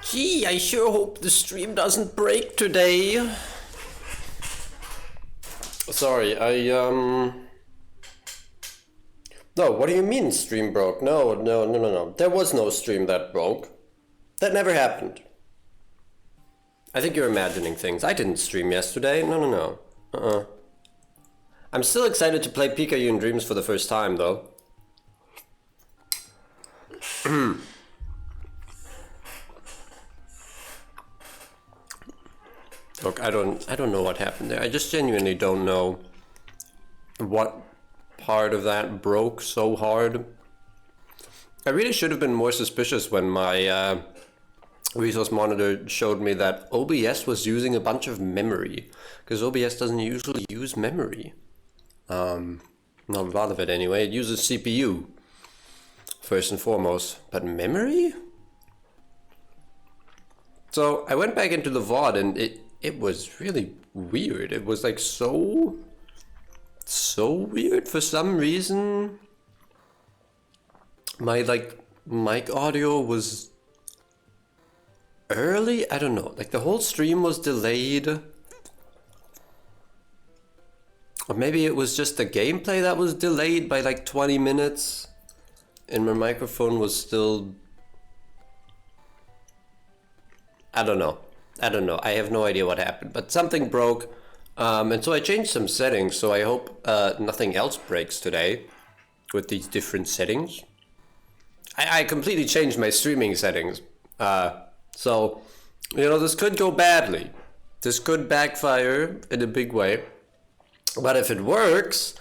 Gee, I sure hope the stream doesn't break today. Sorry, No, what do you mean stream broke? No. There was no stream that broke. That never happened. I think you're imagining things. I didn't stream yesterday. No. I'm still excited to play Pikachu in Dreams for the first time, though. Look, I don't know what happened there. I just genuinely don't know what part of that broke so hard. I really should have been more suspicious when my resource monitor showed me that OBS was using a bunch of memory, because OBS doesn't usually use memory. Not a lot of it anyway. It uses CPU first and foremost, but memory? So I went back into the VOD and it was really weird. It was like so weird for some reason. My mic audio was early. I don't know. Like the whole stream was delayed. Or maybe it was just the gameplay that was delayed by like 20 minutes. And my microphone was still... I don't know. I have no idea what happened. But something broke. And so I changed some settings. So I hope nothing else breaks today with these different settings. I completely changed my streaming settings. So, you know, this could go badly. This could backfire in a big way. But if it works,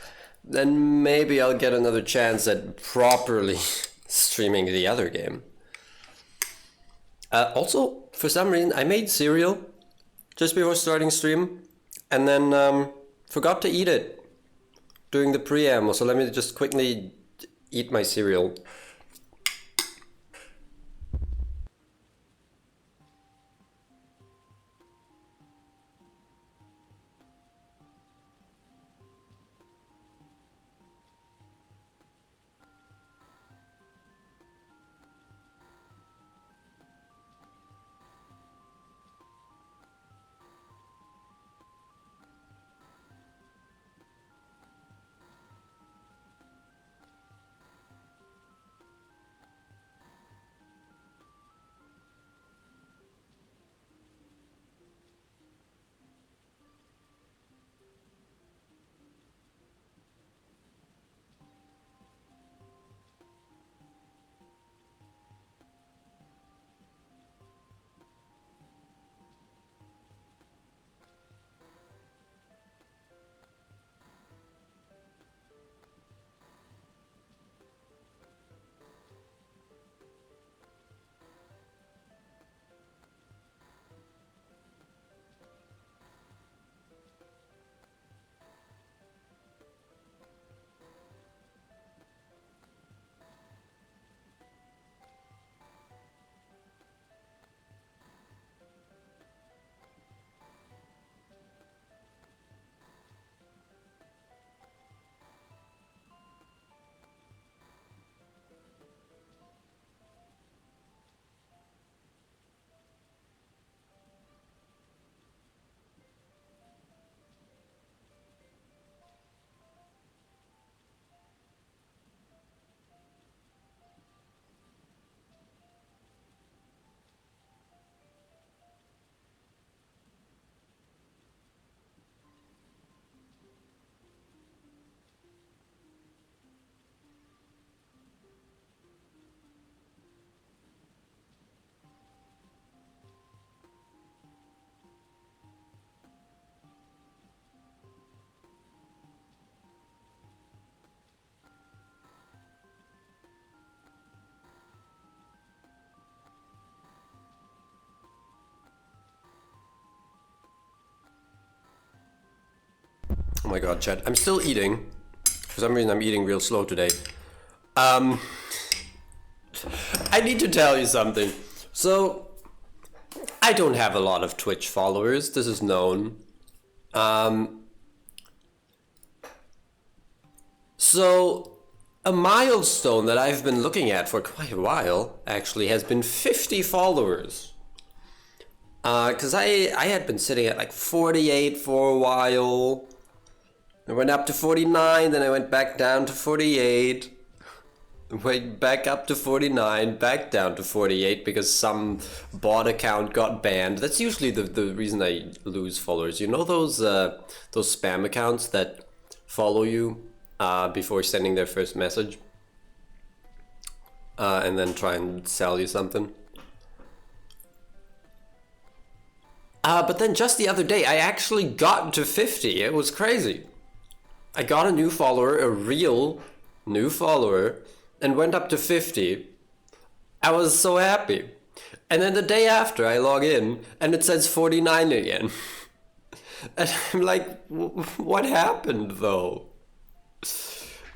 then maybe I'll get another chance at properly streaming the other game. Also, for some reason, I made cereal just before starting stream, and then forgot to eat it during the preamble. So let me just quickly eat my cereal. Oh my god, chat. I'm still eating. For some reason, I'm eating real slow today. I need to tell you something. So, I don't have a lot of Twitch followers. This is known. So, a milestone that I've been looking at for quite a while, actually, has been 50 followers Because I had been sitting at like 48 for a while. I went up to 49, then I went back down to 48. Went back up to 49, back down to 48 because some bot account got banned. That's usually the reason I lose followers. You know those spam accounts that follow you before sending their first message? And then try and sell you something? But then just the other day, I actually got to 50. It was crazy. I got a new follower, a real new follower, and went up to 50. I was so happy. And then the day after, I log in, and it says 49 again. And I'm like, what happened, though?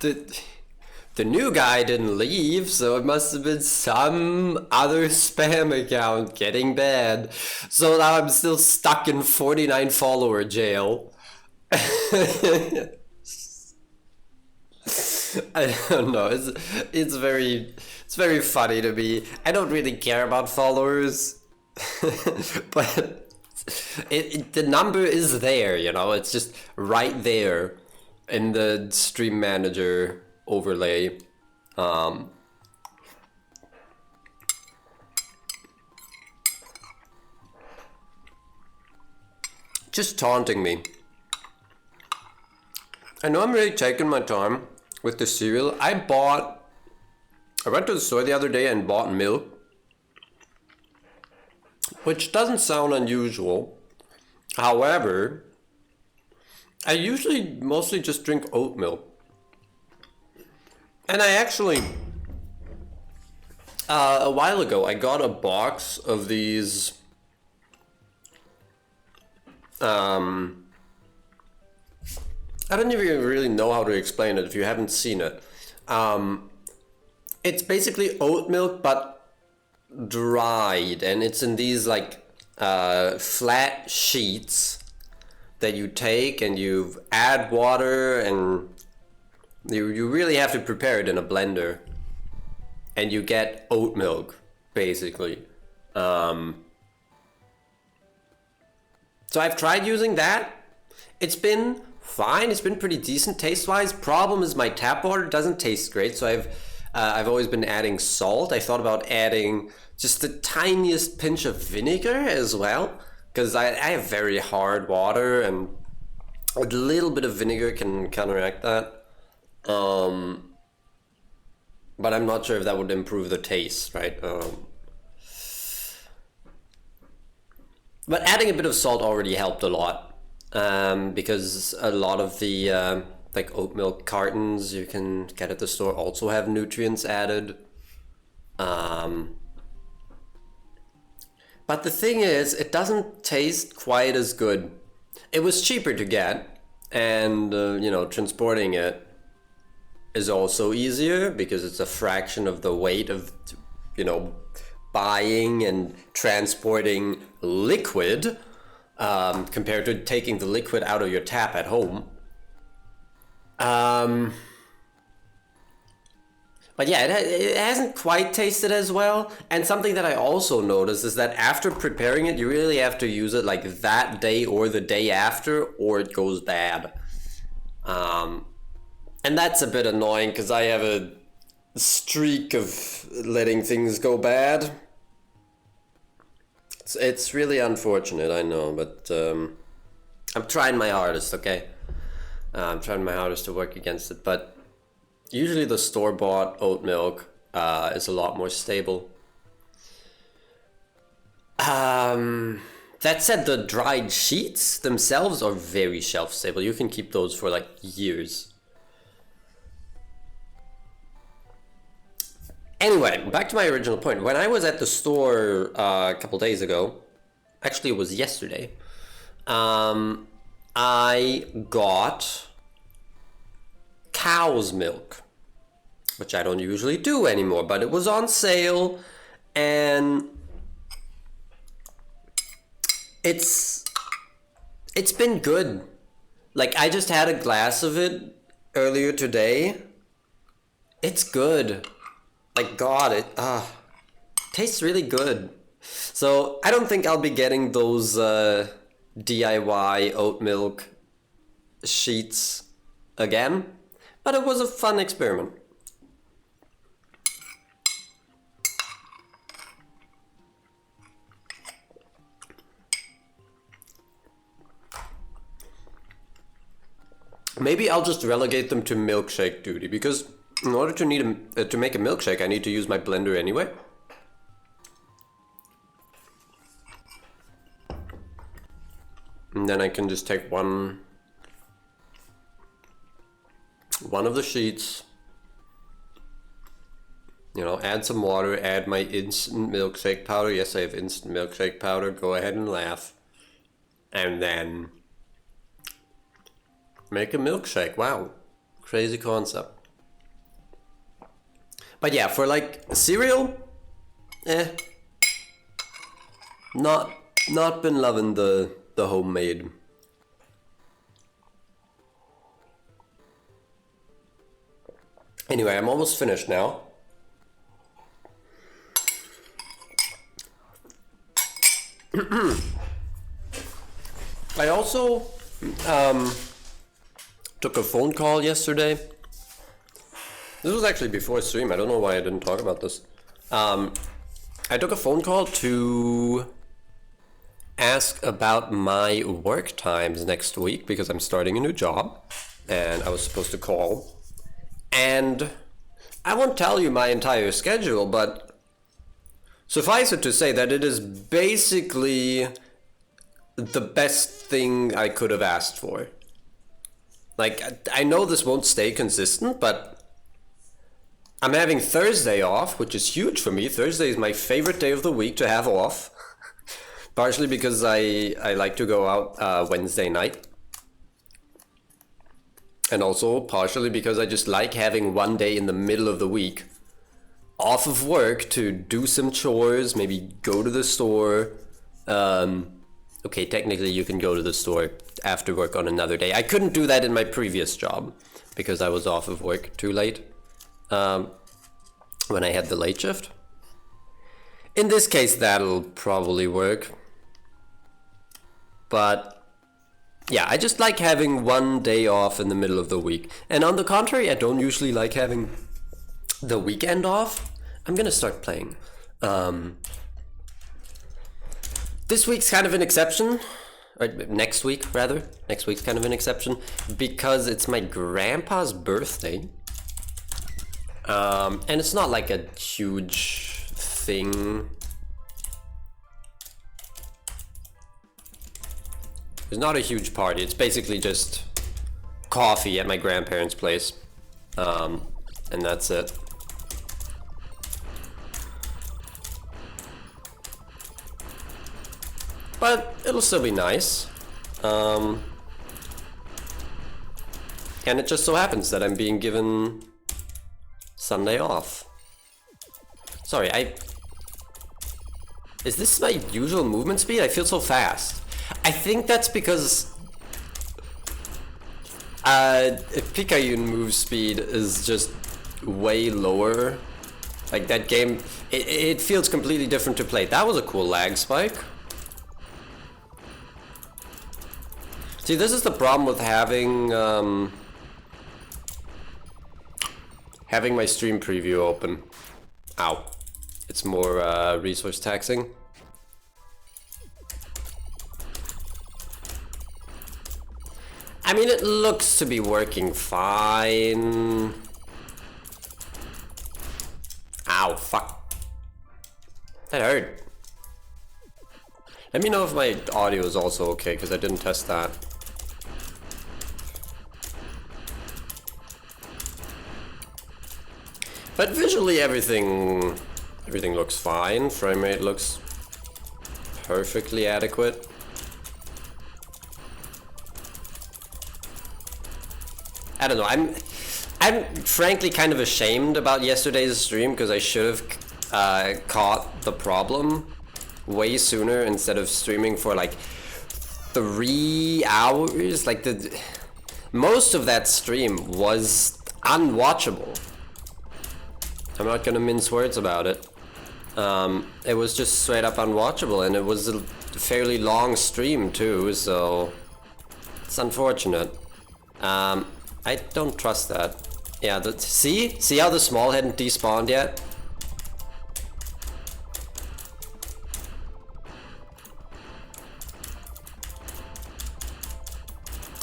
The new guy didn't leave, so it must have been some other spam account getting banned. So now I'm still stuck in 49 follower jail. I don't know. It's very funny to me. I don't really care about followers, but the number is there. You know, it's just right there in the Stream Manager overlay. Just taunting me. I know I'm really taking my time with the cereal. I went to the store the other day and bought milk, which doesn't sound unusual. However, I usually mostly just drink oat milk. And I actually, a while ago, I got a box of these, I don't even really know how to explain it if you haven't seen it. It's basically oat milk, but dried, and it's in these like flat sheets that you take and you add water, and you really have to prepare it in a blender, and you get oat milk, basically. So I've tried using that. It's been fine. It's been pretty decent taste-wise. Problem is my tap water doesn't taste great, so I've always been adding salt. I thought about adding just the tiniest pinch of vinegar as well, because I have very hard water, and a little bit of vinegar can counteract that. But I'm not sure if that would improve the taste, right? But adding a bit of salt already helped a lot. Because a lot of the like oat milk cartons you can get at the store also have nutrients added. But the thing is, it doesn't taste quite as good. It was cheaper to get, and transporting it is also easier because it's a fraction of the weight of buying and transporting liquid. Compared to taking the liquid out of your tap at home. But yeah, it hasn't quite tasted as well. And something that I also noticed is that after preparing it, you really have to use it like that day or the day after, or it goes bad. And that's a bit annoying because I have a streak of letting things go bad. It's really unfortunate, I know, but I'm trying my hardest, okay? I'm trying my hardest to work against it, but usually the store-bought oat milk is a lot more stable. That said, the dried sheets themselves are very shelf-stable. You can keep those for like years. Anyway, back to my original point. When I was at the store a couple days ago, actually it was yesterday, I got cow's milk, which I don't usually do anymore, but it was on sale, and it's been good. Like, I just had a glass of it earlier today. It's good. Like, God, it tastes really good. So I don't think I'll be getting those DIY oat milk sheets again, but it was a fun experiment. Maybe I'll just relegate them to milkshake duty, because in order to make a milkshake, I need to use my blender anyway. And then I can just take one of the sheets, you know, add some water, add my instant milkshake powder. Yes, I have instant milkshake powder. Go ahead and laugh. And then make a milkshake. Wow, crazy concept. But yeah, for like cereal, not been loving the homemade. Anyway, I'm almost finished now. I also took a phone call yesterday. This was actually before stream. I don't know why I didn't talk about this. I took a phone call to ask about my work times next week because I'm starting a new job and I was supposed to call. And I won't tell you my entire schedule, but suffice it to say that it is basically the best thing I could have asked for. Like, I know this won't stay consistent, but I'm having Thursday off, which is huge for me. Thursday is my favorite day of the week to have off. Partially because I like to go out Wednesday night. And also partially because I just like having one day in the middle of the week off of work to do some chores, maybe go to the store. Okay, technically you can go to the store after work on another day. I couldn't do that in my previous job because I was off of work too late when I had the late shift. In this case, that'll probably work. But yeah, I just like having one day off in the middle of the week. And on the contrary, I don't usually like having the weekend off. I'm gonna start playing. This week's kind of an exception. Or next week, rather. Next week's kind of an exception. Because it's my grandpa's birthday. And it's not like a huge thing. It's not a huge party. It's basically just coffee at my grandparents' place. And that's it. But it'll still be nice. And it just so happens that I'm being given Sunday off. Sorry, is this my usual movement speed? I feel so fast. I think that's because Pikachu move speed is just way lower. Like that game, it feels completely different to play. That was a cool lag spike. See, this is the problem with having my stream preview open. Ow. It's more resource taxing. I mean, it looks to be working fine. Ow, fuck. That hurt. Let me know if my audio is also okay, because I didn't test that. But visually everything looks fine. Frame rate looks perfectly adequate. I don't know, I'm frankly kind of ashamed about yesterday's stream because I should have caught the problem way sooner instead of streaming for like 3 hours. Like most of that stream was unwatchable. I'm not gonna mince words about it. It was just straight up unwatchable, and it was a fairly long stream too, so it's unfortunate. I don't trust that. Yeah, see how the small hadn't despawned yet?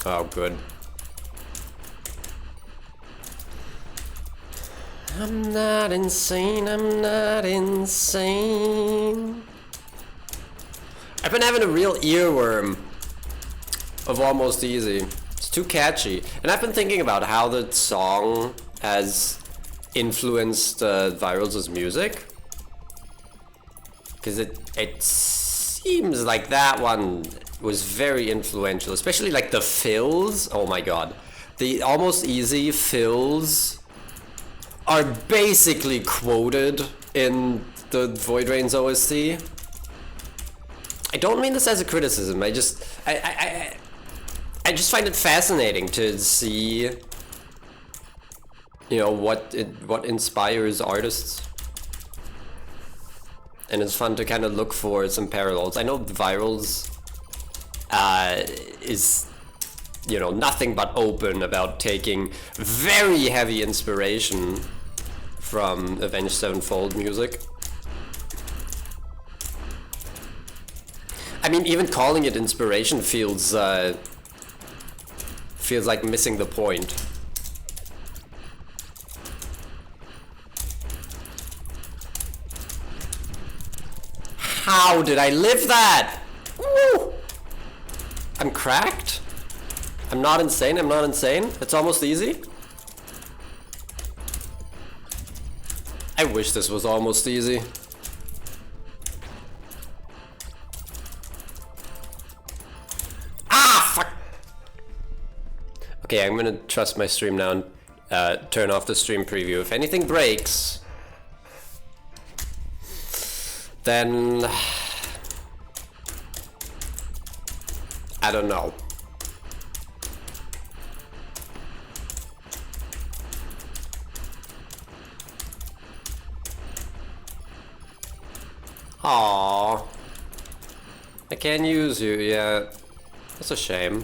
Oh, good. I'm not insane, I'm not insane. I've been having a real earworm of Almost Easy. It's too catchy. And I've been thinking about how the song has influenced Virals' music. Because it seems like that one was very influential, especially like the fills. Oh my god. The Almost Easy fills are basically quoted in the Void Rains OST. I don't mean this as a criticism. I just find it fascinating to see, you know, what inspires artists, and it's fun to kind of look for some parallels. I know Virals is, you know, nothing but open about taking very heavy inspiration from Avenged Sevenfold music. I mean, even calling it inspiration feels like missing the point. How did I live that? Woo! I'm cracked? I'm not insane, I'm not insane. It's Almost Easy. I wish this was Almost Easy. Ah, fuck! Okay, I'm gonna trust my stream now and turn off the stream preview. If anything breaks, then I don't know. Aww. I can't use you yet. That's a shame.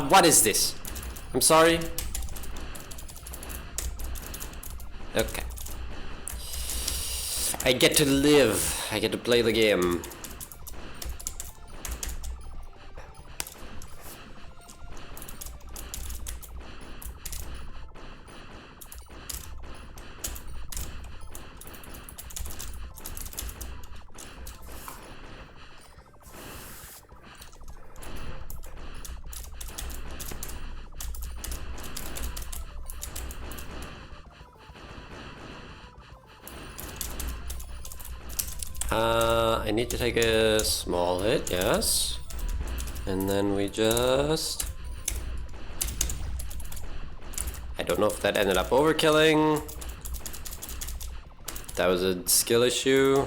What is this? I'm sorry. Okay. I get to live. I get to play the game. I need to take a small hit, yes. And then we just... I don't know if that ended up overkilling. That was a skill issue.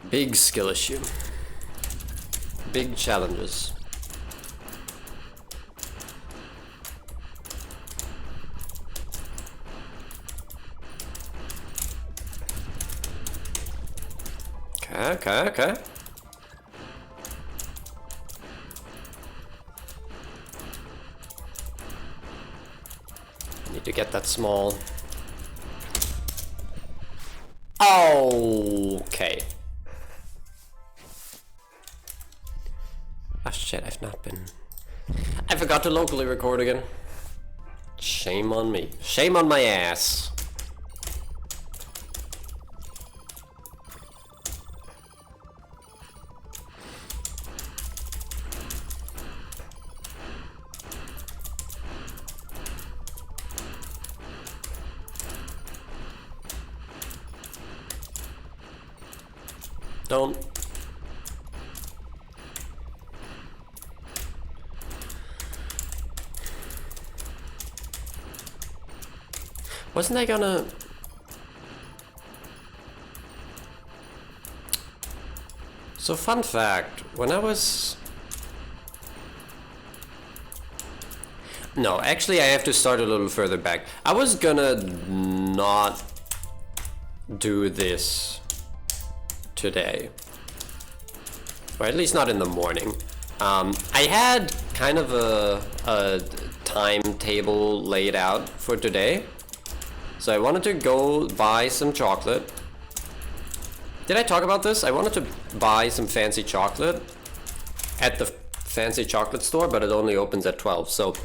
Big skill issue. Big challenges. Okay. Need to get that small. Okay. Oh shit, I've not been... I forgot to locally record again. Shame on me. Shame on my ass. Don't. Wasn't I gonna... So fun fact, when I was... No, actually I have to start a little further back. I was gonna not do this today. Or at least not in the morning. I had kind of a timetable laid out for today. So I wanted to go buy some chocolate. Did I talk about this? I wanted to buy some fancy chocolate at the fancy chocolate store, but it only opens at 12, so...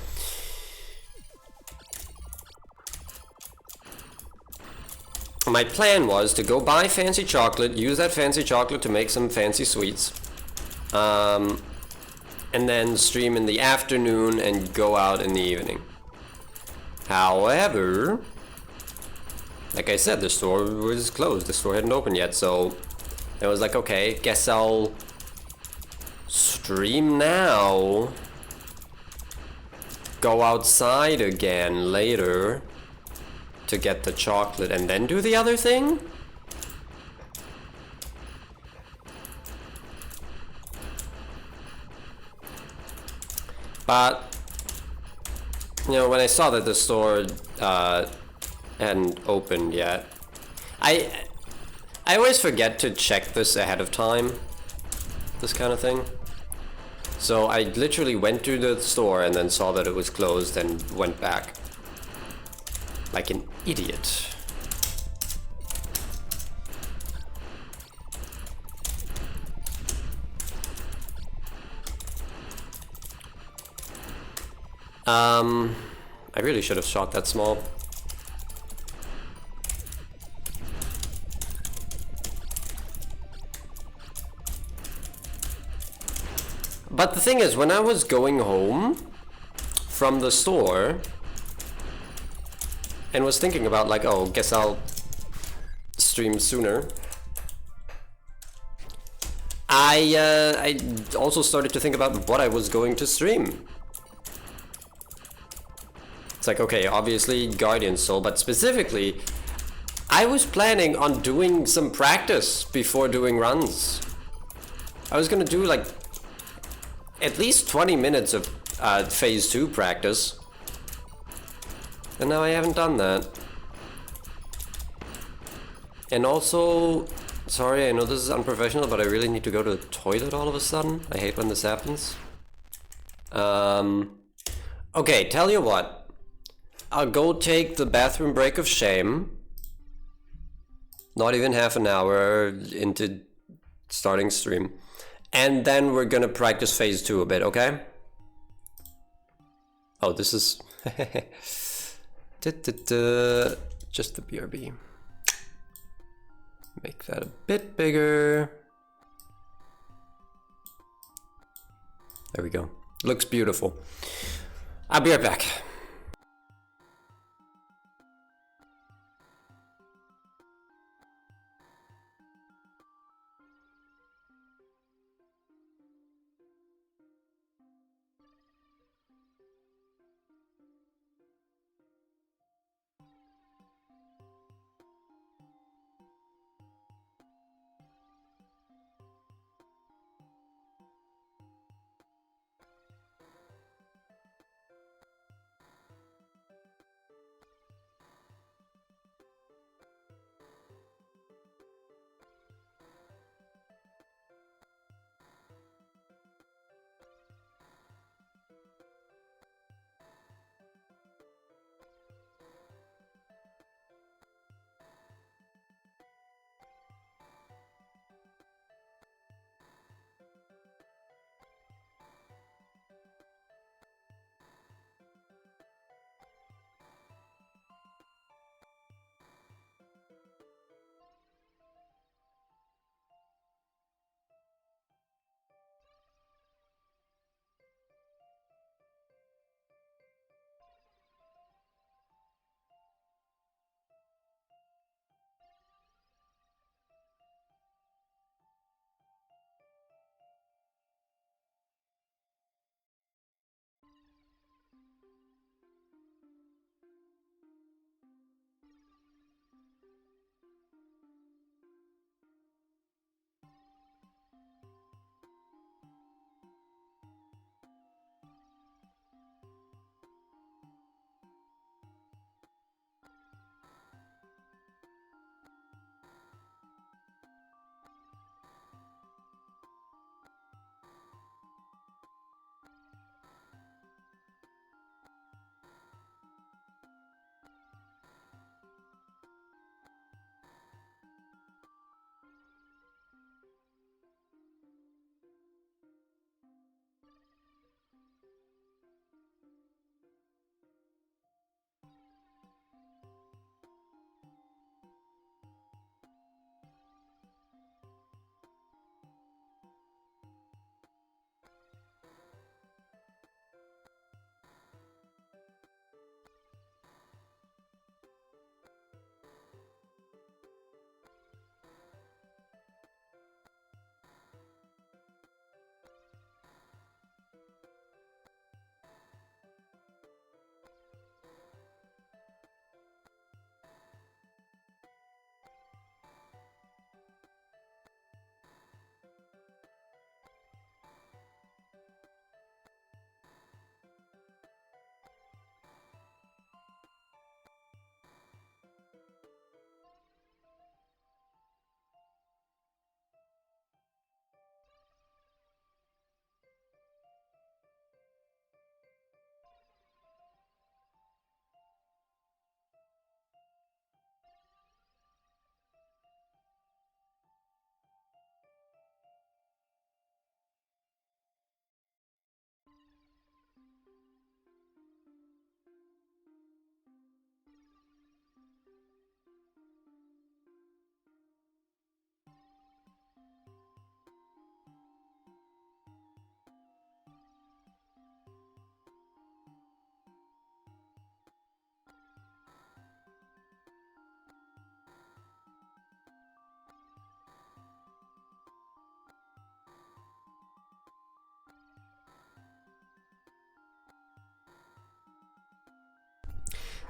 My plan was to go buy fancy chocolate, use that fancy chocolate to make some fancy sweets, and then stream in the afternoon and go out in the evening. However, like I said, the store was closed. The store hadn't opened yet, so I was like, okay, guess I'll stream now, go outside again later to get the chocolate and then do the other thing? But, you know, when I saw that the store hadn't opened yet, I always forget to check this ahead of time, this kind of thing. So I literally went to the store and then saw that it was closed and went back. Like an idiot. I really should have shot that small. But the thing is, when I was going home from the store and was thinking about like, oh, guess I'll stream sooner, I also started to think about what I was going to stream. It's like, okay, obviously Guardian Soul, but specifically, I was planning on doing some practice before doing runs. I was gonna do like at least 20 minutes of phase 2 practice. And now I haven't done that. And also, sorry, I know this is unprofessional, but I really need to go to the toilet all of a sudden. I hate when this happens. Okay, tell you what. I'll go take the bathroom break of shame. Not even half an hour into starting stream. And then we're gonna practice phase 2 a bit, okay? Oh, this is... Just the BRB. Make that a bit bigger. There we go. Looks beautiful. I'll be right back.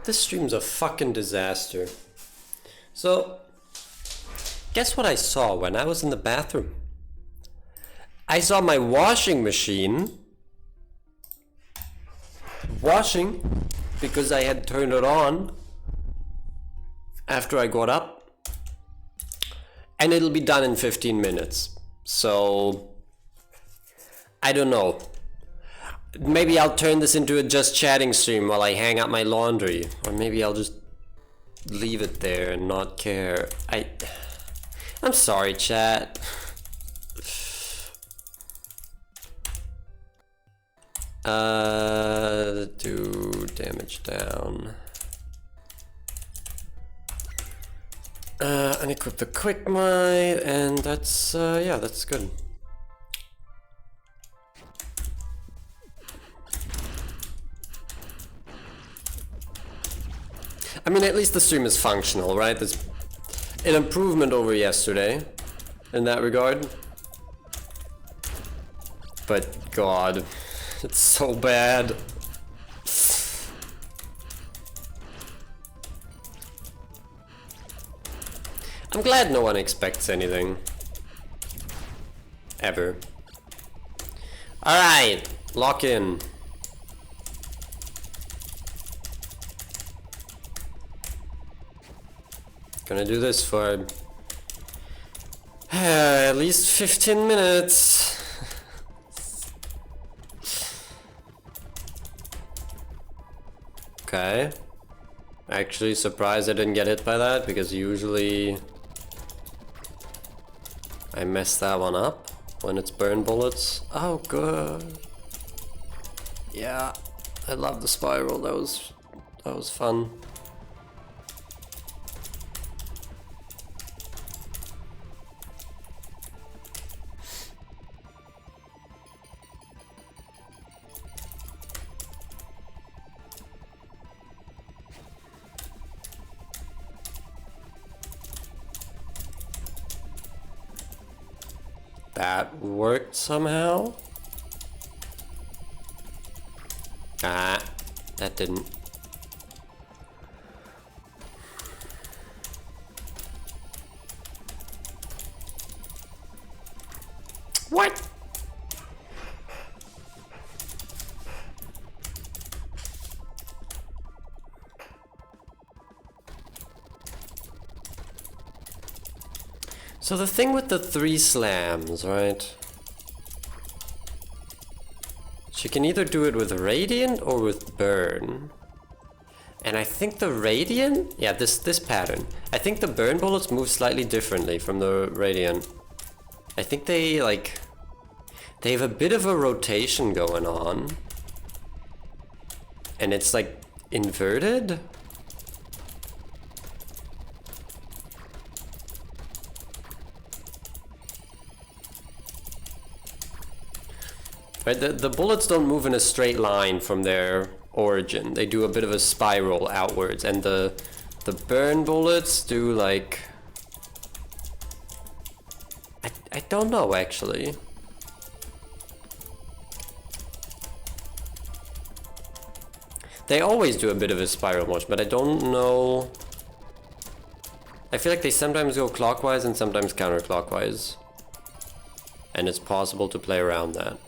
This stream's a fucking disaster. So, guess what I saw when I was in the bathroom? I saw my washing machine washing because I had turned it on after I got up, and it'll be done in 15 minutes. So, I don't know. Maybe I'll turn this into a just chatting stream while I hang up my laundry. Or maybe I'll just leave it there and not care. I'm sorry, chat. Do damage down. Unequip the quick mine, and that's, yeah, that's good. I mean, at least the stream is functional, right? There's an improvement over yesterday in that regard. But God, it's so bad. I'm glad no one expects anything. Ever. Alright, lock in. Gonna do this for at least 15 minutes. Okay. Actually surprised I didn't get hit by that, because usually I mess that one up when it's burn bullets. Oh, good. Yeah, I love the spiral. That was fun. That worked somehow? Ah, that didn't. What? So the thing with the 3 slams, right? She can either do it with Radiant or with Burn. And I think the Radiant, yeah, this pattern. I think the Burn bullets move slightly differently from the Radiant. I think they have a bit of a rotation going on. And it's like inverted. Right, the bullets don't move in a straight line from their origin. They do a bit of a spiral outwards, and the burn bullets do like... I don't know, actually. They always do a bit of a spiral motion, but I don't know... I feel like they sometimes go clockwise and sometimes counterclockwise. And it's possible to play around that.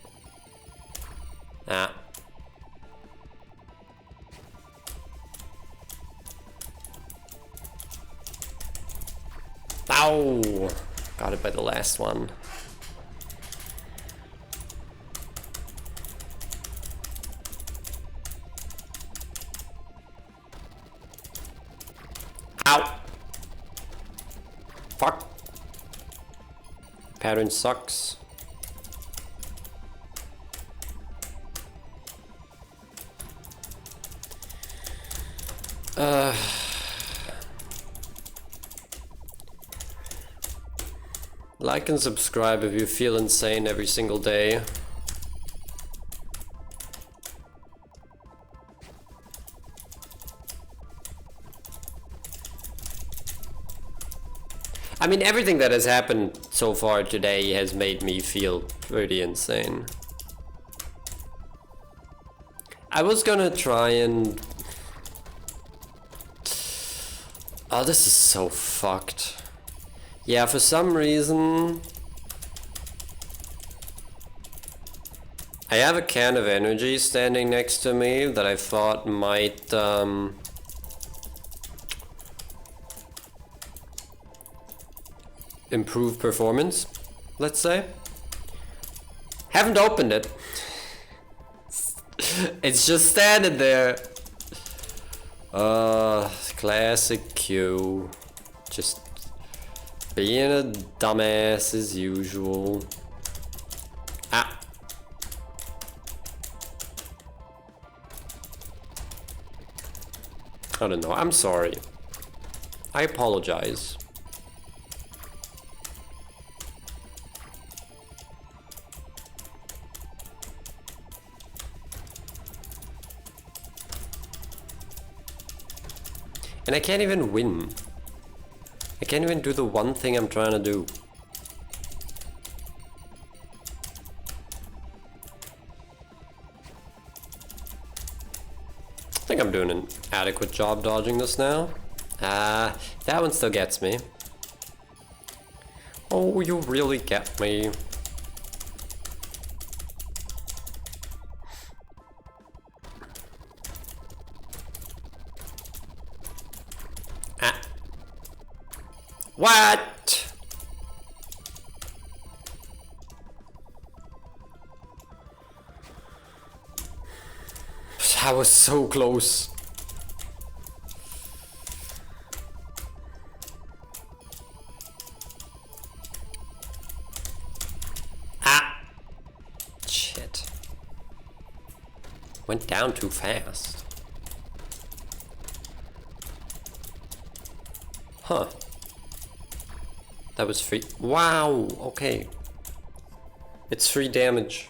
Ah. Ow! Got it by the last one. Ow! Fuck. Pattern sucks. Like and subscribe if you feel insane every single day. I mean, everything that has happened so far today has made me feel pretty insane. I was gonna try and... Oh, this is so fucked. Yeah, for some reason... I have a can of energy standing next to me that I thought might... improve performance, let's say. Haven't opened it. It's just standing there. Classic Q. Just being a dumbass as usual. Ah. I don't know, I'm sorry. I apologize. And I can't even win. I can't even do the one thing I'm trying to do. I think I'm doing an adequate job dodging this now. That one still gets me. Oh, you really get me. What? That was so close. Ah! Shit. Went down too fast. Huh. That was free. Wow, okay. It's free damage.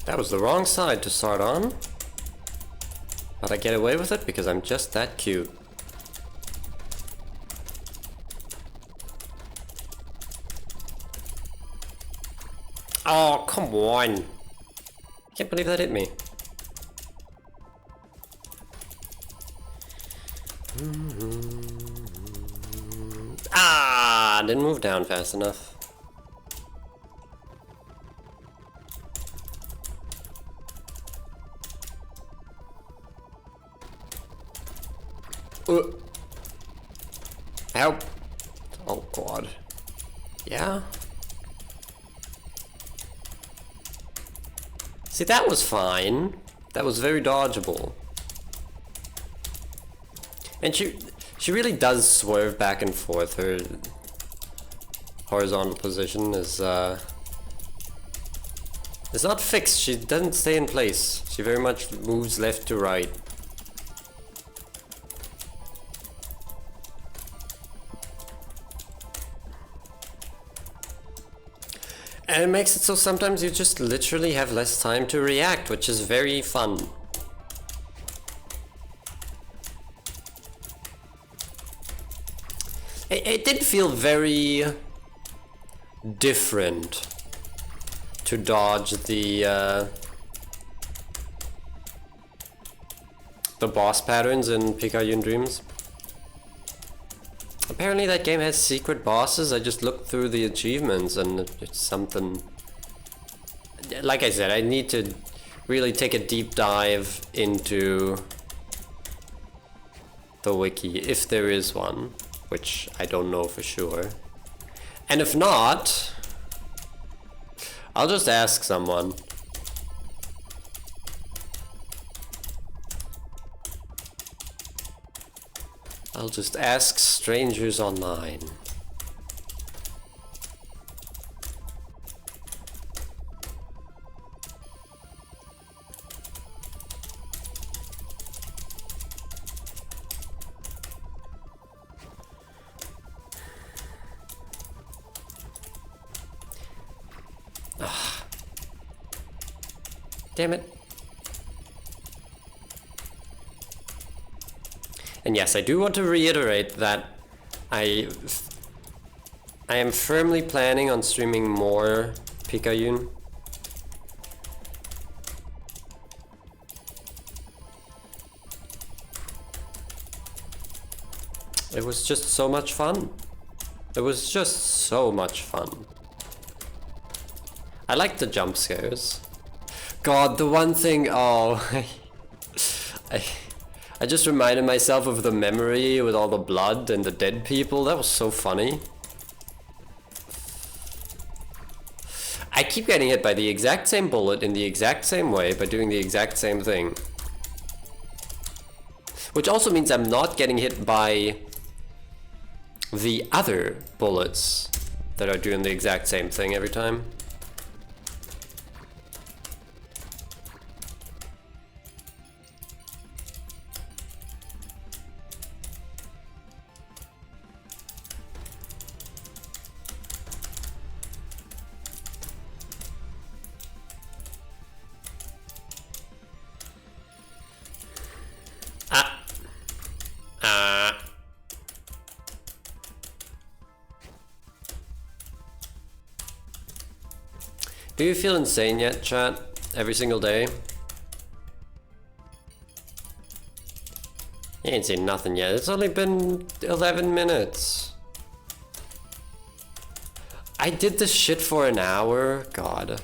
That was the wrong side to start on. But I get away with it because I'm just that cute. Oh, come on. Can't believe that hit me. Ah, didn't move down fast enough. Help. Oh god. Yeah. See, that was fine. That was very dodgeable. And she really does swerve back and forth. Her horizontal position is it's not fixed. She doesn't stay in place. She very much moves left to right. And it makes it so sometimes you just literally have less time to react, which is very fun. It did feel very different to dodge the boss patterns in Picayune Dreams. Apparently that game has secret bosses. I just looked through the achievements and it's something... Like I said, I need to really take a deep dive into the wiki, if there is one, which I don't know for sure. And if not, I'll just ask someone. I'll just ask strangers online. Ah. Damn it. And yes, I do want to reiterate that I am firmly planning on streaming more Picayune. It was just so much fun. It was just so much fun. I like the jump scares. God, the one thing, oh, I just reminded myself of the memory with all the blood and the dead people. That was so funny. I keep getting hit by the exact same bullet in the exact same way by doing the exact same thing. Which also means I'm not getting hit by the other bullets that are doing the exact same thing every time. Do you feel insane yet, chat? Every single day? You ain't seen nothing yet. It's only been 11 minutes. I did this shit for an hour? God.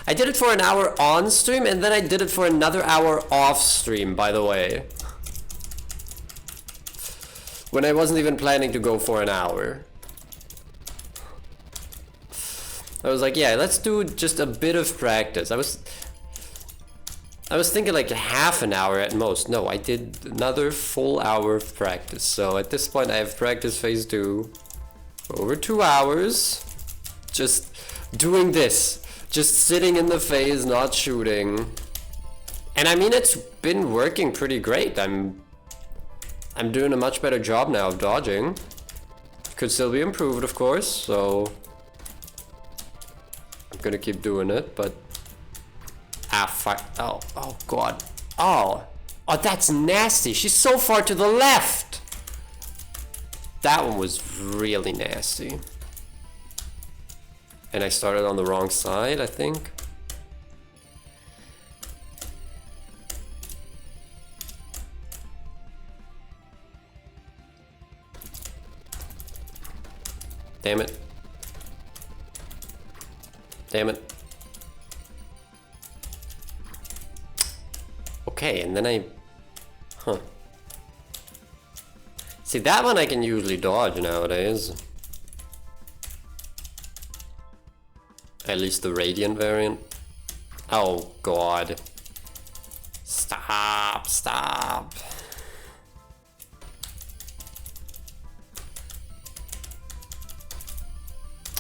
I did it for an hour on stream and then I did it for another hour off stream, by the way. When I wasn't even planning to go for an hour. I was like, yeah, let's do just a bit of practice. I was thinking like half an hour at most. No, I did another full hour of practice. So at this point I have practice phase 2. Over 2 hours. Just doing this. Just sitting in the phase, not shooting. And I mean, it's been working pretty great. I'm doing a much better job now of dodging. Could still be improved, of course, so I'm gonna keep doing it, but fuck. Oh god. Oh, that's nasty. She's so far to the left. That one was really nasty. And I started on the wrong side, I think. Damn it. Damn it. Okay, and then Huh. See, that one I can usually dodge nowadays. At least the Radiant variant. Oh god. Stop, stop.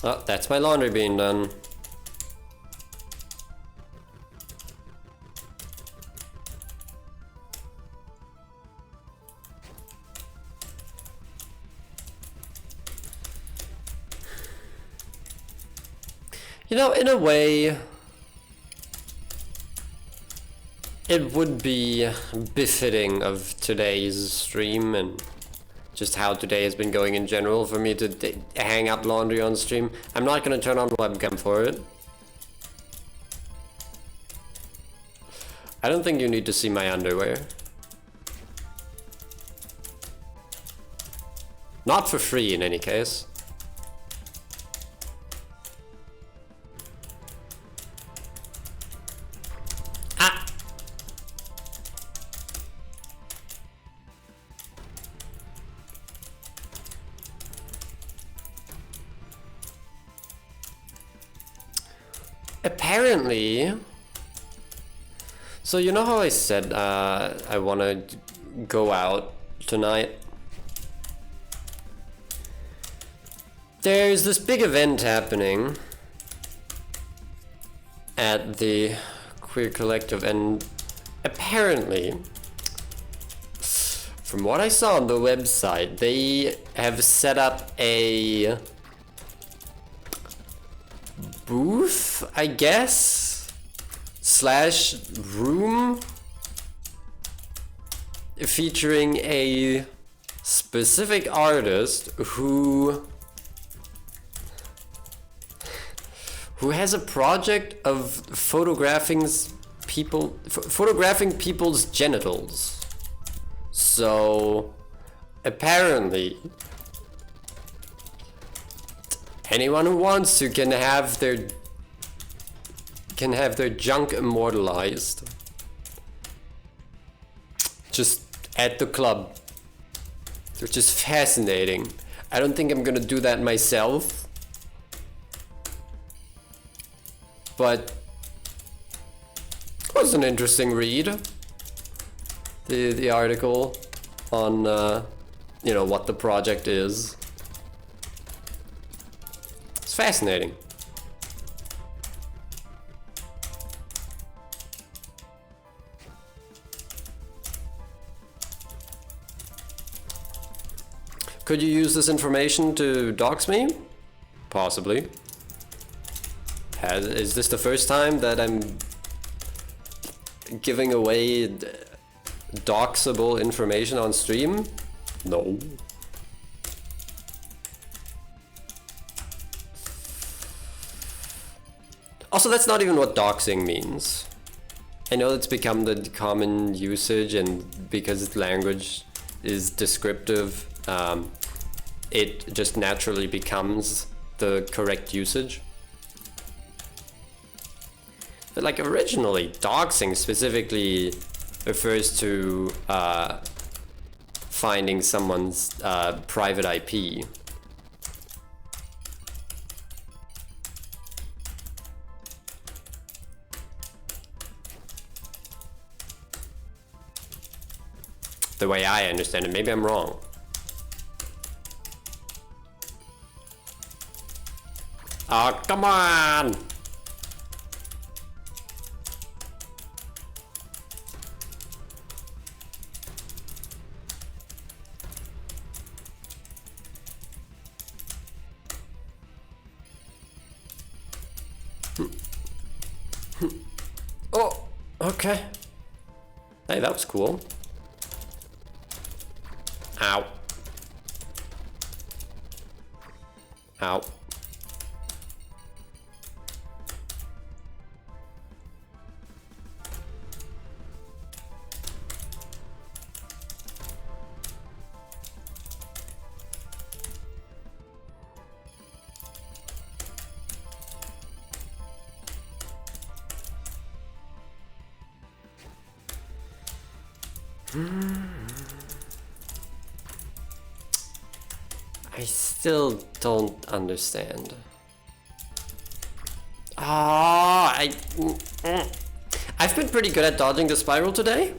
Oh, that's my laundry being done. You know, in a way, it would be befitting of today's stream and just how today has been going in general for me to hang up laundry on stream. I'm not gonna turn on webcam for it. I don't think you need to see my underwear. Not for free in any case. Ah! Apparently... So you know how I said I wanna go out tonight? There's this big event happening at the Queer Collective, and apparently, from what I saw on the website, they have set up a booth, I guess, slash room featuring a specific artist who has a project of photographing people's genitals. So apparently anyone who wants to can have their junk immortalized just at the club, which is fascinating. I don't think I'm gonna do that myself, but it was an interesting read. The article on you know, what the project is. It's fascinating. Could you use this information to dox me? Possibly. Is this the first time that I'm giving away doxable information on stream? No. Also, that's not even what doxing means. I know it's become the common usage, and because language is descriptive, it just naturally becomes the correct usage. But like originally, doxing specifically refers to finding someone's private IP. The way I understand it, maybe I'm wrong. Oh, come on! Oh, okay. Hey, that was cool. Ow. Ow. I still don't understand. I've been pretty good at dodging the spiral today,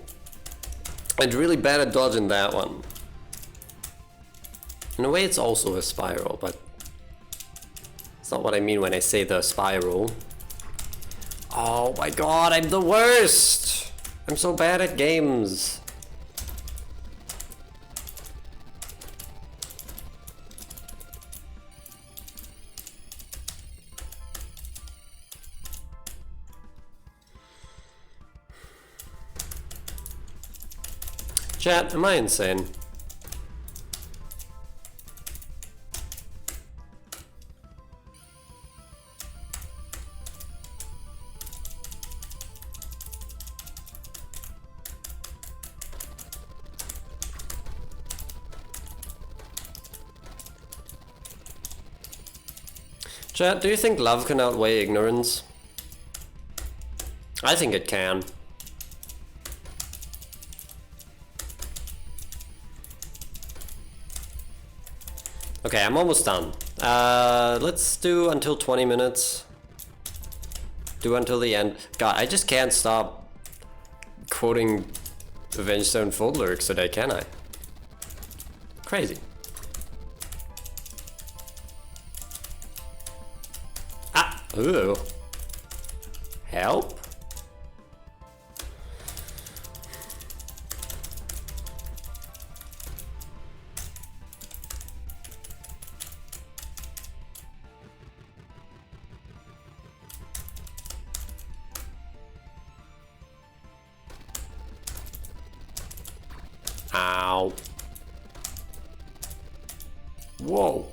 and really bad at dodging that one. In a way, it's also a spiral, but it's not what I mean when I say the spiral. Oh my god, I'm the worst! I'm so bad at games. Chat, am I insane? Chat, do you think love can outweigh ignorance? I think it can. Okay, I'm almost done. Let's do until 20 minutes. Do until the end. God, I just can't stop quoting Avenged Sevenfold lyrics today, can I? Crazy. Ah! Ooh. Help? Ow. Whoa.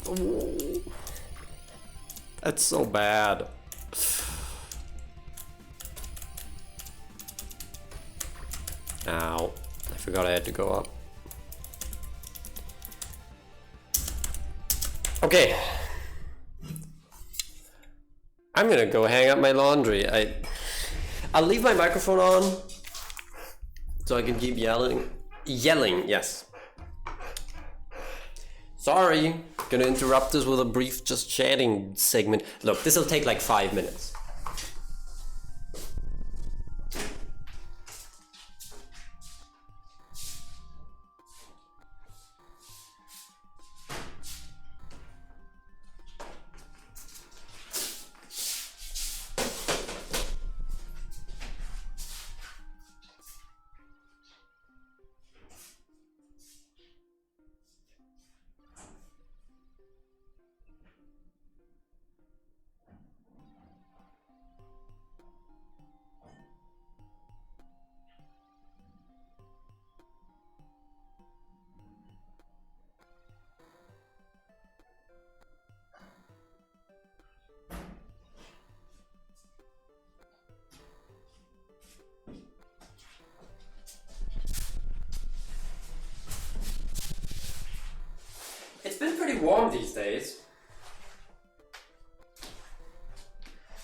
Whoa. That's so bad. Ow. I forgot I had to go up. Okay. I'm gonna go hang up my laundry. I'll leave my microphone on so I can keep yelling. Yelling, yes. Sorry, gonna interrupt us with a brief just chatting segment. Look, this'll take like 5 minutes. It's been pretty warm these days.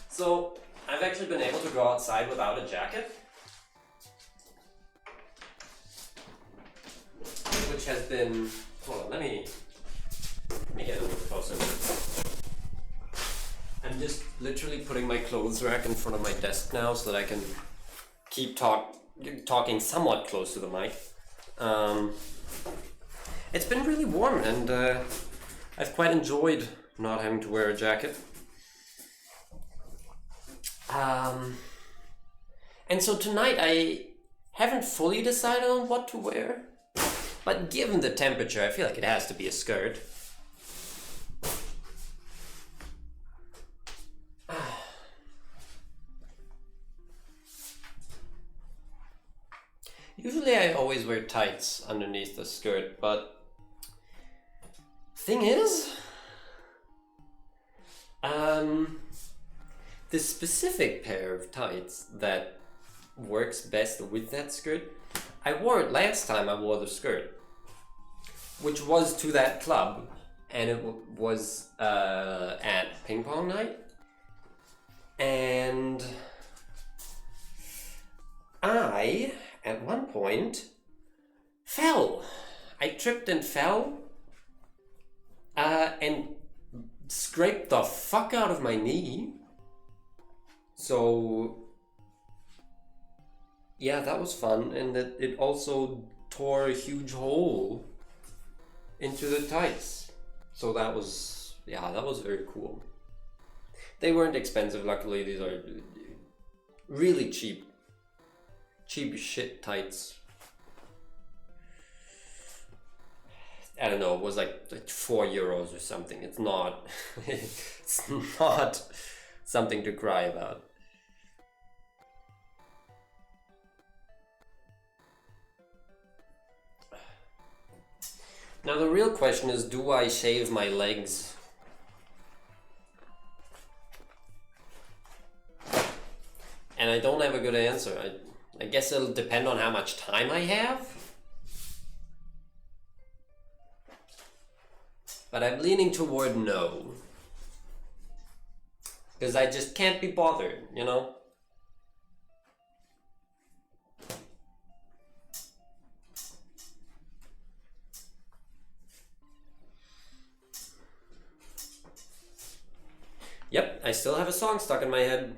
So, I've actually been able to go outside without a jacket. Which has been... Hold on, let me get a little closer. I'm just literally putting my clothes rack in front of my desk now so that I can keep talking somewhat close to the mic. It's been really warm and I've quite enjoyed not having to wear a jacket. And so tonight I haven't fully decided on what to wear, but given the temperature I feel like it has to be a skirt. Usually I always wear tights underneath the skirt, but thing is, the specific pair of tights that works best with that skirt, I wore it last time I wore the skirt, which was to that club, and it was at ping pong night, and I, at one point, fell. I tripped and fell, and scraped the fuck out of my knee. So, yeah, that was fun, and it also tore a huge hole into the tights. So that was very cool. They weren't expensive, luckily. These are really cheap shit tights. I don't know, it was like €4 or something. It's not it's not something to cry about. Now the real question is, do I shave my legs? And I don't have a good answer. I guess it'll depend on how much time I have. But I'm leaning toward no. Because I just can't be bothered, you know? Yep, I still have a song stuck in my head.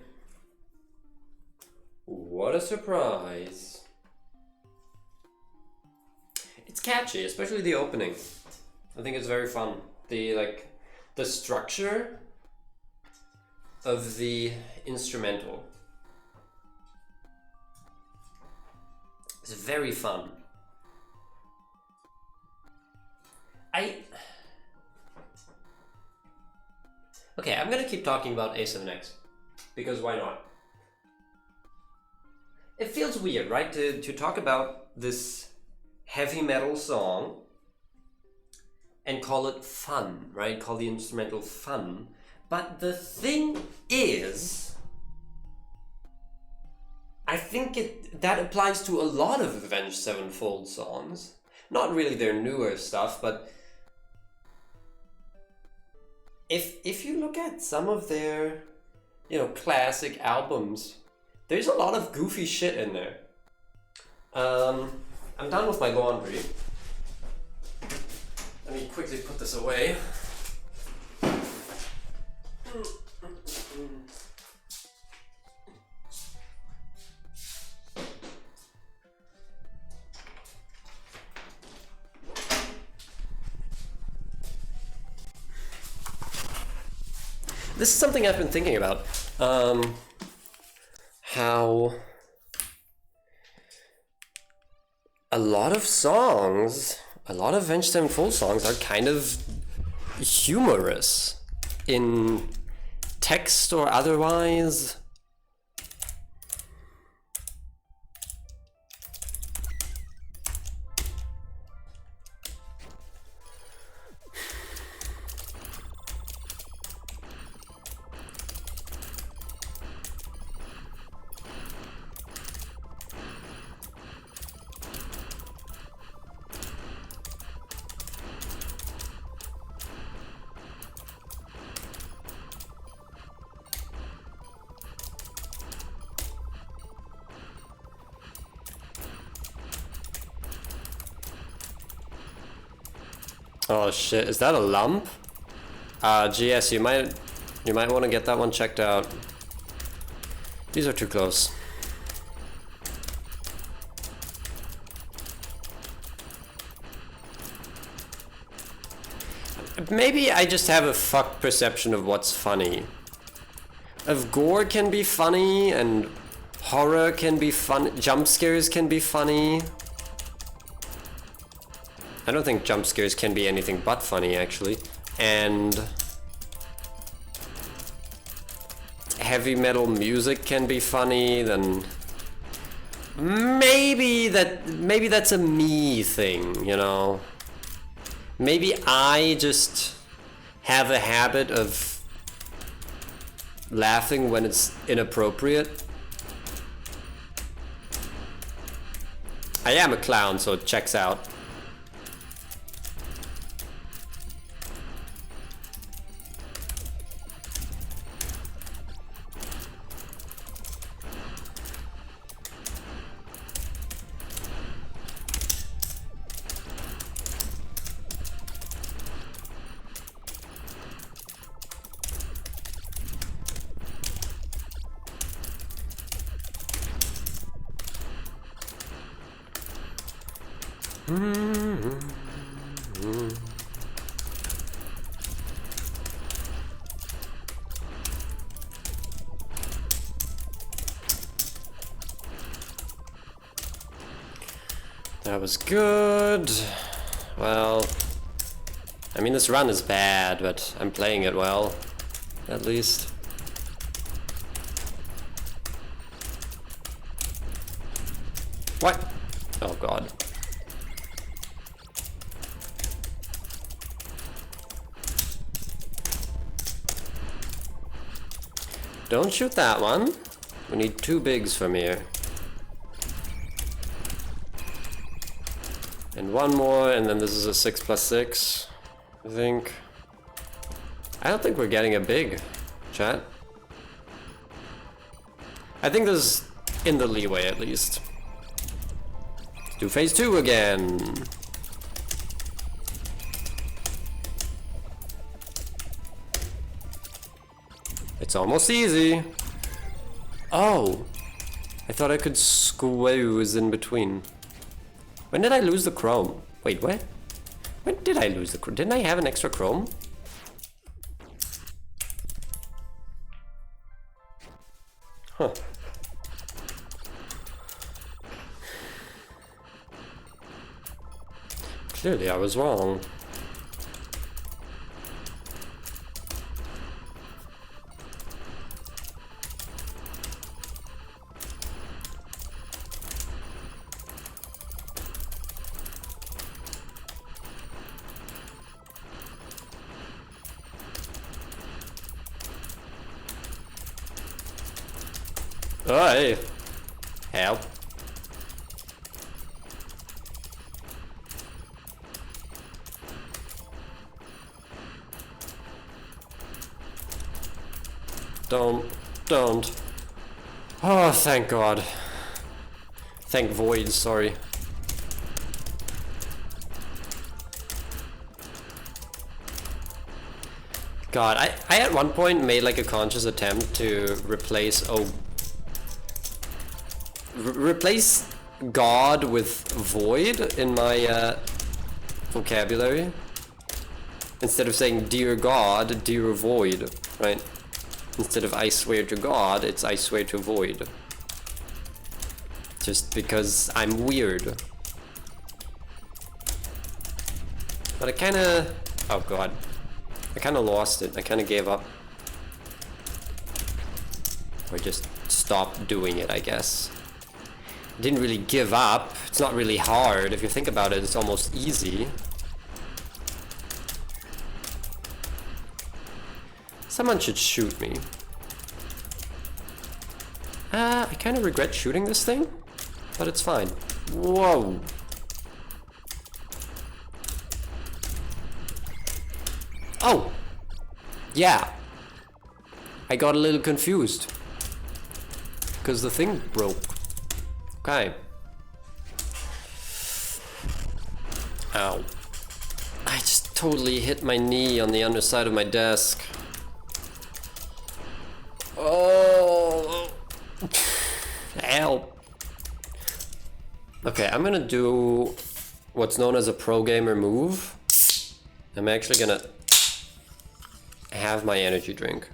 What a surprise. It's catchy, especially the opening. I think it's very fun. The structure of the instrumental is very fun. Okay, I'm gonna keep talking about A7X, because why not? It feels weird, right, to talk about this heavy metal song and call it fun, right? Call the instrumental fun. But the thing is, I think that applies to a lot of Avenged Sevenfold songs. Not really their newer stuff, but if you look at some of their, classic albums, there's a lot of goofy shit in there. I'm done with my laundry. Let me quickly put this away. This is something I've been thinking about. How a lot of Avenged Sevenfold songs are kind of humorous in text or otherwise. Oh shit, is that a lump? GS, you might want to get that one checked out. These are too close. Maybe I just have a fucked perception of what's funny. If gore can be funny, and horror can be fun, jump scares can be funny. I don't think jump scares can be anything but funny, actually. And heavy metal music can be funny, then maybe that's a me thing, you know? Maybe I just have a habit of laughing when it's inappropriate. I am a clown, so it checks out. That was good. Well, I mean, this run is bad, but I'm playing it well, at least. What? Oh god. Don't shoot that one. We need 2 bigs from here. And 1 more, and then this is a 6+6, I think. I don't think we're getting a big, chat. I think this is in the leeway at least. Let's do phase 2 again. It's almost easy. Oh, I thought I could squeeze in between. When did I lose the chrome? Wait, what? When did I lose the chrome? Didn't I have an extra chrome? Huh. Clearly I was wrong. Hey, help. Don't. Oh, thank God. Thank Void, sorry. God, I at one point made like a conscious attempt to replace replace God with Void in my vocabulary. Instead of saying dear God, dear Void, right? Instead of I swear to God, it's I swear to Void. Just because I'm weird. But I kinda... oh God. I kinda lost it. I kinda gave up. Or just stopped doing it, I guess. Didn't really give up. It's not really hard. If you think about it, it's almost easy. Someone should shoot me. I kind of regret shooting this thing, but it's fine. Whoa. Oh! Yeah. I got a little confused. Because the thing broke. Okay. Ow. I just totally hit my knee on the underside of my desk. Oh. Help. Okay, I'm gonna do what's known as a pro gamer move. I'm actually gonna have my energy drink.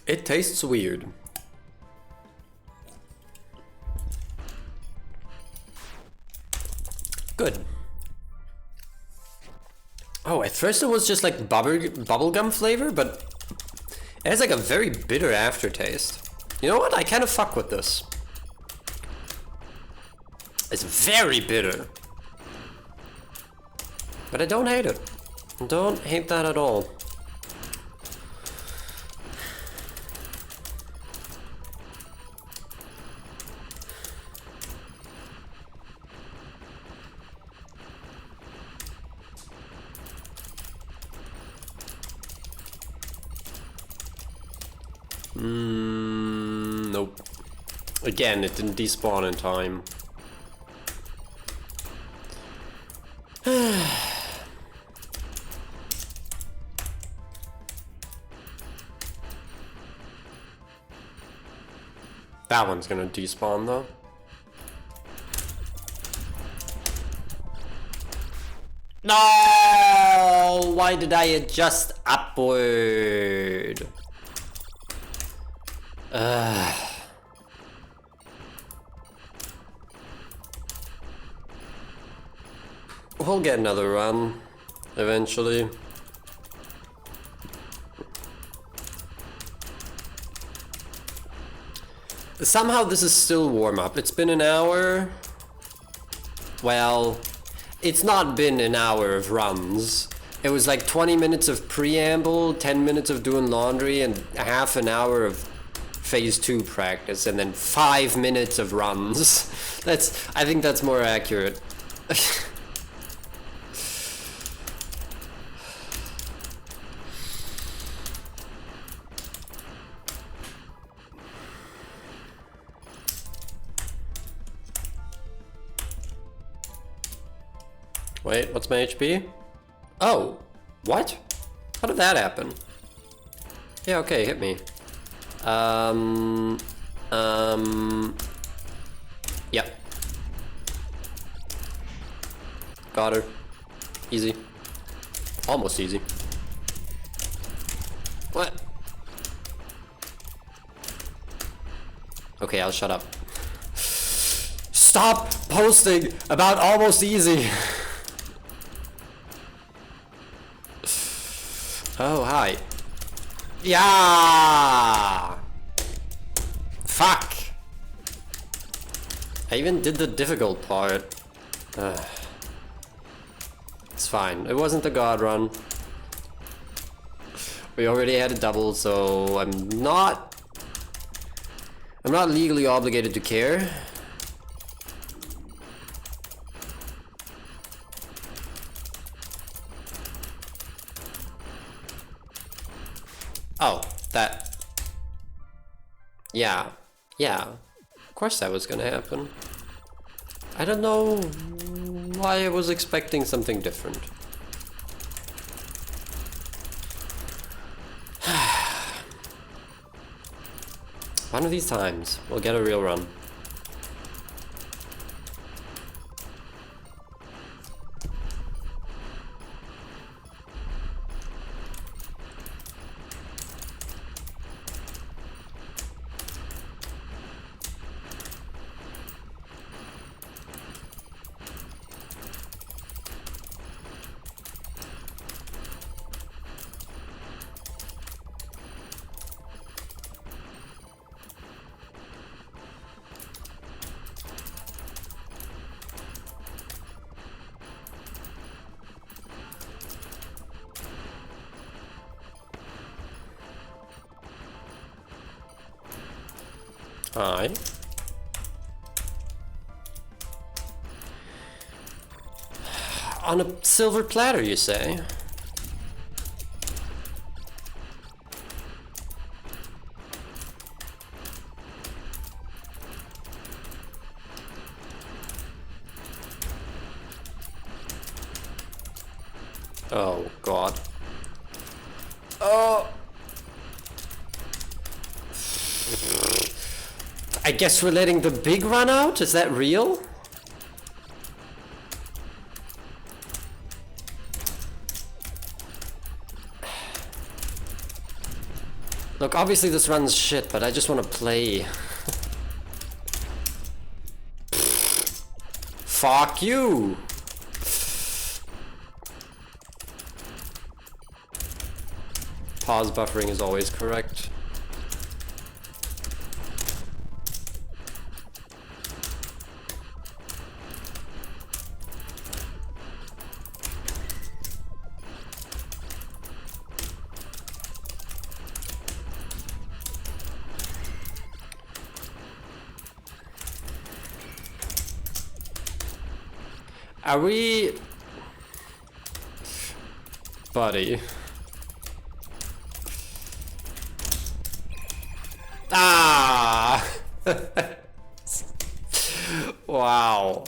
It tastes weird. Good. Oh, at first it was just like bubblegum flavor, but it has like a very bitter aftertaste. You know what? I kind of fuck with this. It's very bitter. But I don't hate it. I don't hate that at all. Nope. Again, it didn't despawn in time. That one's gonna despawn though. No! Why did I adjust upward? We'll get another run eventually. Somehow this is still warm-up. It's been an hour. Well, it's not been an hour of runs. It was like 20 minutes of preamble, 10 minutes of doing laundry, and half an hour of phase 2 practice, and then 5 minutes of runs. I think that's more accurate. Wait, what's my HP? Oh, what? How did that happen? Yeah, okay, hit me. Yep. Got her. Easy. Almost easy. What? Okay, I'll shut up. Stop posting about almost easy. Oh, hi. Yeah. Fuck. I even did the difficult part. It's fine. It wasn't the god run. We already had a double, so I'm not legally obligated to care. Oh, that. Yeah. Yeah. Of course that was gonna happen. I don't know why I was expecting something different. One of these times, we'll get a real run. Hi. On a silver platter, you say? Oh, God. Oh! I guess we're letting the big run out? Is that real? Look, obviously this run's shit, but I just want to play. Fuck you! Pause buffering is always correct. Are we... Buddy. Ah! Wow.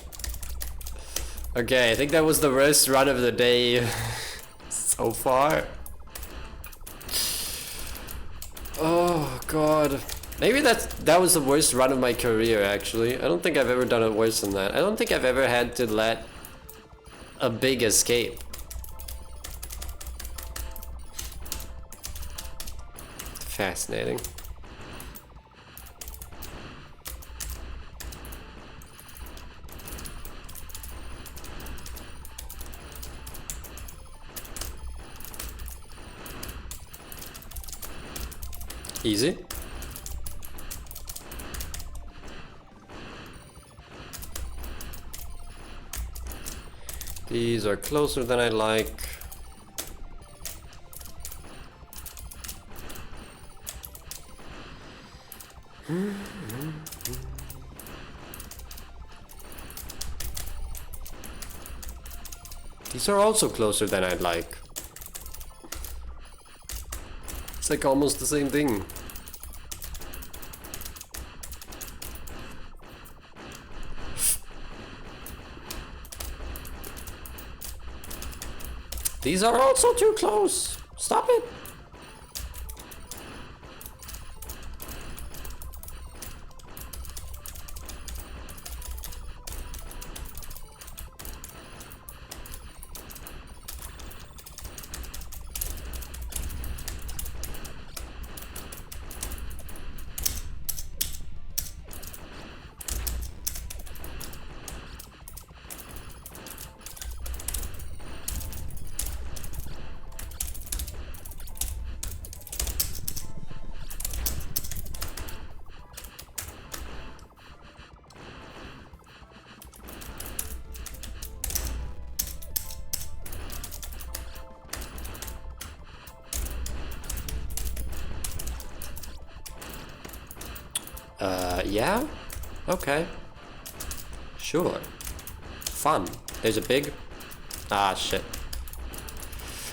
Okay, I think that was the worst run of the day so far. Oh god. Maybe that was the worst run of my career, actually. I don't think I've ever done it worse than that. I don't think I've ever had to let a big escape. Fascinating. Easy. These are closer than I like. These are also closer than I'd like. It's like almost the same thing. These are also too close. Stop it. Yeah? Okay. Sure. Fun. There's a big... Ah, shit.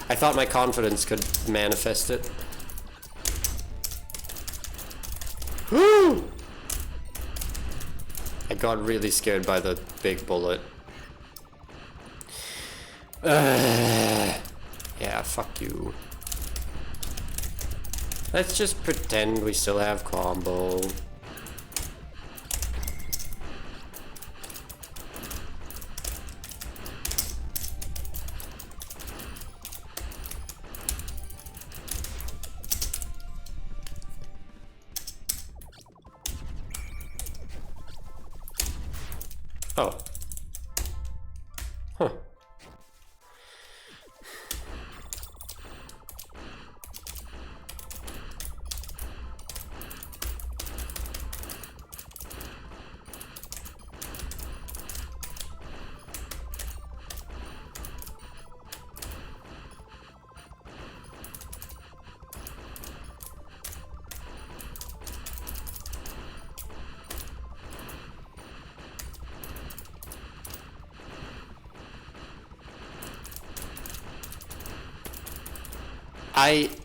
I thought my confidence could manifest it. I got really scared by the big bullet. Yeah, fuck you. Let's just pretend we still have combo. Oh. Huh.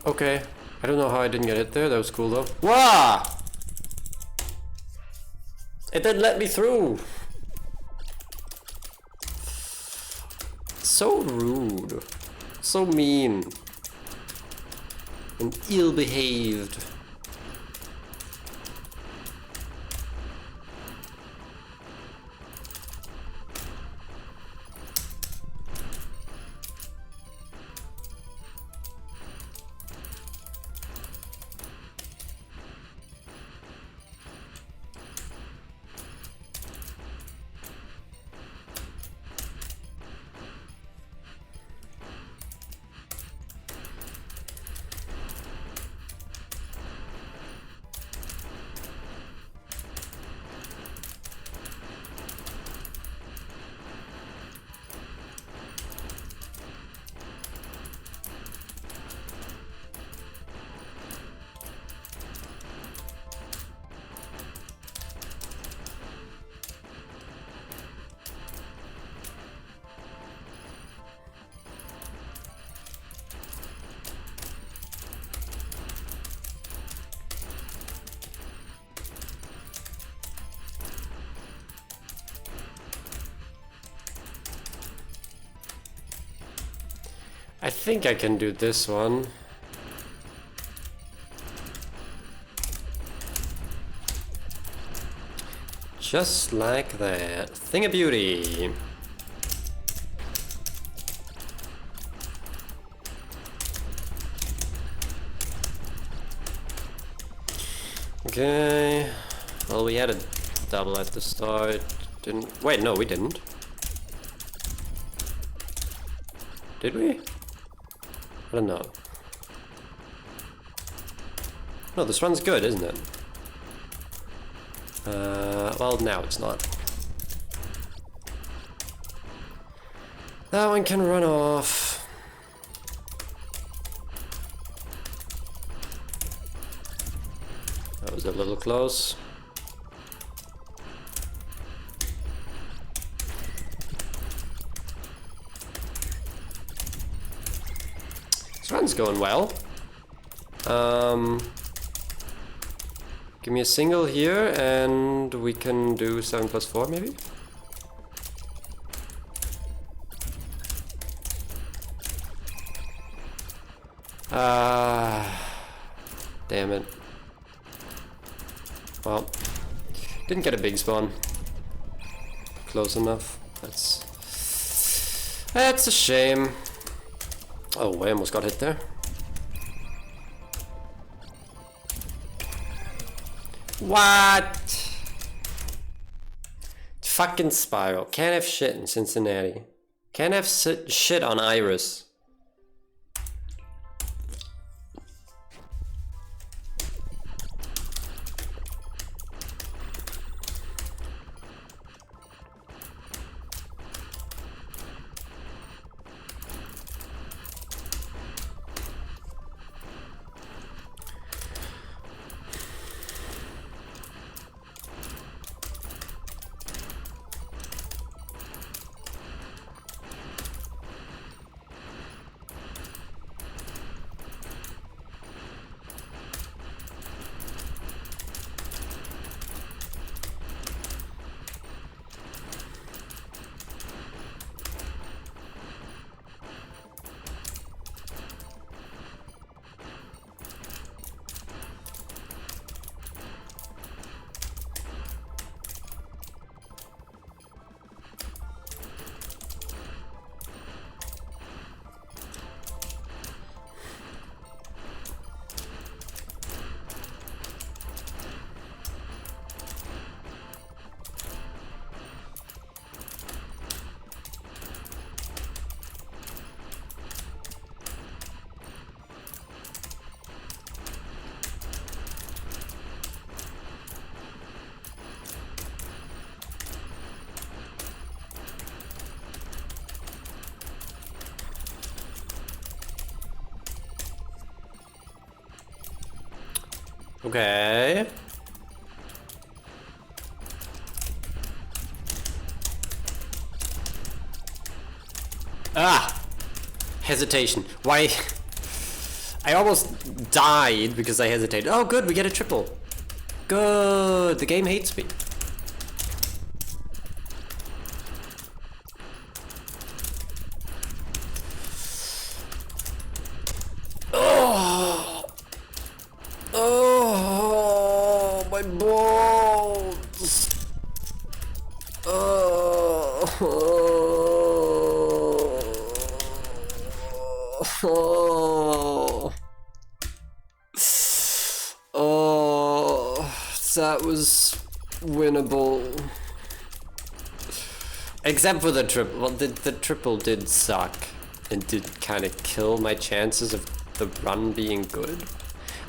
Okay. I don't know how I didn't get hit there. That was cool though. Wah! It didn't let me through. So rude. So mean. And ill-behaved. I think I can do this one. Just like that. Thing of beauty. Okay. Well, we had a double at the start. Didn't... Wait, no, we didn't. Did we? I don't know. No, this one's good, isn't it? Well, now it's not. That one can run off. That was a little close. This run's going well. Give me a single here and we can do 7+4 maybe? Damn it. Well, didn't get a big spawn. Close enough. That's a shame. Oh, I almost got hit there. What? Fucking Spiral. Can't have shit in Cincinnati. Can't have shit on Iris. Okay. Ah! Hesitation. Why? I almost died because I hesitated. Oh, good, we get a triple. Good. The game hates me. Oh! Oh, my balls. Oh, that was winnable. Except for the triple. Well, the triple did suck and did kind of kill my chances of the run being good.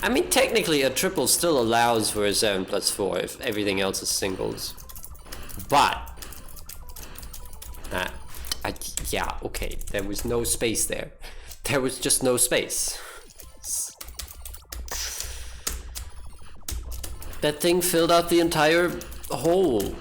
I mean, technically a triple still allows for a 7+4 if everything else is singles. But yeah, okay, there was no space there. There was just no space. That thing filled out the entire hole.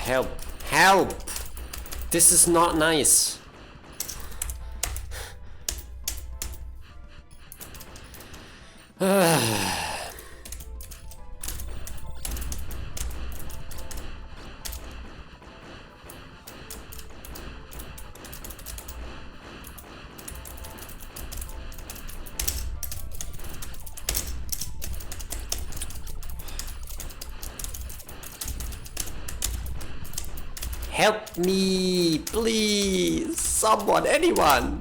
Help. Help! This is not nice. Help me, please, someone, anyone.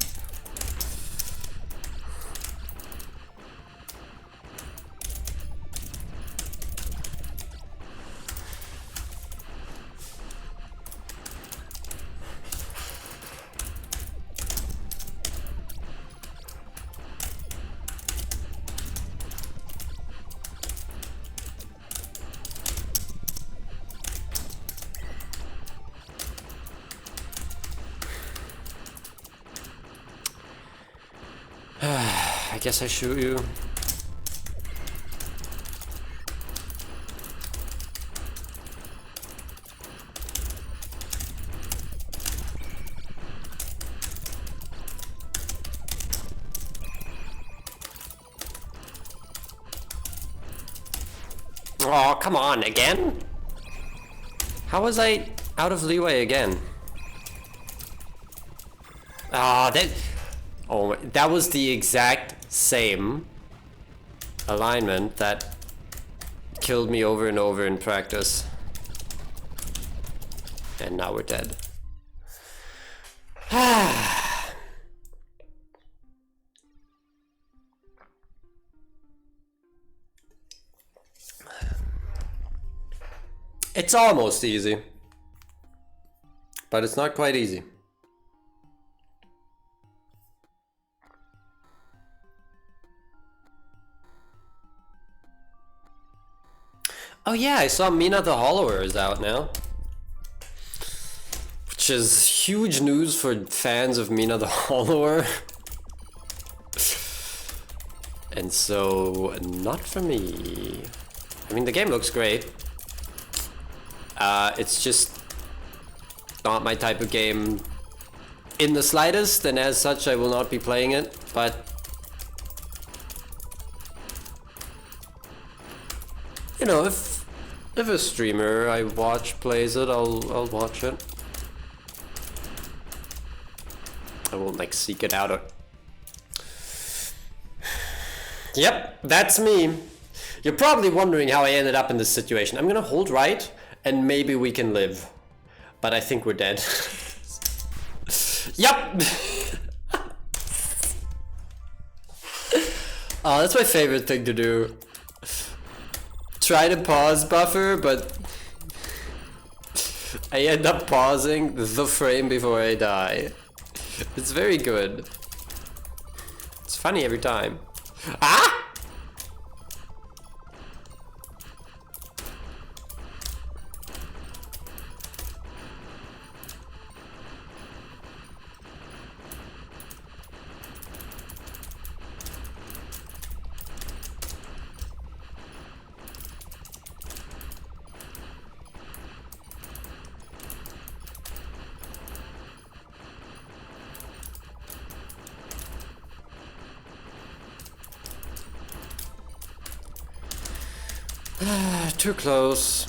I guess I shoot you. Oh, come on, again? How was I out of leeway again? Ah, that was the exact same alignment that killed me over and over in practice. And now we're dead. It's almost easy, but it's not quite easy. Oh yeah, I saw Mina the Hollower is out now. Which is huge news for fans of Mina the Hollower. And so, not for me. I mean, the game looks great. It's just not my type of game in the slightest, and as such I will not be playing it, but you know, if a streamer I watch plays it, I'll watch it. I won't like seek it out. Yep, that's me. You're probably wondering how I ended up in this situation. I'm gonna hold right and maybe we can live. But I think we're dead. Yep! Oh, that's my favorite thing to do. Try to pause buffer, but I end up pausing the frame before I die. It's very good. It's funny every time. Ah! Too close.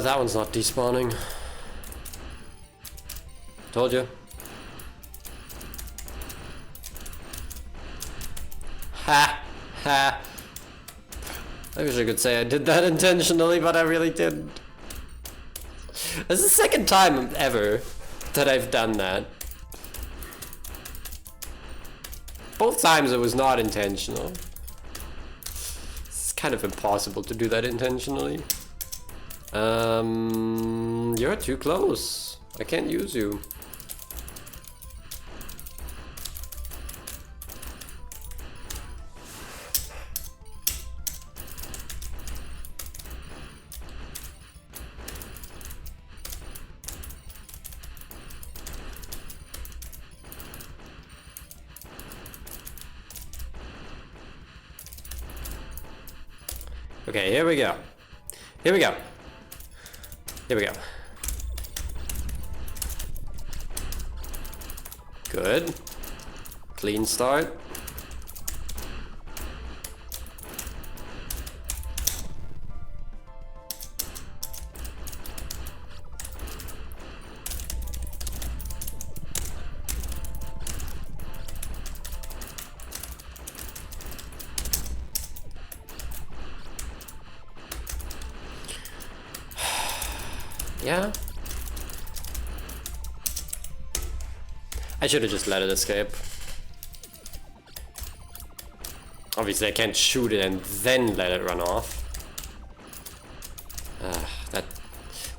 That one's not despawning. Told you. Ha! Ha! I wish I could say I did that intentionally, but I really didn't. This is the second time ever that I've done that. Both times it was not intentional. It's kind of impossible to do that intentionally. You're too close. I can't use you. Okay, here we go. Here we go. Here we go. Good. Clean start. Yeah? I should have just let it escape. Obviously I can't shoot it and then let it run off.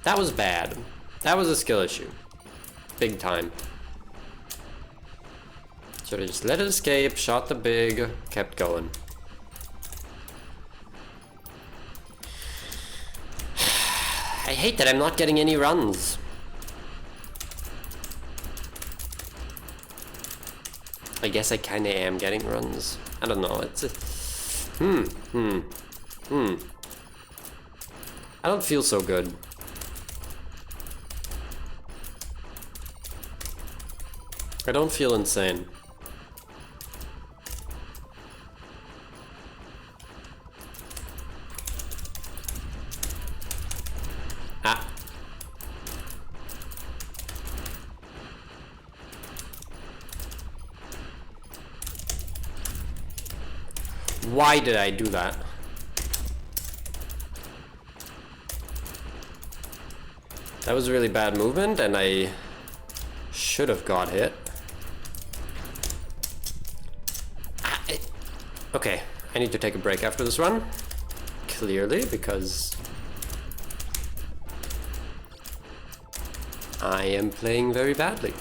That was bad. That was a skill issue. Big time. Should have just let it escape, shot the big, kept going. I hate that I'm not getting any runs. I guess I kinda am getting runs. I don't know, it's a... I don't feel so good. I don't feel insane. Ah. Why did I do that? That was really bad movement, and I should have got hit. Okay, I need to take a break after this run. Clearly, because I am playing very badly.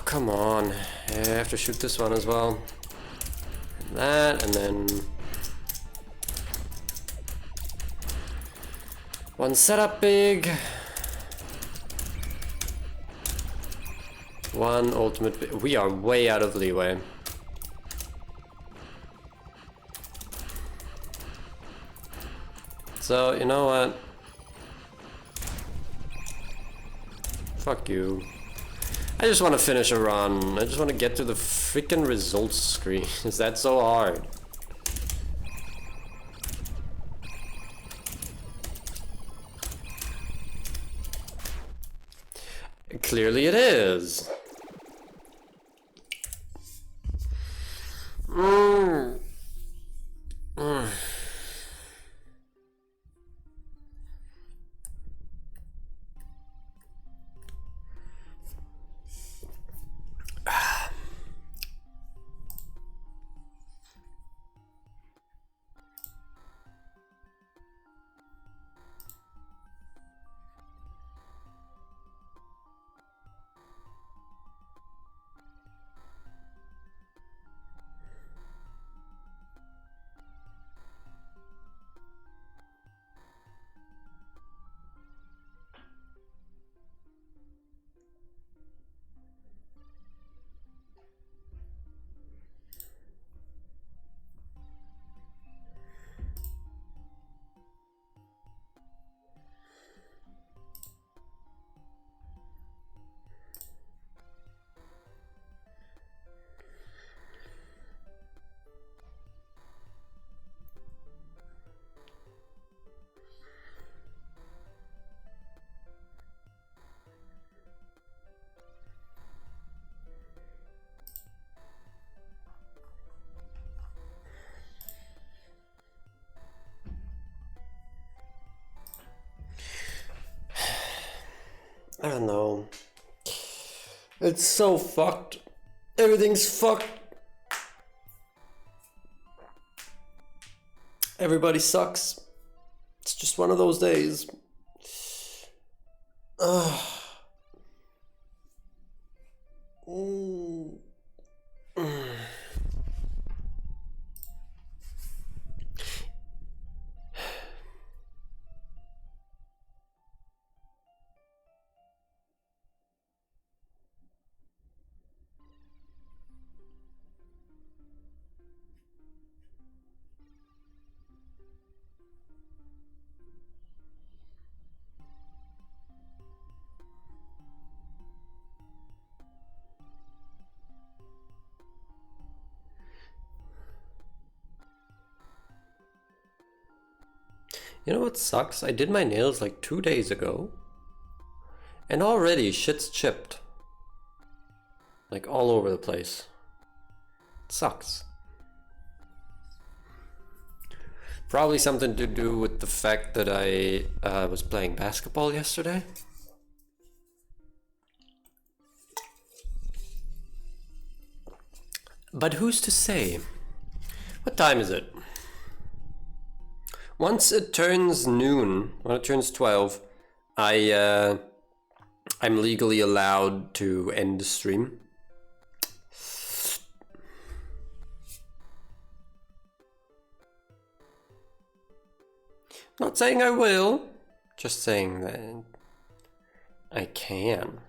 Come on. I have to shoot this one as well. And that, and then... one setup big. One ultimate big. We are way out of leeway. So, you know what? Fuck you. I just want to finish a run. I just want to get to the freaking results screen. Is that so hard? Clearly it is. I don't know. It's so fucked. Everything's fucked. Everybody sucks. It's just one of those days. You know what sucks? I did my nails like 2 days ago, And already shit's chipped. Like all over the place. It sucks. Probably something to do with the fact that I was playing basketball yesterday. But who's to say? What time is it? Once it turns noon, when it turns 12, I'm legally allowed to end the stream. Not saying I will, just saying that I can.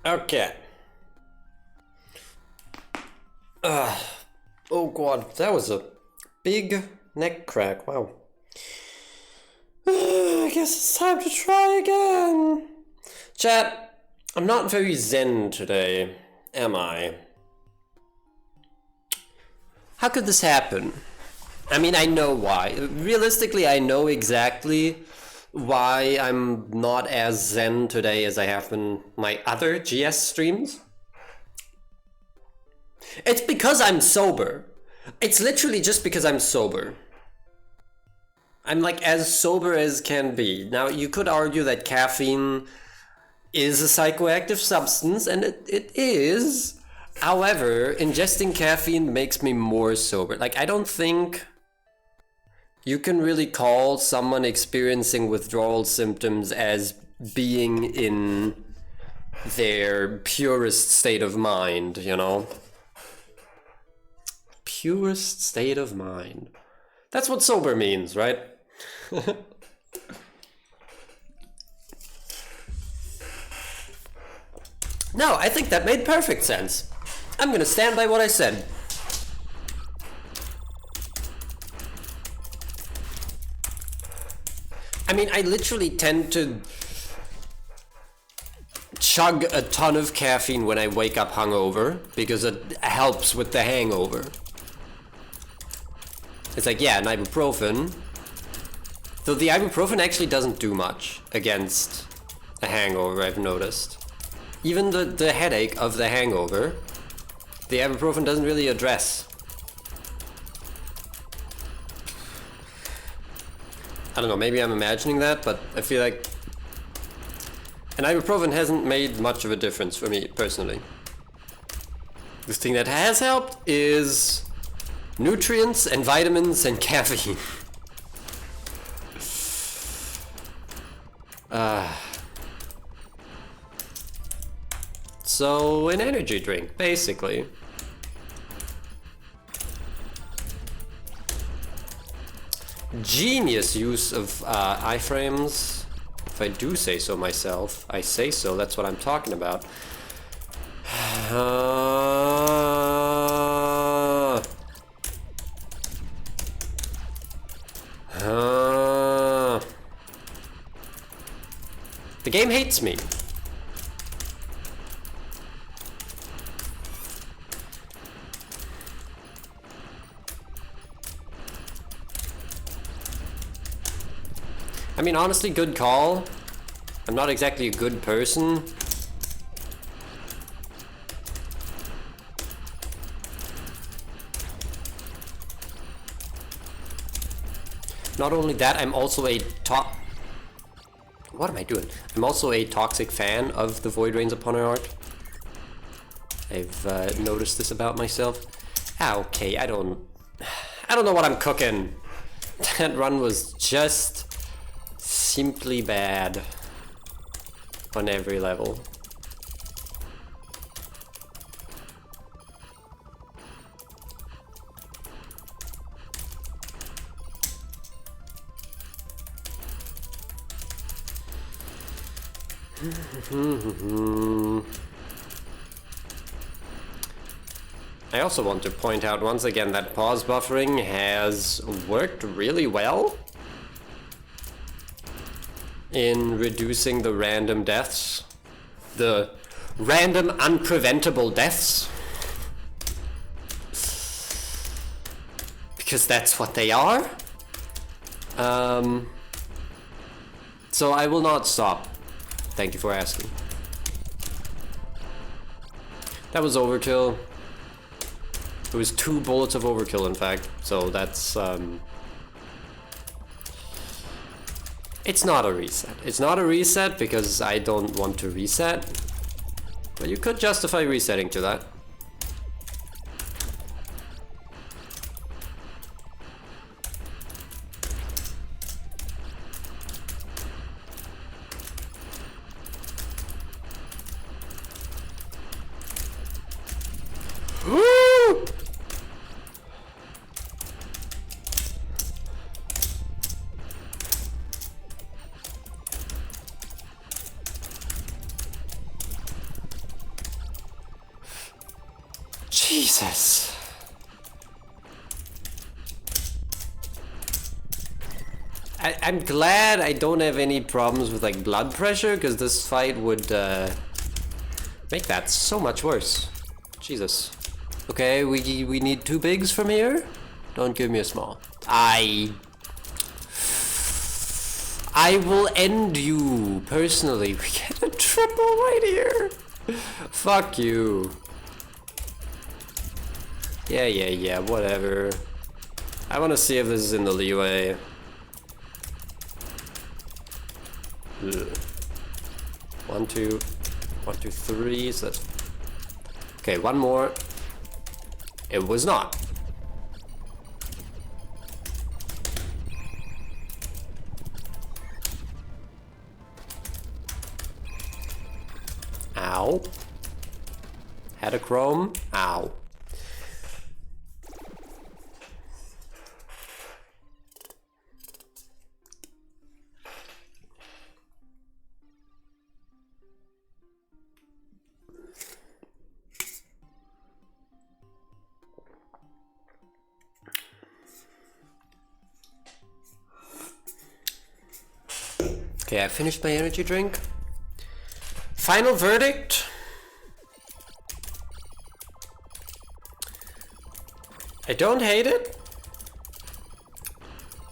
Okay. Oh god, that was a big neck crack, wow. I guess it's time to try again. Chat, I'm not very zen today, am I? How could this happen? I mean, I know why. Realistically, I know exactly why I'm not as zen today as I have been my other GS streams. It's because I'm sober. It's literally just because I'm sober. I'm like as sober as can be. Now, you could argue that caffeine is a psychoactive substance, and it is. However, ingesting caffeine makes me more sober. Like, I don't think you can really call someone experiencing withdrawal symptoms as being in their purest state of mind, you know? Purest state of mind. That's what sober means, right? No, I think that made perfect sense. I'm gonna stand by what I said. I mean, I literally tend to chug a ton of caffeine when I wake up hungover because it helps with the hangover. It's like, yeah, an ibuprofen. Though the ibuprofen actually doesn't do much against a hangover, I've noticed. Even the headache of the hangover, the ibuprofen doesn't really address. I don't know, maybe I'm imagining that, but I feel like an ibuprofen hasn't made much of a difference for me, personally. The thing that has helped is nutrients and vitamins and caffeine. So, an energy drink, basically. Genius use of iframes. If I do say so myself, I say so, that's what I'm talking about. The game hates me. I mean, honestly, good call. I'm not exactly a good person. Not only that, I'm also a What am I doing? I'm also a toxic fan of the Void Rains upon our art. I've noticed this about myself. Ah, okay, I don't know what I'm cooking. That run was just simply bad on every level. I also want to point out once again that pause buffering has worked really well in reducing the random deaths. The random unpreventable deaths. Because that's what they are. So I will not stop. Thank you for asking. That was overkill. It was 2 bullets of overkill, in fact. So that's it's not a reset. It's not a reset because I don't want to reset. But you could justify resetting to that. Jesus. I'm glad I don't have any problems with like blood pressure, because this fight would make that so much worse. Jesus. Okay, we need 2 bigs from here. Don't give me a small. I will end you personally. We get a triple right here. Fuck you. Yeah, whatever. I want to see if this is in the leeway. Ugh. 1, 2, 1, 2, 3. So that's okay. One more. It was not. Ow. Had a chrome. Ow. Okay, I finished my energy drink. Final verdict. I don't hate it.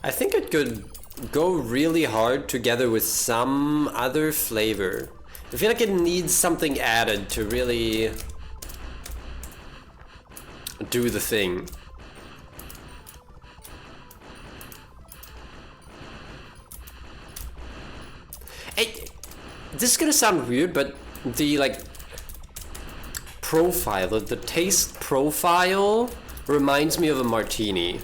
I think it could go really hard together with some other flavor. I feel like it needs something added to really do the thing. Hey, this is gonna sound weird, but the like profile, the taste profile reminds me of a martini.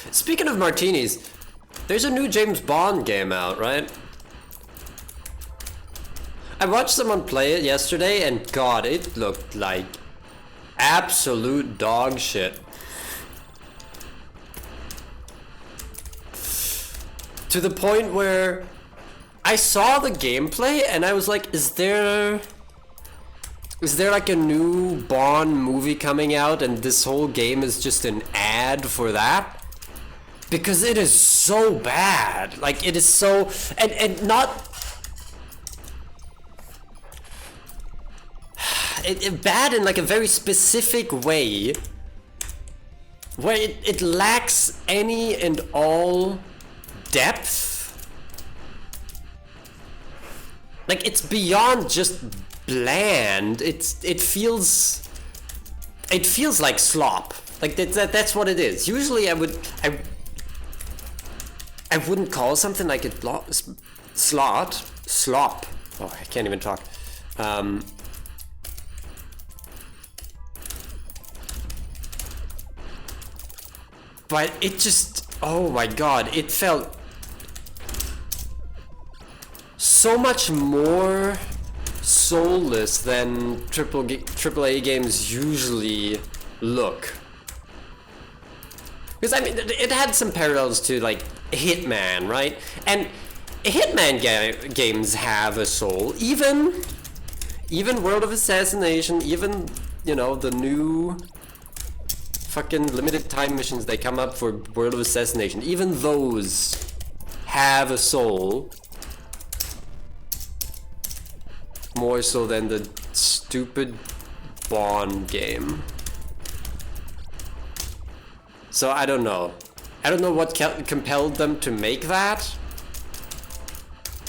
Speaking of martinis, there's a new James Bond game out, right? I watched someone play it yesterday and god, it looked like absolute dog shit. To the point where I saw the gameplay and I was like, is there like a new Bond movie coming out and this whole game is just an ad for that? Because it is so bad. Like it is so and not bad in like a very specific way, where it lacks any and all depth. Like, it's beyond just bland. It feels like slop. Like that's what it is. Usually I wouldn't call something like a slop. Oh, I can't even talk. But it just, oh my god, it felt so much more soulless than AAA games usually look. Because I mean, it had some parallels to like Hitman, right? And Hitman games have a soul. Even World of Assassination, even, you know, the new fucking limited time missions they come up for World of Assassination, even those have a soul. More so than the stupid Bond game. So I don't know. I don't know what compelled them to make that,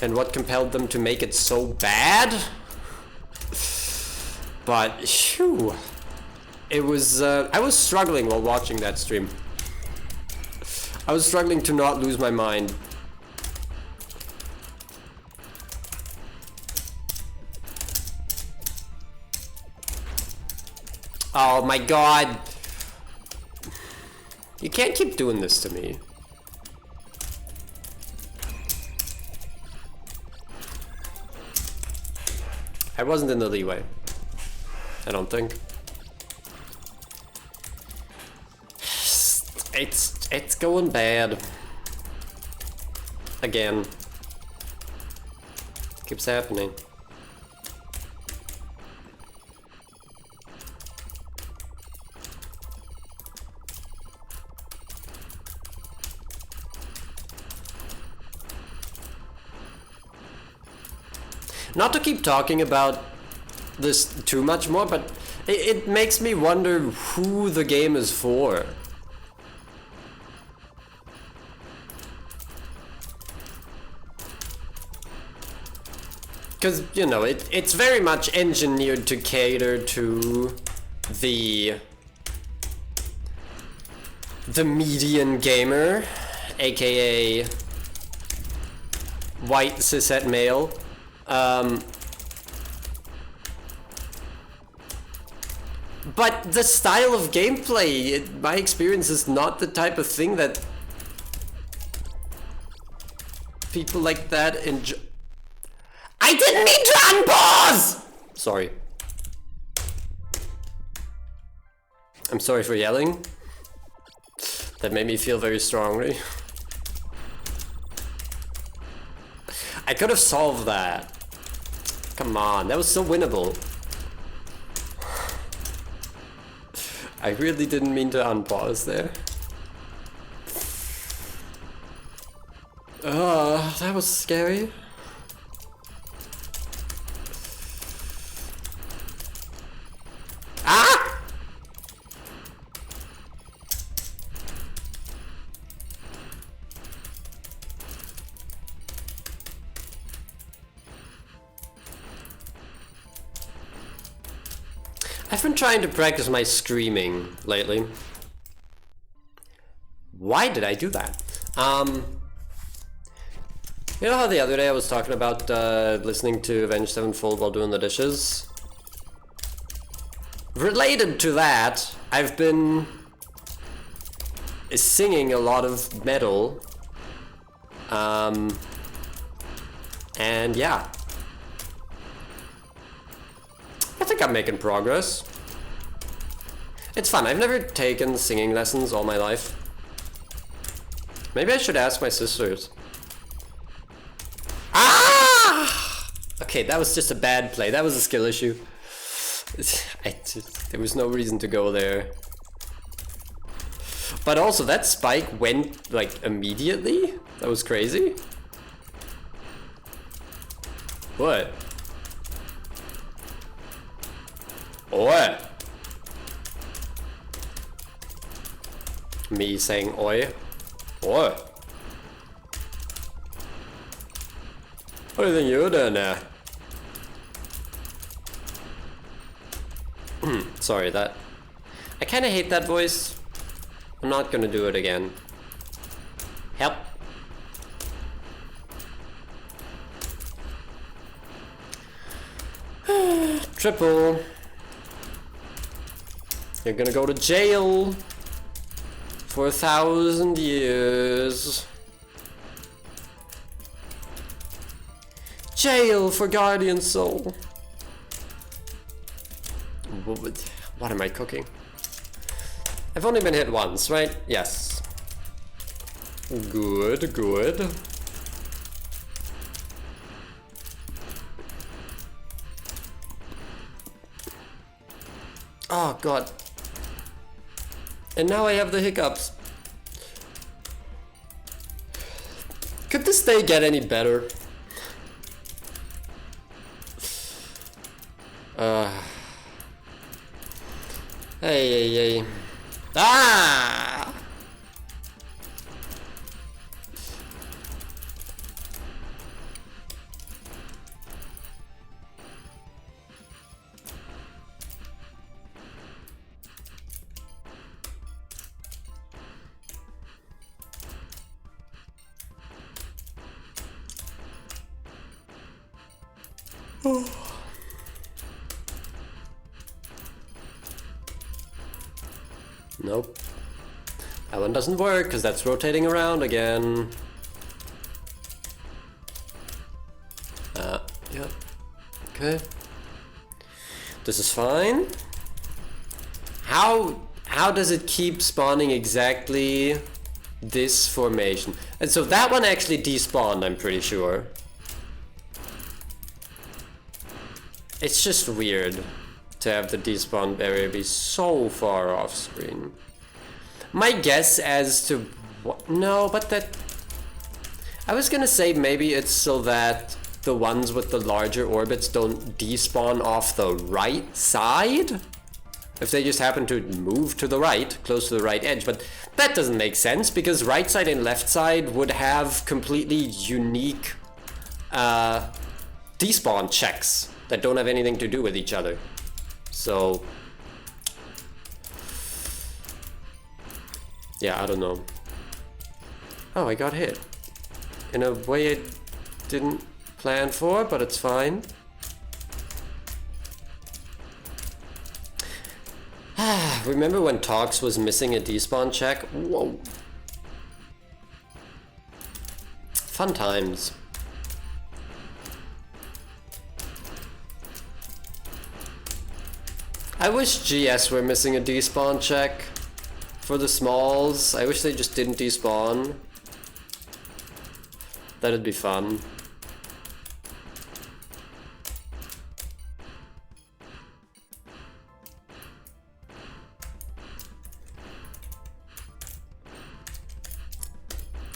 and what compelled them to make it so bad. But phew, it was. I was struggling while watching that stream. I was struggling to not lose my mind. Oh my god. You can't keep doing this to me. I wasn't in the leeway. I don't think. It's going bad. Again. Keeps happening. Not to keep talking about this too much more, but it makes me wonder who the game is for. Because, you know, it's very much engineered to cater to the median gamer, aka white cishet male. But the style of gameplay, my experience, is not the type of thing that people like that enjoy. I didn't mean to unpause! Sorry. I'm sorry for yelling. That made me feel very strongly. I could have solved that. Come on, that was so winnable. I really didn't mean to unpause there. That was scary. Ah! I've been trying to practice my screaming lately. Why did I do that? You know how the other day I was talking about listening to Avenged Sevenfold while doing the dishes? Related to that, I've been singing a lot of metal. And yeah. I think I'm making progress. It's fun. I've never taken singing lessons all my life. Maybe I should ask my sisters. Ah! Okay, that was just a bad play. That was a skill issue. There was no reason to go there. But also, that spike went, like, immediately? That was crazy. What? Oi! Me saying oi. Oi! What do you think you're doing there? Sorry, that... I kinda hate that voice. I'm not gonna do it again. Help. Triple. You're gonna go to jail for 1,000 years. Jail for Guardian Soul. What am I cooking? I've only been hit once, right? Yes. Good, good. Oh god. And now I have the hiccups. Could this day get any better? Hey. Ah! Nope. That one doesn't work because that's rotating around again. Yeah. Okay. This is fine. How does it keep spawning exactly this formation? And so that one actually despawned, I'm pretty sure. It's just weird to have the despawn barrier be so far off screen. My guess as to what... No, but that... I was gonna say maybe it's so that the ones with the larger orbits don't despawn off the right side? If they just happen to move to the right, close to the right edge, but that doesn't make sense because right side and left side would have completely unique despawn checks that don't have anything to do with each other. So... yeah, I don't know. Oh, I got hit. In a way I didn't plan for, but it's fine. Remember when Tox was missing a despawn check? Whoa. Fun times. I wish GS were missing a despawn check for the smalls. I wish they just didn't despawn. That'd be fun.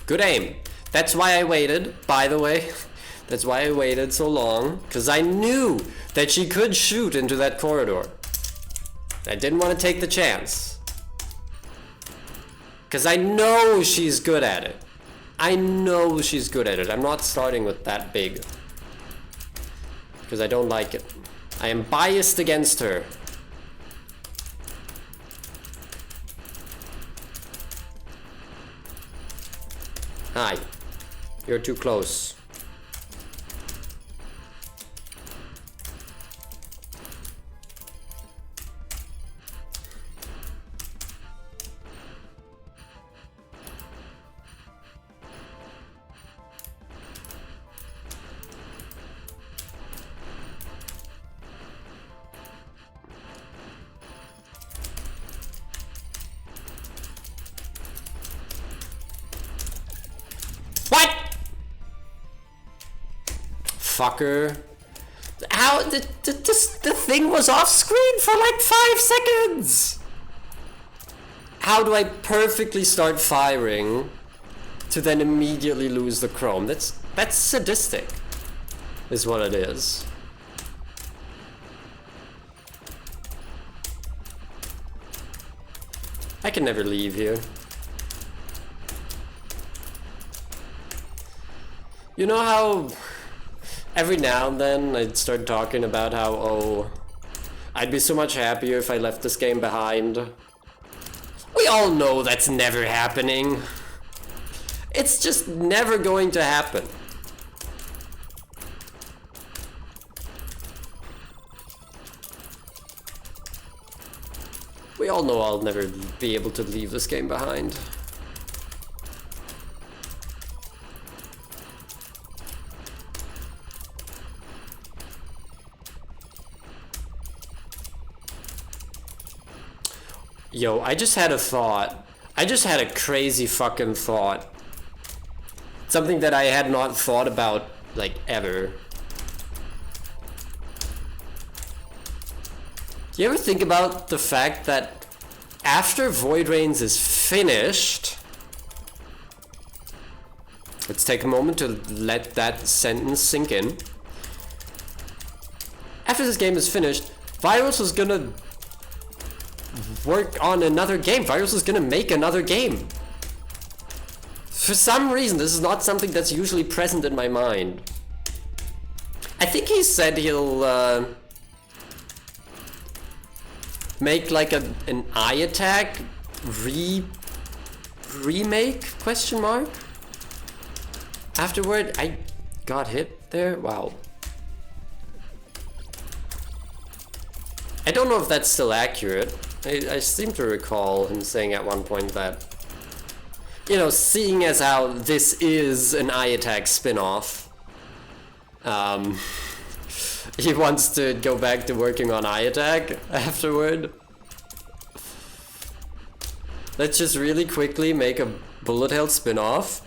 Good aim. That's why I waited, by the way. That's why I waited so long, because I knew that she could shoot into that corridor. I didn't want to take the chance. Because I know she's good at it. I know she's good at it. I'm not starting with that big. Because I don't like it. I am biased against her. Hi. You're too close. Fucker. How the thing was off screen for like 5 seconds. How do I perfectly start firing to then immediately lose the chrome? That's sadistic, is what it is. I can never leave here. You know how every now and then I'd start talking about how, oh, I'd be so much happier if I left this game behind. We all know that's never happening. It's just never going to happen. We all know I'll never be able to leave this game behind. Yo, I just had a thought. I just had a crazy fucking thought. Something that I had not thought about, like, ever. Do you ever think about the fact that after Void Rains is finished... Let's take a moment to let that sentence sink in. After this game is finished, Virus is gonna work on another game. Virus is gonna make another game. For some reason, this is not something that's usually present in my mind. I think he said he'll make like an eye attack remake question mark afterward. I got hit there. Wow. I don't know if that's still accurate. I seem to recall him saying at one point that, you know, seeing as how this is an eye attack spin-off, he wants to go back to working on eye attack afterward. Let's just really quickly make a bullet hell spin-off.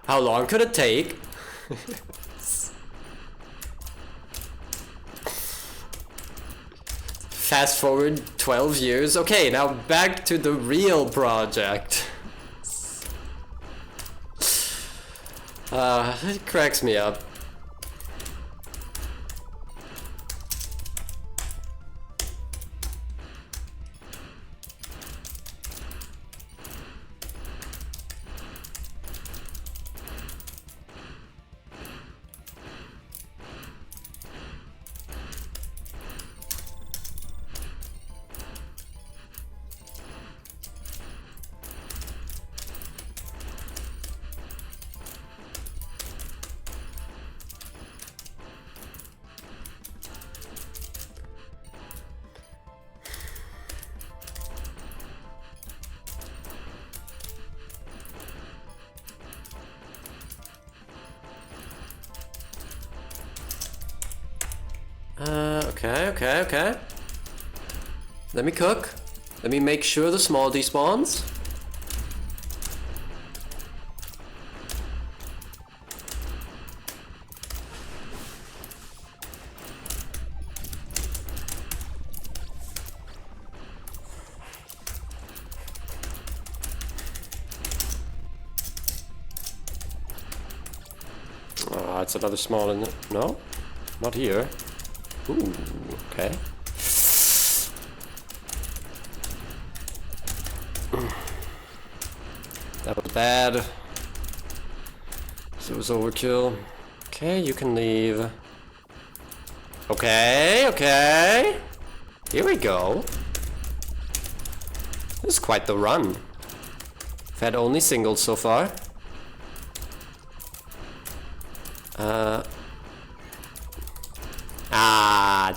How long could it take? Fast forward 12 years. Okay, now back to the real project. It cracks me up. Okay. Let me cook. Let me make sure the small despawns. Oh, it's another small in it. No? Not here. Ooh, okay. That was bad. So it was overkill. Okay, you can leave. Okay. Here we go. This is quite the run. I've had only singles so far.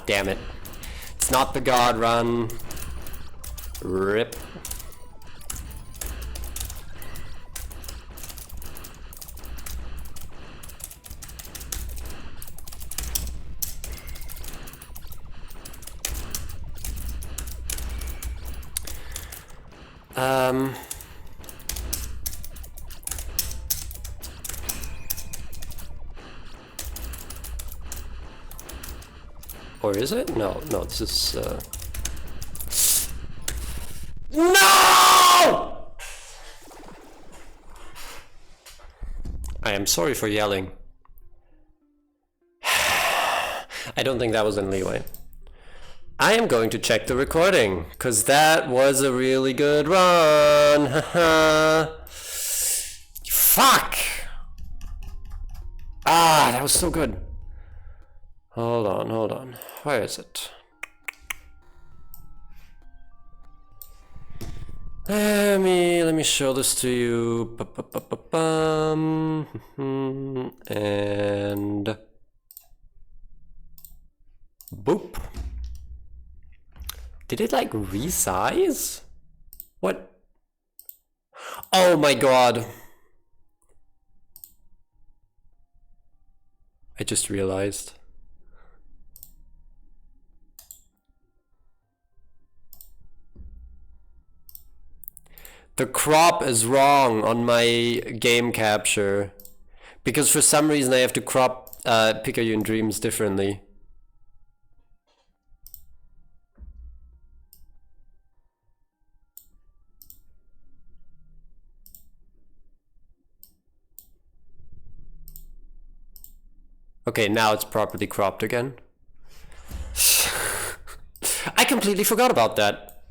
Damn it. It's not the God run. Rip. Or is it? No, this is, No! I am sorry for yelling. I don't think that was in leeway. I am going to check the recording, because that was a really good run. Fuck! Ah, that was so good. Hold on. Where is it? Let me show this to you. And boop. Did it like resize? What? Oh my god. I just realized. The crop is wrong on my game capture. Because for some reason I have to crop Picayune Dreams differently. Okay, now it's properly cropped again. I completely forgot about that.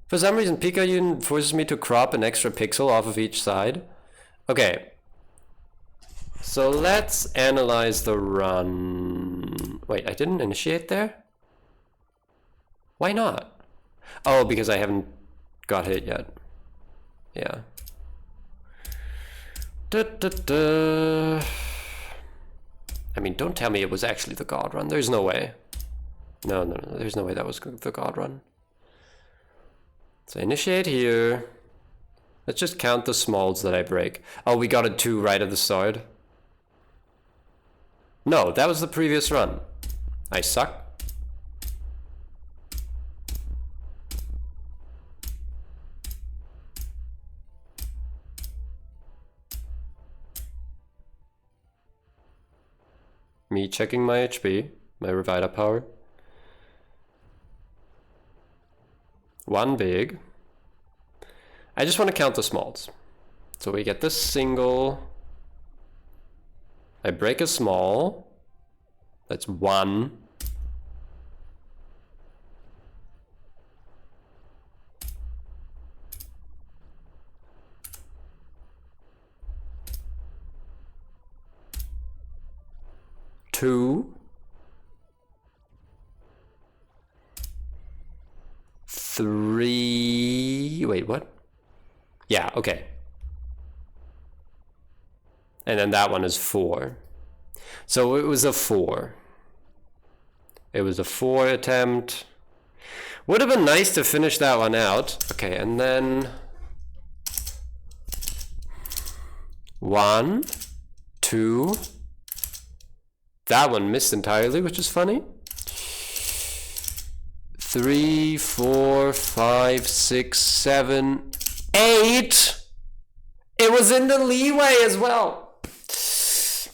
For some reason, Picayune forces me to crop an extra pixel off of each side. Okay. So let's analyze the run. Wait, I didn't initiate there? Why not? Oh, because I haven't got hit yet. Yeah. I mean, don't tell me it was actually the God run. There's no way. No. There's no way that was the God run. So initiate here. Let's just count the smalls that I break. Oh, we got a 2 right at the start. No, that was the previous run. I suck. Me checking my HP, my Revita power. 1 big. I just want to count the smalls. So we get this single. I break a small. That's 1. Two. 3. Wait, what? Yeah, okay. And then that one is 4. So it was a 4. It was a 4 attempt. Would have been nice to finish that one out. Okay, and then 1, 2. That one missed entirely, which is funny. 3, 4, 5, 6, 7, 8. It was in the leeway as well. This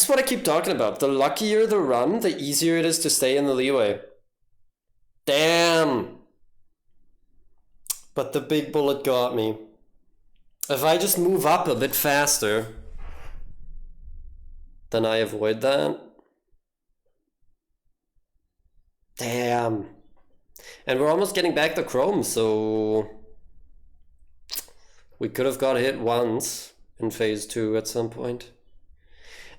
is what I keep talking about. The luckier the run, the easier it is to stay in the leeway. Damn. But the big bullet got me. If I just move up a bit faster, then I avoid that. Damn. And we're almost getting back to Chrome, so we could have got hit once in phase 2 at some point.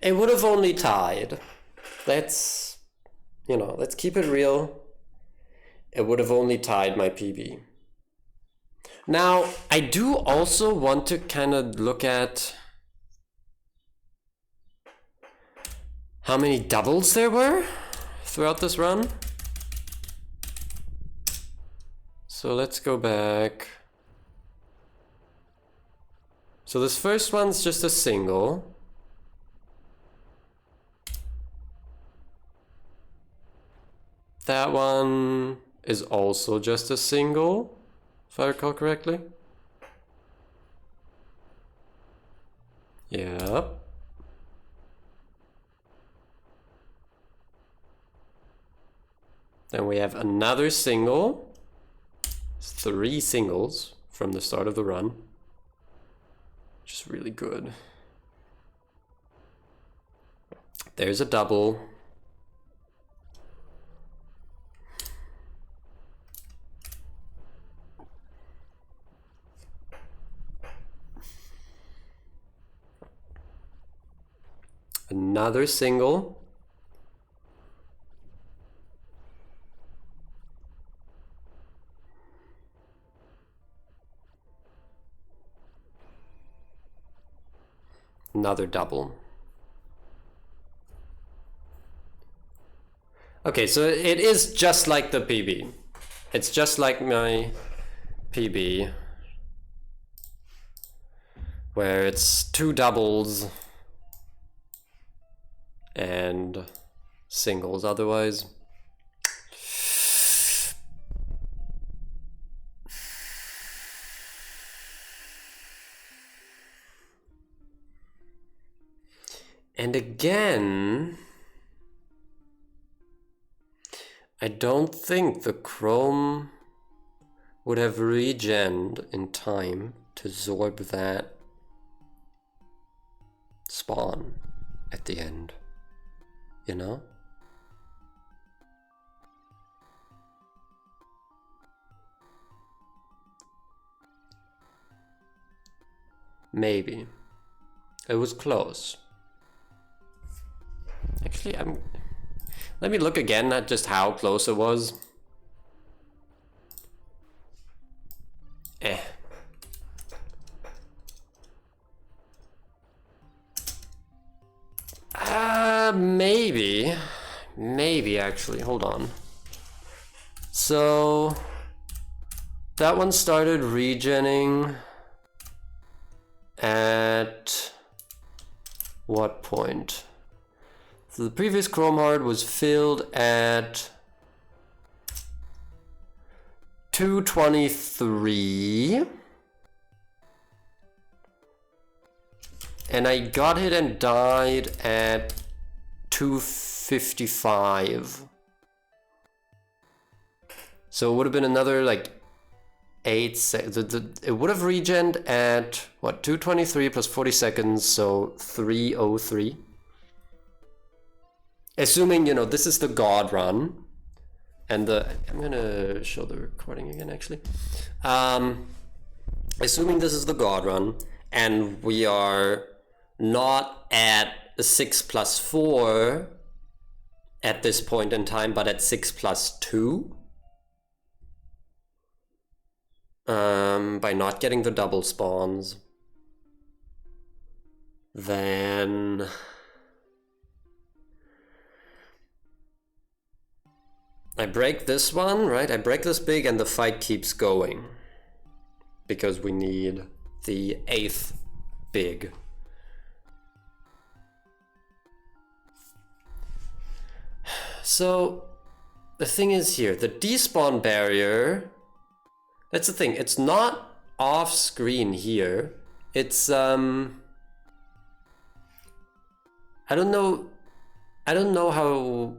It would have only tied. Let's keep it real. It would have only tied my PB. Now, I do also want to kind of look at how many doubles there were throughout this run. So let's go back. So this first one's just a single. That one is also just a single, if I recall correctly. Yep. Then we have another single. 3 singles from the start of the run, which is really good. There's a double. Another single. Another double. Okay, so it is just like the PB. It's just like my PB, where it's two doubles and singles otherwise. And again, I don't think the Chrome would have regened in time to absorb that spawn at the end, you know? Maybe. It was close. Actually, let me look again at just how close it was. Maybe actually, hold on. So that one started regenning at what point? So the previous Chrome Heart was filled at 223. And I got hit and died at 255. So it would have been another like 8 seconds. It would have regened at what, 223 plus 40 seconds, so 303. Assuming, you know, this is the God run. And I'm gonna show the recording again actually. Assuming this is the God run and we are not at 6 plus 4 at this point in time, but at 6 plus 2. By not getting the double spawns. Then I break this one, right? I break this big and the fight keeps going. Because we need the 8th big. So the thing is here, the despawn barrier, that's the thing, it's not off screen here. It's I don't know how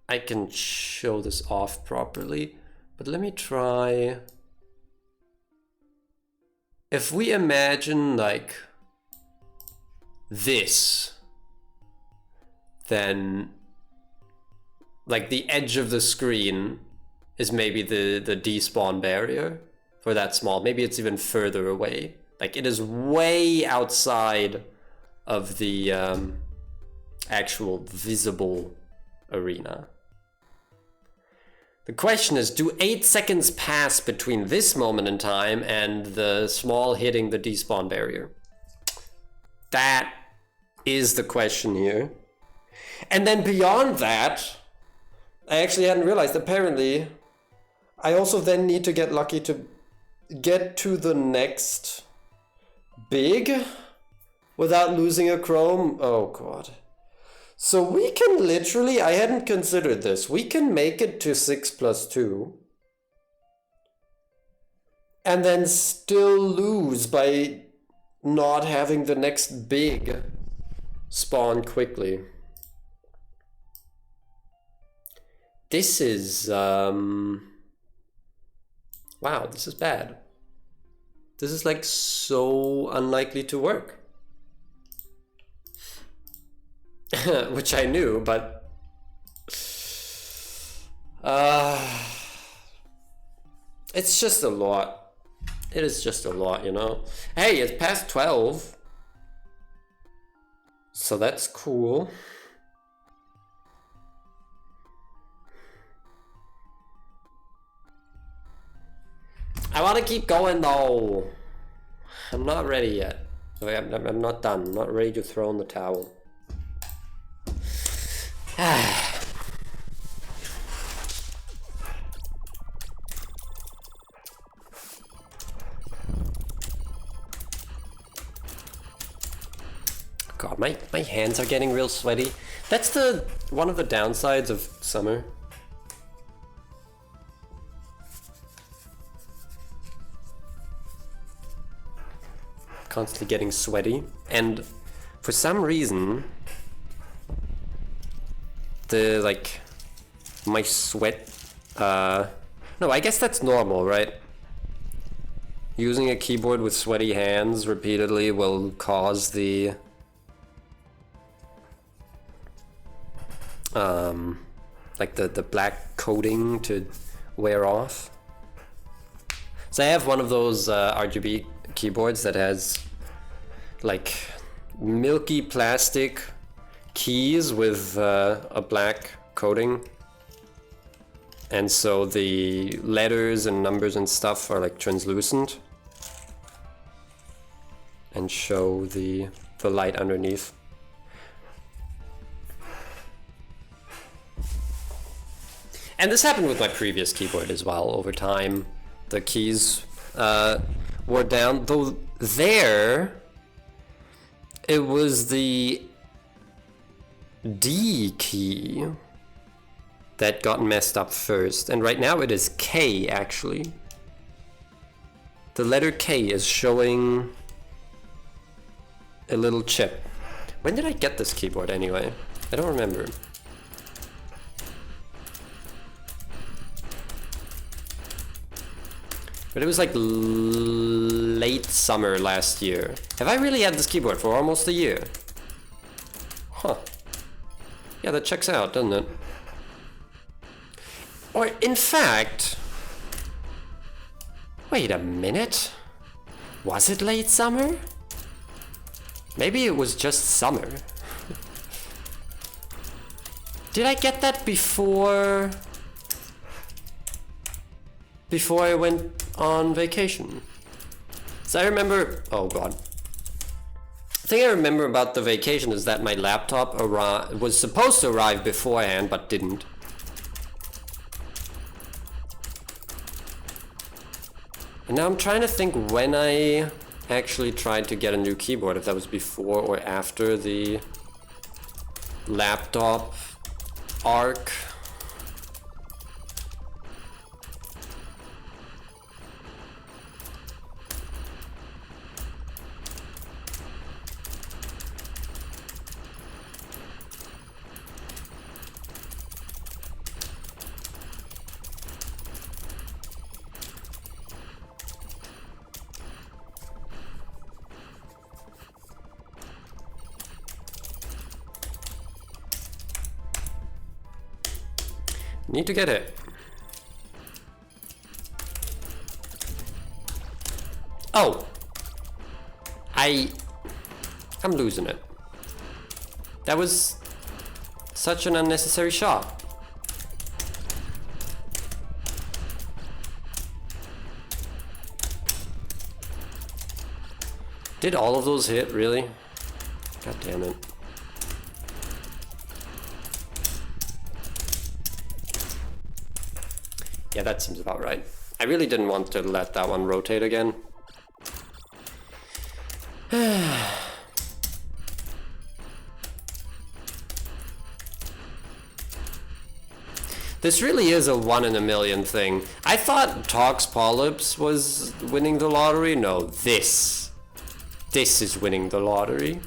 I can show this off properly, but let me try. If we imagine like this, then like the edge of the screen is maybe the despawn barrier for that small. Maybe it's even further away. Like it is way outside of the actual visible arena. The question is, do 8 seconds pass between this moment in time and the small hitting the despawn barrier? That is the question here. And then beyond that, I actually hadn't realized, apparently, I also then need to get lucky to get to the next big without losing a Chrome. Oh god. So we can literally, I hadn't considered this, we can make it to 6 plus 2 and then still lose by not having the next big spawn quickly. This is, wow, this is bad. This is like so unlikely to work. Which I knew, but it's just a lot. It is just a lot, you know. Hey, it's past 12. So that's cool. I want to keep going though. I'm not ready yet. I'm not done. I'm not ready to throw in the towel. God, my hands are getting real sweaty. That's one of the downsides of summer. Constantly getting sweaty, and for some reason my sweat, no, I guess that's normal, right? Using a keyboard with sweaty hands repeatedly will cause the the black coating to wear off. So I have one of those RGB keyboards that has like milky plastic keys with a black coating, and so the letters and numbers and stuff are like translucent and show the light underneath. And this happened with my previous keyboard as well. Over time, the keys wore down, though there it was the D key that got messed up first, and right now it is K actually. The letter K is showing a little chip. When did I get this keyboard anyway? I don't remember. But it was like late summer last year. Have I really had this keyboard for almost a year? Huh. Yeah, that checks out, doesn't it? Or in fact... Wait a minute. Was it late summer? Maybe it was just summer. Did I get that before I went on vacation? So I remember, oh god. The thing I remember about the vacation is that my laptop was supposed to arrive beforehand, but didn't. And now I'm trying to think when I actually tried to get a new keyboard, if that was before or after the laptop arc. Need to get it. Oh! I'm losing it. That was such an unnecessary shot. Did all of those hit, really? God damn it. Yeah, that seems about right. I really didn't want to let that one rotate again. This really is a 1 in a million thing. I thought Tox Polyps was winning the lottery. No, this is winning the lottery.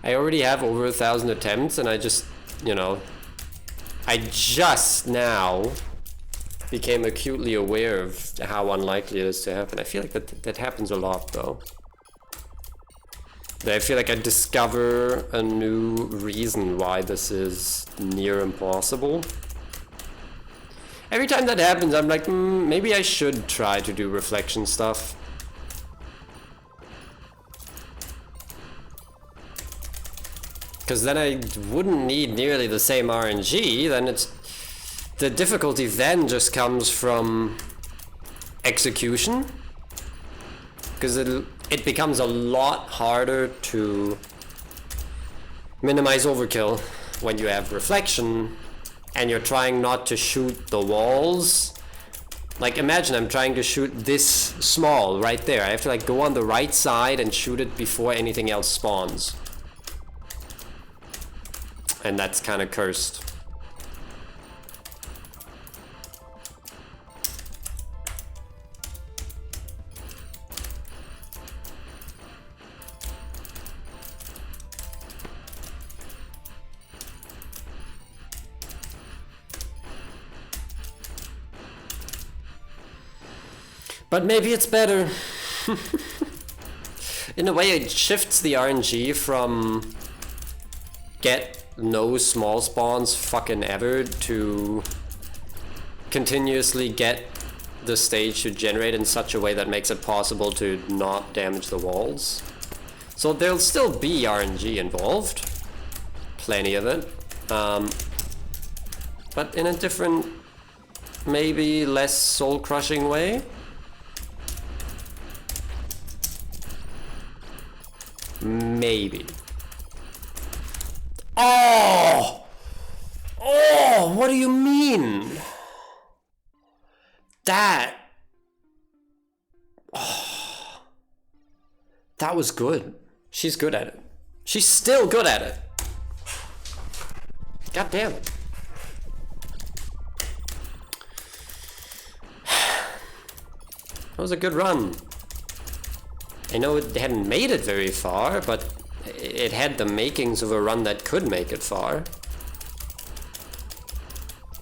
I already have over 1,000 attempts, and I just, I just now became acutely aware of how unlikely it is to happen. I feel like that happens a lot, though. I feel like I discover a new reason why this is near impossible. Every time that happens, I'm like, maybe I should try to do reflection stuff. Because then I wouldn't need nearly the same RNG, then it's... The difficulty then just comes from execution. Because it becomes a lot harder to minimize overkill when you have reflection and you're trying not to shoot the walls. Like imagine I'm trying to shoot this small right there. I have to like go on the right side and shoot it before anything else spawns. And that's kind of cursed. But maybe it's better. In a way, it shifts the RNG from get no small spawns fucking ever to continuously get the stage to generate in such a way that makes it possible to not damage the walls. So there'll still be RNG involved. Plenty of it. But in a different, maybe less soul-crushing way. Maybe. Oh! Oh, what do you mean? That... Oh. That was good. She's good at it. She's still good at it. God damn it. That was a good run. I know it hadn't made it very far, but it had the makings of a run that could make it far.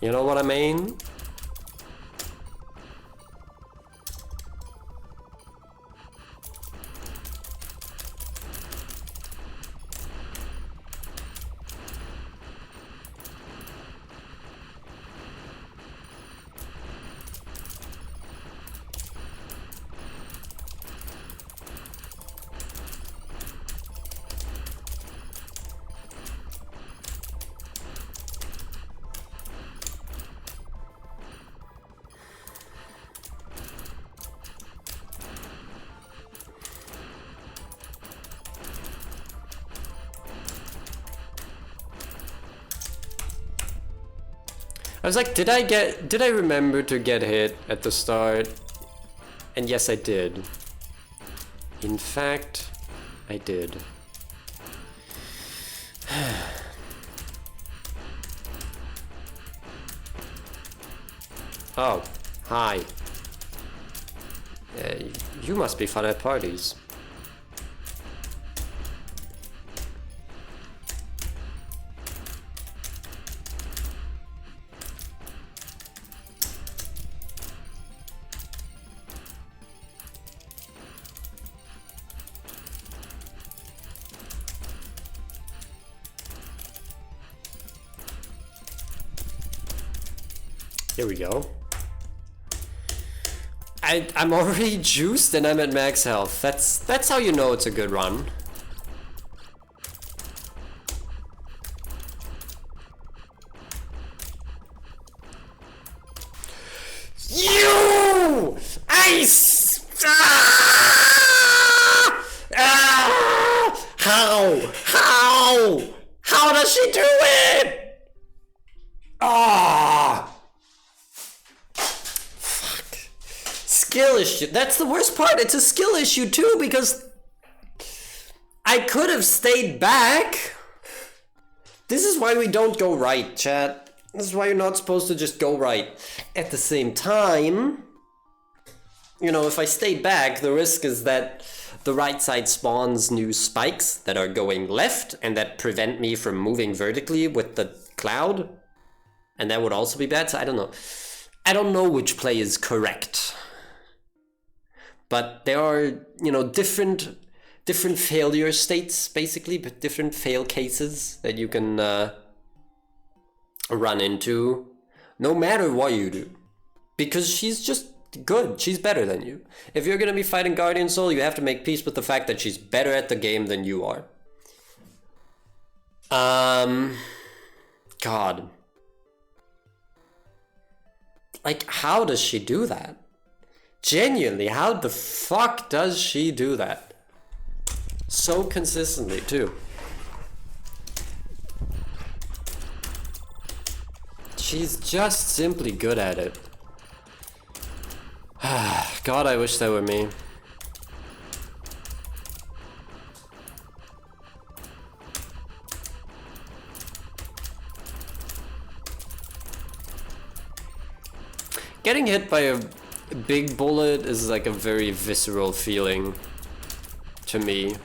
You know what I mean? I was like, did I remember to get hit at the start? And yes, I did. In fact, I did. Oh, hi. You must be fun at parties. Here we go. I'm already juiced and I'm at max health. That's how you know it's a good run. You! Ice! How? How does she do it? Ah! Skill issue. That's the worst part. It's a skill issue too, because I could have stayed back. This is why we don't go right, chat. This is why you're not supposed to just go right. At the same time, you know, if I stay back, the risk is that the right side spawns new spikes that are going left and that prevent me from moving vertically with the cloud. And that would also be bad, so I don't know. I don't know which play is correct. But there are, you know, different failure states, basically, but different fail cases that you can run into no matter what you do. Because she's just good. She's better than you. If you're gonna be fighting Guardian Soul, you have to make peace with the fact that she's better at the game than you are. God. Like, how does she do that? Genuinely, how the fuck does she do that? So consistently, too. She's just simply good at it. God, I wish that were me. Getting hit by a big bullet is like a very visceral feeling to me.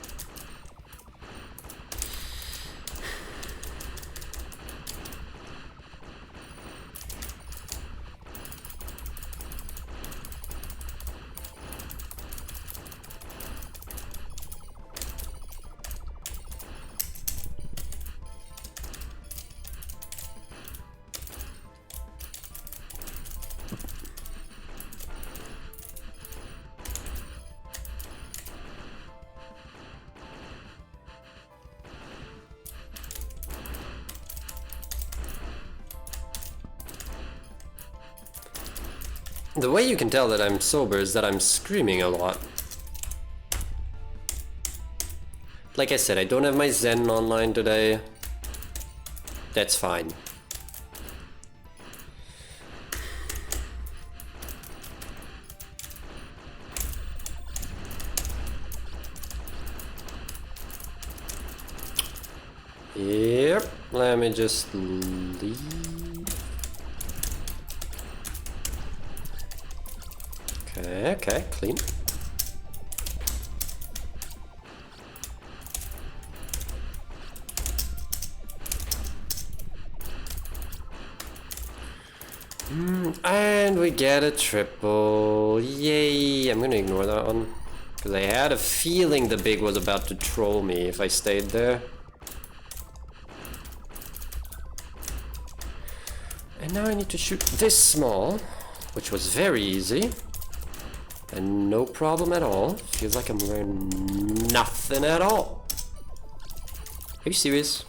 The way you can tell that I'm sober is that I'm screaming a lot. Like I said, I don't have my Zen online today. That's fine. Yep, let me just leave. Okay, clean. And we get a triple. Yay! I'm gonna ignore that one. Because I had a feeling the big was about to troll me if I stayed there. And now I need to shoot this small, which was very easy. And no problem at all. Feels like I'm wearing nothing at all. Are you serious?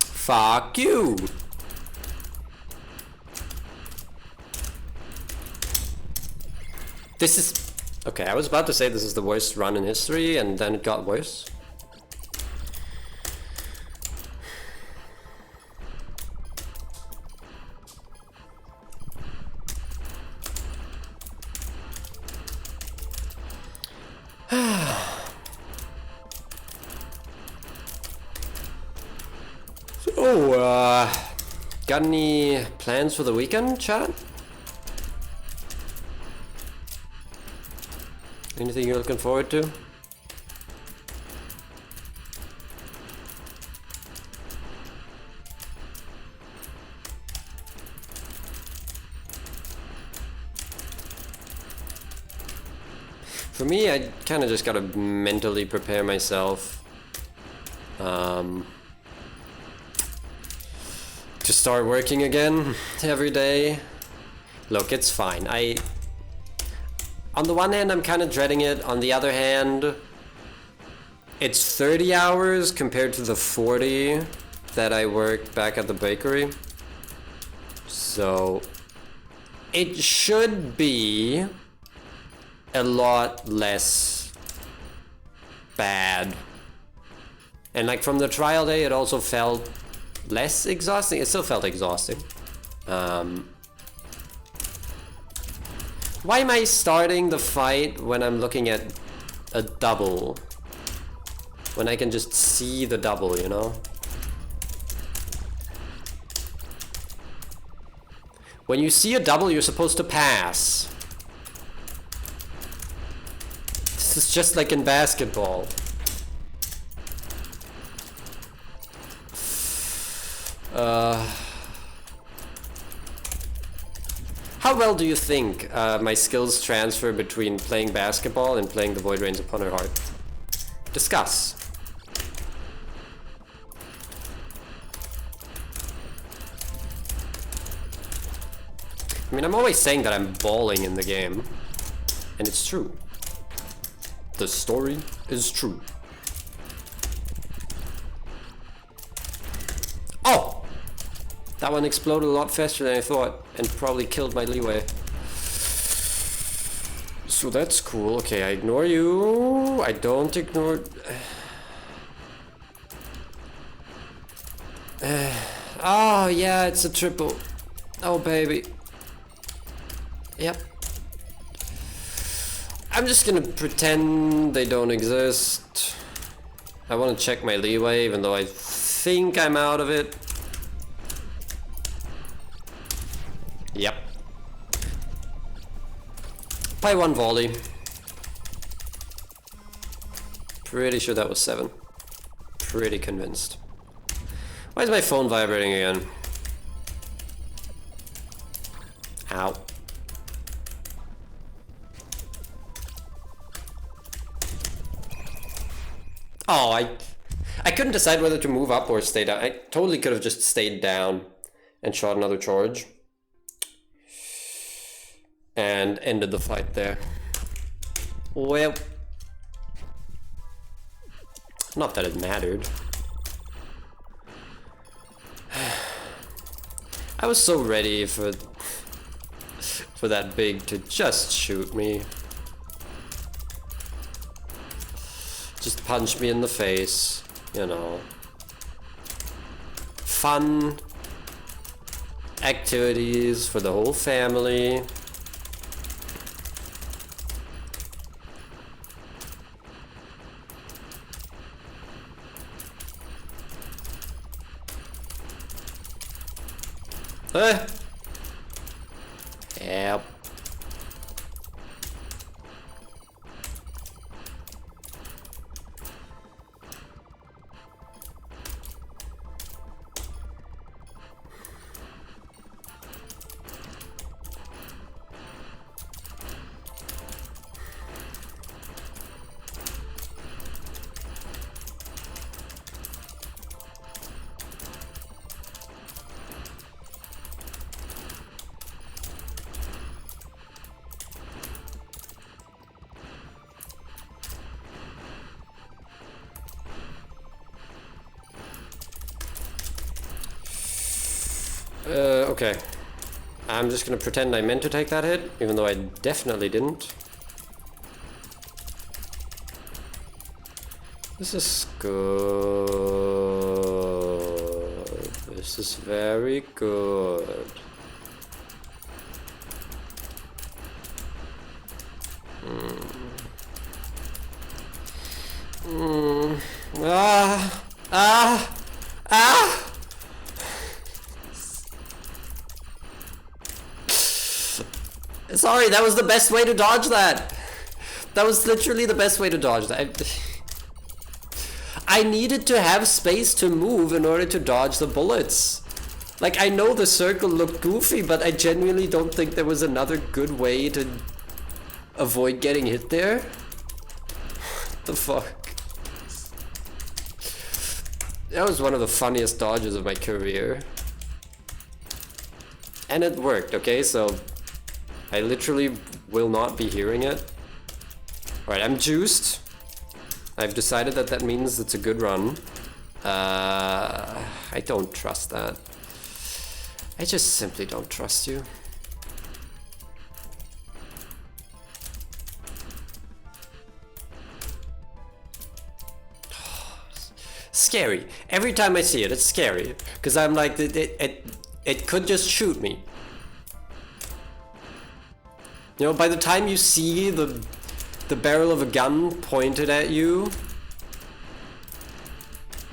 Fuck you! This is... Okay, I was about to say this is the worst run in history, and then it got worse. Got any plans for the weekend, chat? Anything you're looking forward to? For me, I kind of just gotta mentally prepare myself to start working again every day. Look, it's fine. On the one hand, I'm kind of dreading it. On the other hand, it's 30 hours compared to the 40 that I worked back at the bakery. So it should be a lot less bad. And like from the trial day, it also felt less exhausting. It still felt exhausting. Why am I starting the fight when I'm looking at a double? When I can just see the double, you know? When you see a double, you're supposed to pass. This is just like in basketball. How well do you think my skills transfer between playing basketball and playing the Void Rains Upon Her Heart? Discuss. I mean, I'm always saying that I'm balling in the game. And it's true. The story is true. Oh! That one exploded a lot faster than I thought. And probably killed my leeway. So that's cool. Okay, I ignore you. I don't ignore... Oh, yeah, it's a triple. Oh, baby. Yep. I'm just gonna pretend they don't exist. I want to check my leeway, even though I think I'm out of it. Yep. By one volley. Pretty sure that was 7. Pretty convinced. Why is my phone vibrating again? Ow. Oh, I couldn't decide whether to move up or stay down. I totally could have just stayed down and shot another charge. And ended the fight there. Well, not that it mattered. I was so ready for that big to just shoot me. Just punch me in the face, you know. Fun activities for the whole family. Yep. Okay. I'm just gonna pretend I meant to take that hit, even though I definitely didn't. This is good. This is very good. Sorry, that was the best way to dodge that. That was literally the best way to dodge that. I needed to have space to move in order to dodge the bullets. Like, I know the circle looked goofy, but I genuinely don't think there was another good way to avoid getting hit there. What the fuck? That was one of the funniest dodges of my career. And it worked, okay? So I literally will not be hearing it. Alright, I'm juiced. I've decided that that means it's a good run. I don't trust that. I just simply don't trust you. Scary. Every time I see it, it's scary. Because I'm like, it could just shoot me. You know, by the time you see the barrel of a gun pointed at you,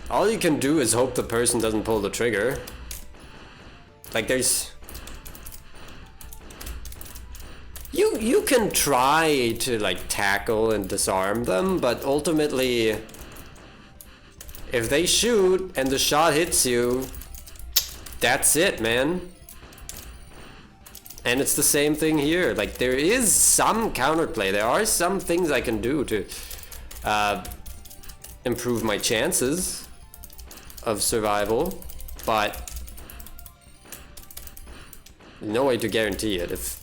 all you can do is hope the person doesn't pull the trigger. Like, there's... You can try to, like, tackle and disarm them, but ultimately, if they shoot and the shot hits you, that's it, man. And it's the same thing here. Like, there is some counterplay. There are some things I can do to improve my chances of survival, but no way to guarantee it. If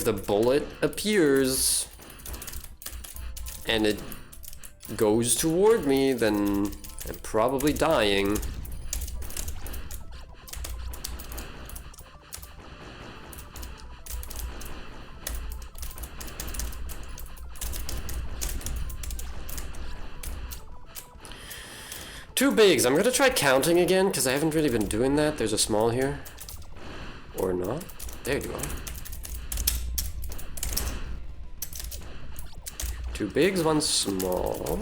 the bullet appears and it goes toward me, then I'm probably dying. Two bigs. I'm gonna try counting again because I haven't really been doing that. There's a small here. Or not. There you are. Two bigs, one small.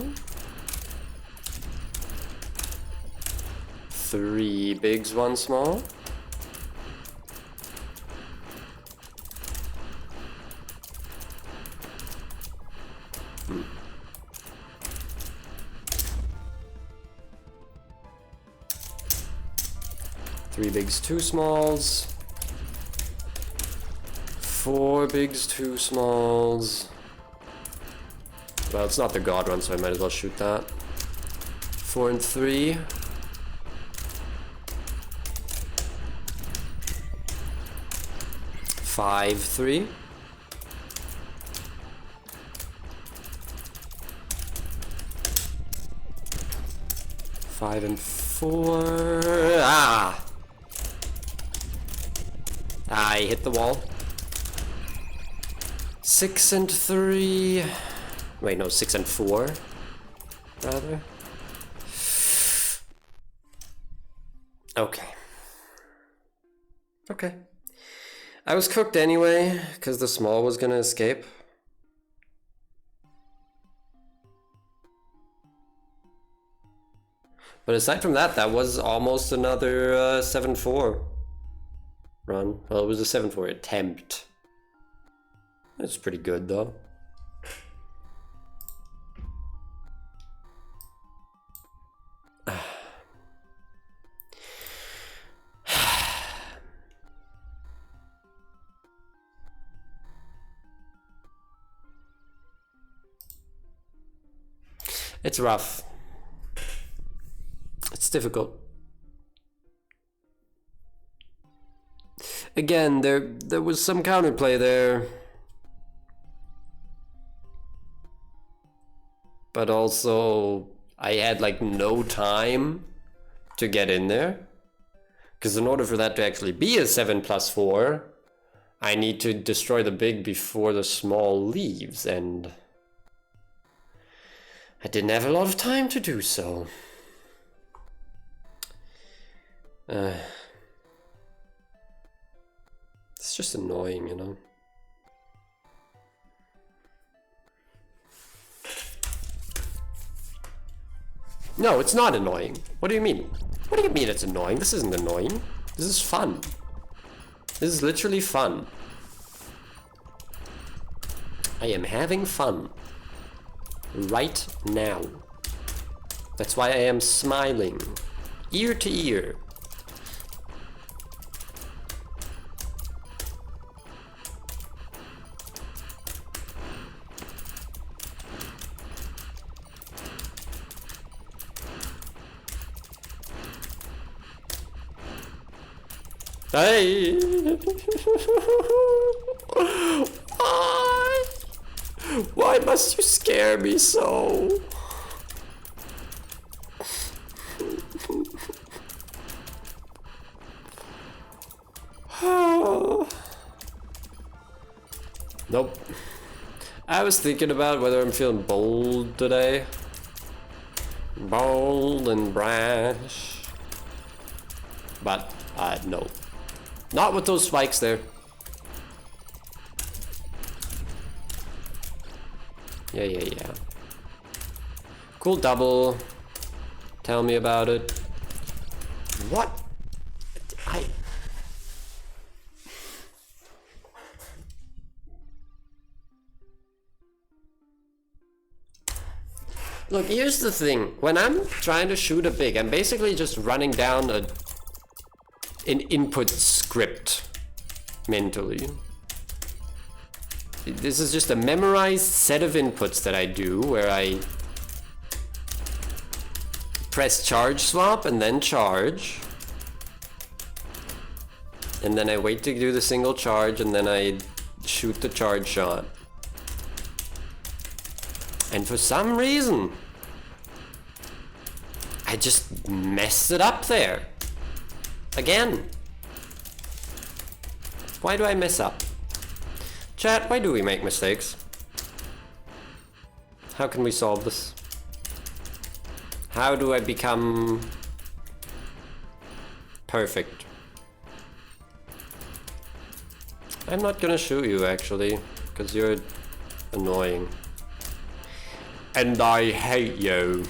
Three bigs, one small. Three bigs, two smalls. Four bigs, two smalls. Well, it's not the god one, so I might as well shoot that. 4 and 3. Five, 3. Five and 4. Ah! I hit the wall. 6 and 3. Wait, no, 6 and 4, rather. Okay. Okay. I was cooked anyway, because the small was gonna escape. But aside from that, that was almost another 7-4 run. Well, it was a 7-4 attempt. That's pretty good, though. It's rough. It's difficult. Again, there was some counterplay there. But also, I had like no time to get in there. Because in order for that to actually be a 7+4, I need to destroy the big before the small leaves, and I didn't have a lot of time to do so. It's just annoying, you know? No, it's not annoying. What do you mean? What do you mean it's annoying? This isn't annoying. This is fun. This is literally fun. I am having fun. Right now. That's why I am smiling. Ear to ear. Hey! Why? Why must you scare me so? Nope. I was thinking about whether I'm feeling bold today. Bold and brash. But, no. Not with those spikes there. Yeah. Cool double. Tell me about it. What? Look, here's the thing. When I'm trying to shoot a big, I'm basically just running down an input script mentally. This is just a memorized set of inputs that I do where I press charge swap and then charge. And then I wait to do the single charge, and then I shoot the charge shot. And for some reason, I just messed it up there. Again. Why do I mess up? Chat, why do we make mistakes? How can we solve this? How do I become perfect? I'm not gonna shoot you actually, because you're annoying. And I hate you.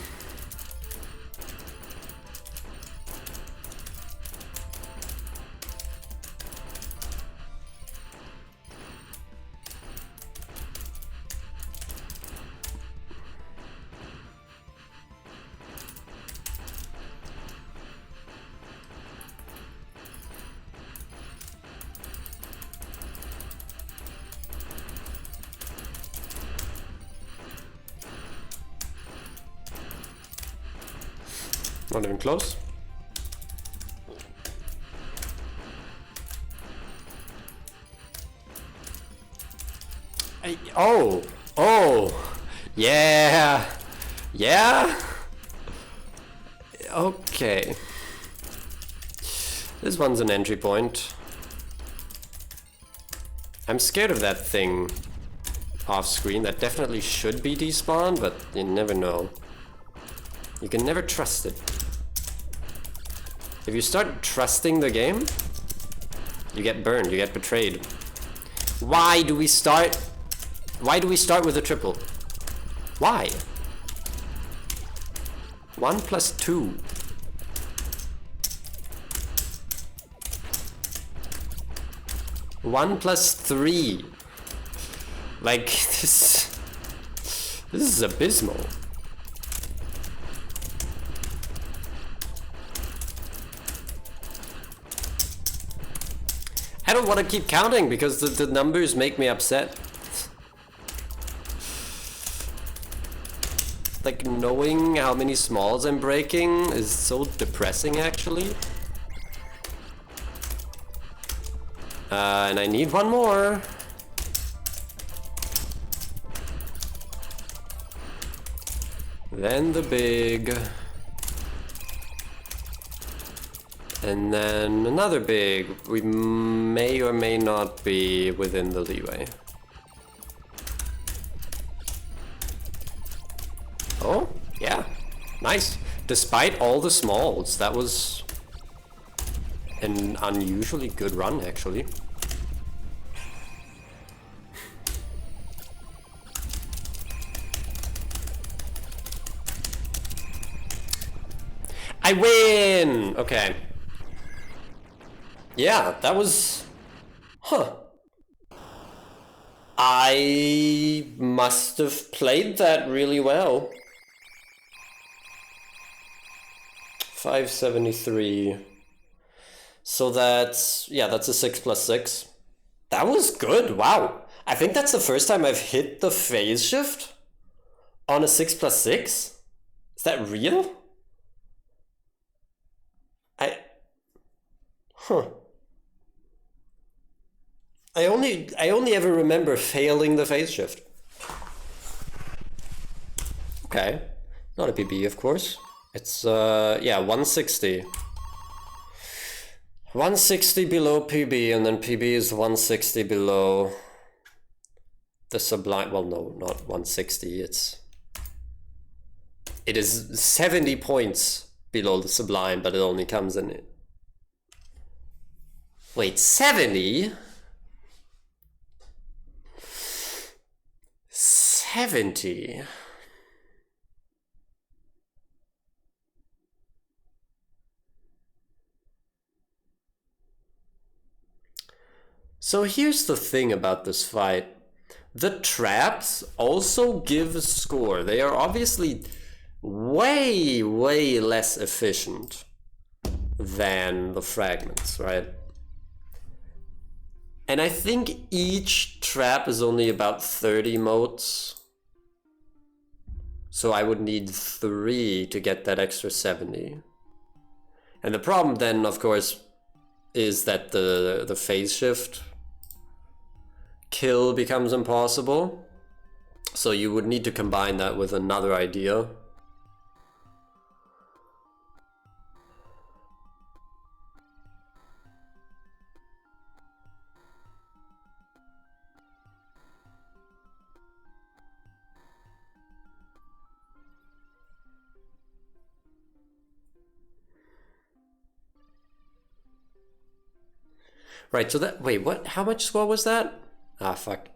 Not even close. Oh, yeah, yeah. Okay. This one's an entry point. I'm scared of that thing off screen. That definitely should be despawned, but you never know. You can never trust it. If you start trusting the game, you get burned, you get betrayed. Why do we start with a triple? Why? 1 plus 2. One plus 3. Like, this is abysmal. I don't want to keep counting because the numbers make me upset. Like, knowing how many smalls I'm breaking is so depressing, actually. And I need one more. Then the big. And then another big. We may or may not be within the leeway. Oh, yeah. Nice. Despite all the smalls, that was an unusually good run, actually. I win! Okay. Yeah, that was... Huh. I must have played that really well. 573. So that's... Yeah, that's a 6 plus 6. That was good, wow. I think that's the first time I've hit the phase shift on a 6 plus 6. Is that real? Huh. I only ever remember failing the phase shift. Okay. Not a PB, of course. It's, yeah, 160. 160 below PB, and then PB is 160 below the Sublime. Well, no, not 160. It is 70 points below the Sublime, but it only comes in it. Wait, 70? 70? So here's the thing about this fight. The traps also give a score. They are obviously way, way less efficient than the fragments, right? And I think each trap is only about 30 motes. So I would need 3 to get that extra 70. And the problem then, of course, is that the phase shift kill becomes impossible. So you would need to combine that with another idea. Right, so that, wait, what, how much score was that? Ah, fuck.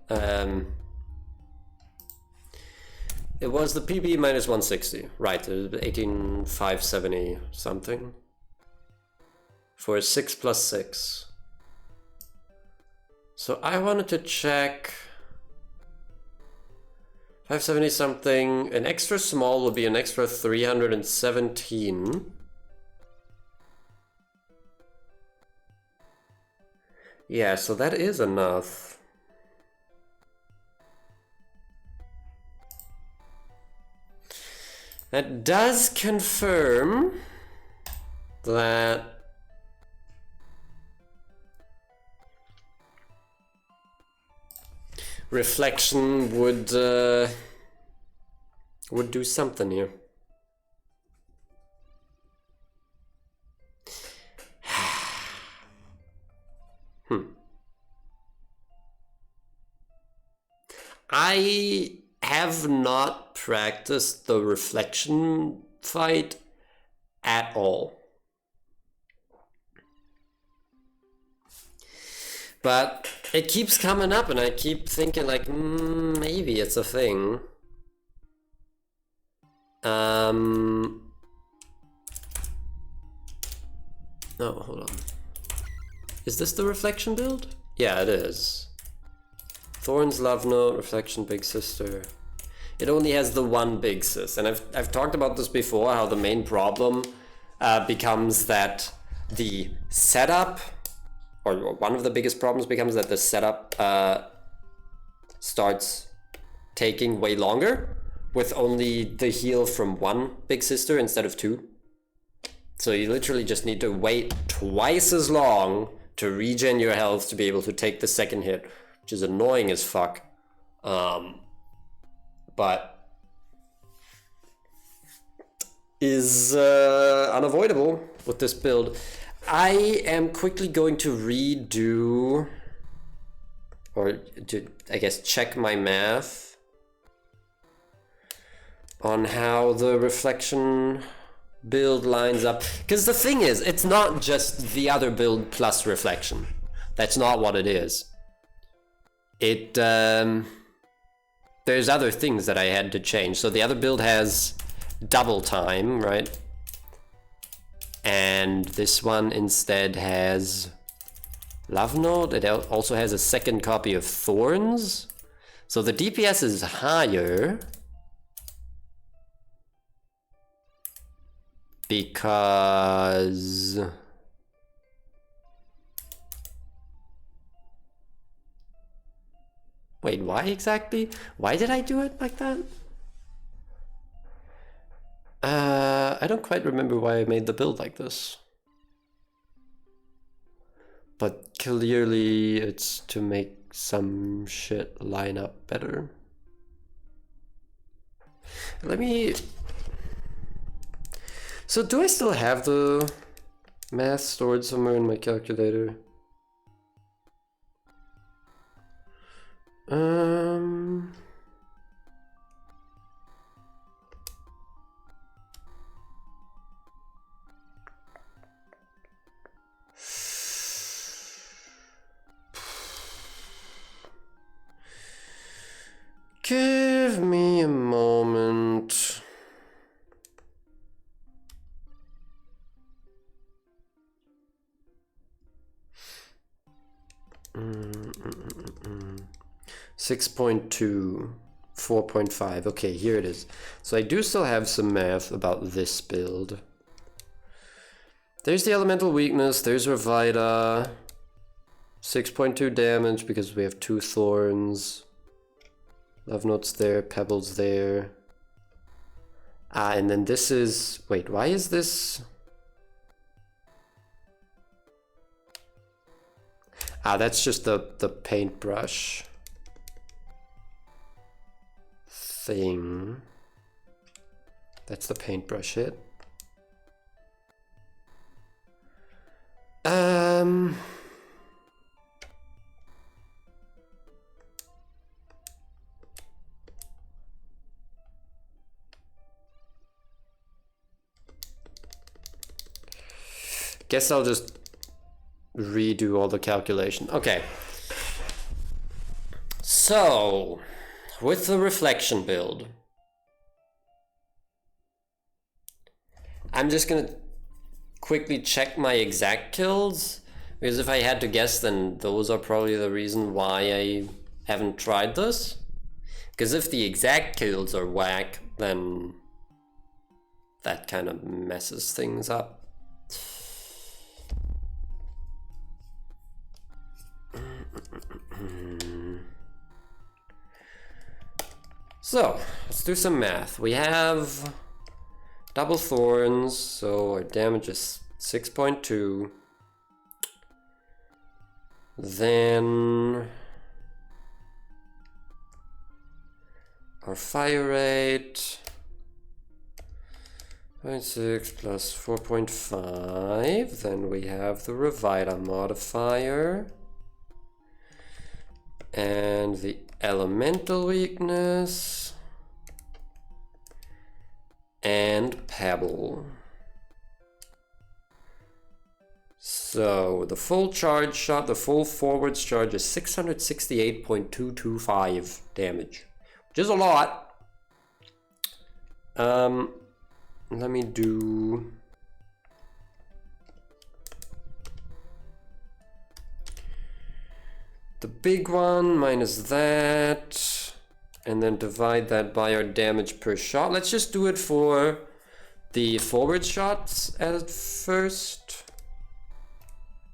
It was the PB minus 160, right, 18,570 something. For a 6 plus 6. So I wanted to check 570 something, an extra small would be an extra 317. Yeah, so that is enough. That does confirm that reflection would do something here. I have not practiced the reflection fight at all. But it keeps coming up and I keep thinking like, maybe it's a thing. Oh, hold on. Is this the reflection build? Yeah, it is. Thorns, Love Note, Reflection, Big Sister. It only has the one Big Sis. And I've talked about this before, how the main problem becomes that the setup, or one of the biggest problems becomes that the setup starts taking way longer with only the heal from one Big Sister instead of two. So you literally just need to wait twice as long to regen your health to be able to take the second hit, which is annoying as fuck. But is unavoidable with this build. I am quickly going to redo, or to, I guess, check my math on how the reflection build lines up. Because the thing is, it's not just the other build plus reflection. That's not what it is. It, there's other things that I had to change. So the other build has double time, right? And this one instead has Love Note. It also has a second copy of Thorns. So the DPS is higher because wait, why exactly? Why did I do it like that? I don't quite remember why I made the build like this. But clearly it's to make some shit line up better. Let me... So do I still have the math stored somewhere in my calculator? Give me a moment. Mm. 6.2, 4.5. Okay, here it is. So I do still have some math about this build. There's the elemental weakness, there's Revita. 6.2 damage because we have 2 thorns. Love Note's there, Pebble's there. Ah, and then this is... Wait, why is this... Ah, that's just the paintbrush thing. That's the paintbrush hit. Guess I'll just redo all the calculation. Okay. So, with the reflection build, I'm just gonna quickly check my exact kills, because if I had to guess, then those are probably the reason why I haven't tried this. Because if the exact kills are whack, then that kind of messes things up. So, let's do some math. We have double thorns, so our damage is 6.2. Then our fire rate, 0.6 plus 4.5. Then we have the Revita modifier and the elemental weakness and pebble. So the full charge shot, the full forwards charge is 668.225 damage, which is a lot. Let me do the big one minus that, and then divide that by our damage per shot. Let's just do it for the forward shots at first.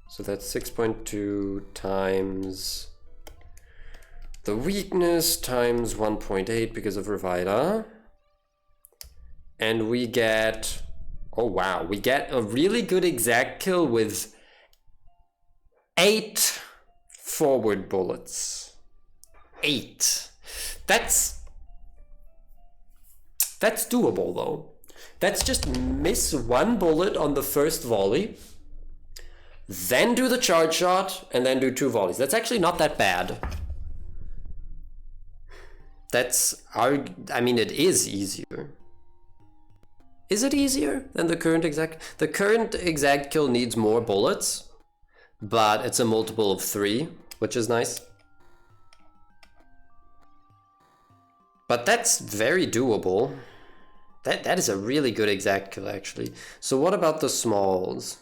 So that's 6.2 times the weakness times 1.8 because of Revita. And we get, oh wow, we get a really good exact kill with 8 forward bullets. 8. That's doable though. That's just miss 1 bullet on the first volley, then do the charge shot, and then do 2 volleys. That's actually not that bad. I mean, it is easier. Is it easier than the current exact? The current exact kill needs more bullets, but it's a multiple of 3, which is nice. But that's very doable. That is a really good exact kill, actually. So what about the smalls?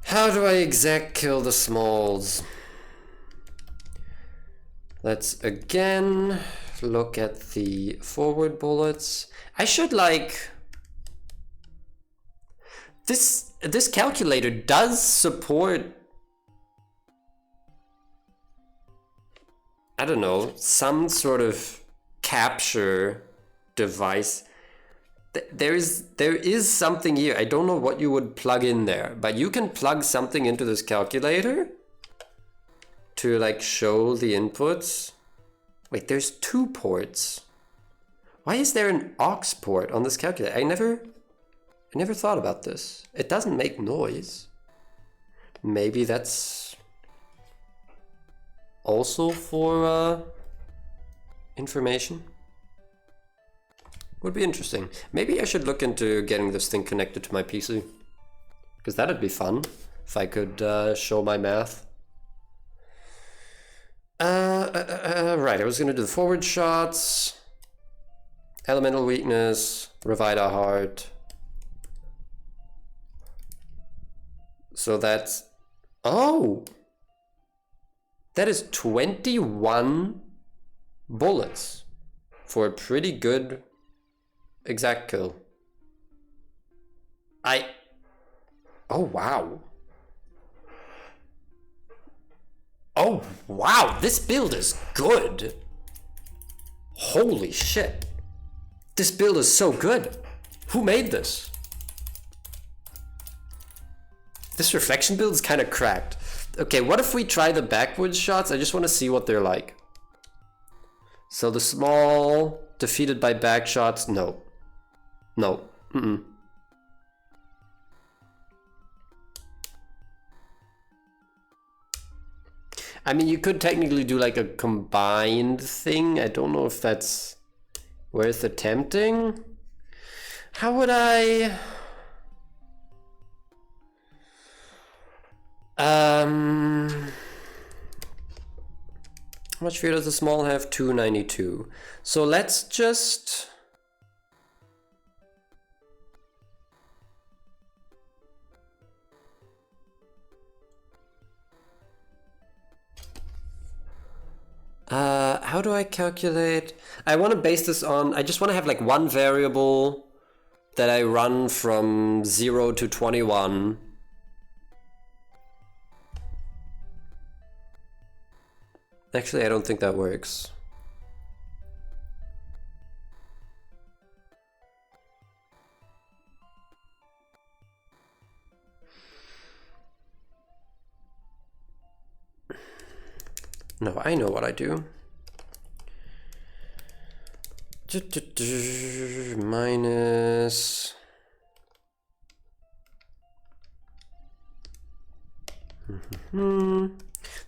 How do I exact kill the smalls? Let's again look at the forward bullets. I should like... This calculator does support, I don't know, some sort of capture device. There is something here. I don't know what you would plug in there, but you can plug something into this calculator to like show the inputs. Wait, there's 2 ports. Why is there an aux port on this calculator? I never thought about this. It doesn't make noise. Maybe that's also for information. Would be interesting. Maybe I should look into getting this thing connected to my PC, because that'd be fun if I could show my math. Right, I was gonna do the forward shots, elemental weakness, Revita heart. So that's, oh, that is 21 bullets for a pretty good exact kill. Oh wow. Oh wow, this build is good. Holy shit. This build is so good. Who made this? This reflection build is kind of cracked. Okay, what if we try the backwards shots? I just want to see what they're like. So the small defeated by back shots, no. No. I mean, you could technically do like a combined thing. I don't know if that's worth attempting. How would I... How much fear does the small have? 292. So let's just... how do I calculate? I want to base this on, I just want to have like one variable that I run from 0 to 21. Actually, I don't think that works. No, I know what I do. Minus...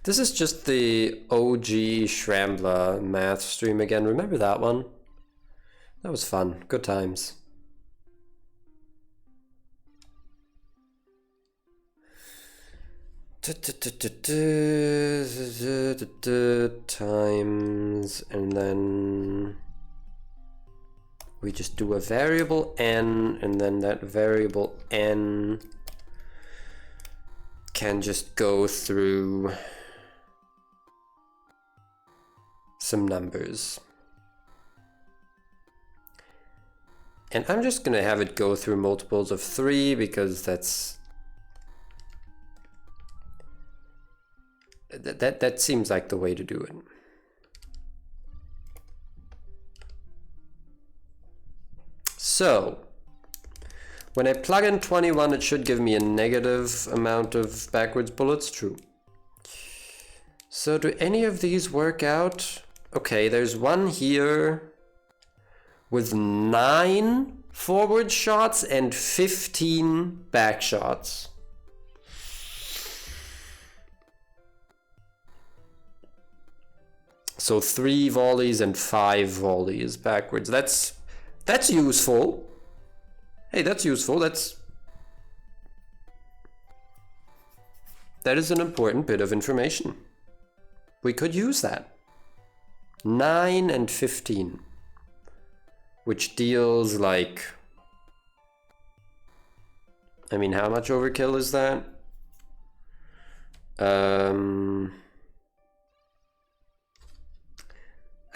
This is just the OG Schrambler math stream again. Remember that one? That was fun. Good times. Times, and then we just do a variable n, and then that variable n can just go through some numbers. And I'm just gonna have it go through multiples of 3 because that seems like the way to do it. So when I plug in 21, it should give me a negative amount of backwards bullets. True. So do any of these work out? Okay, there's one here with 9 forward shots and 15 back shots. So 3 volleys and 5 volleys backwards. That's useful. Hey, that's useful. That is an important bit of information. We could use that. 9 and 15. Which deals like... I mean, how much overkill is that?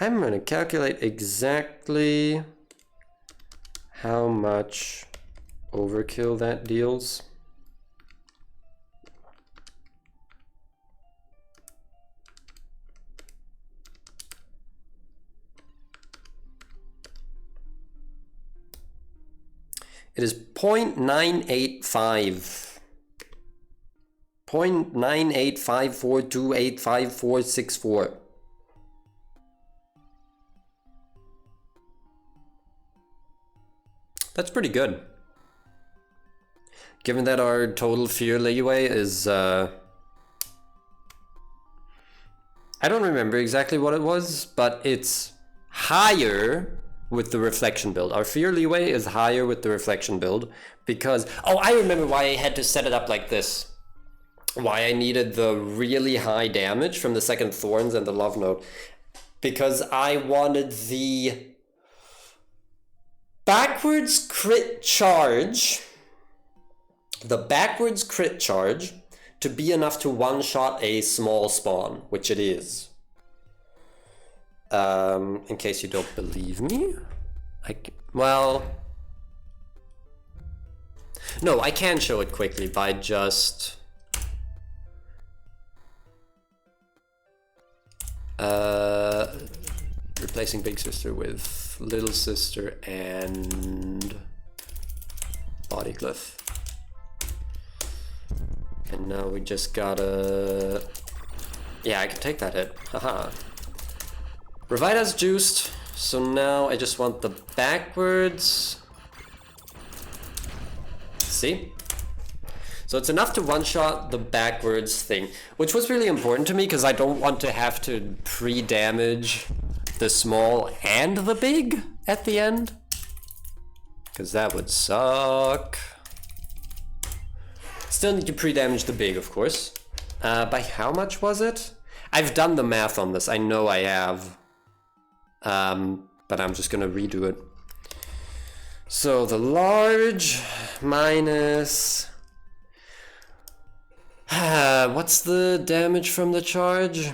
I'm going to calculate exactly how much overkill that deals. It is 0.985. 0.98542854464. That's pretty good. Given that our total fear leeway is... I don't remember exactly what it was, but it's higher with the reflection build. Our fear leeway is higher with the reflection build because... Oh, I remember why I had to set it up like this. Why I needed the really high damage from the second Thorns and the Love Note. Because I wanted the backwards crit charge, to be enough to one-shot a small spawn, which it is. In case you don't believe me, well, no, I can show it quickly by just replacing Big Sister with Little Sister and Body Glyph. And now we just gotta... Yeah, I can take that hit. Haha. Revita's juiced, so now I just want the backwards. See? So it's enough to one-shot the backwards thing, which was really important to me because I don't want to have to pre-damage the small and the big at the end. Because that would suck. Still need to pre-damage the big, of course. By how much was it? I've done the math on this, I know I have. But I'm just gonna redo it. So the large minus... what's the damage from the charge?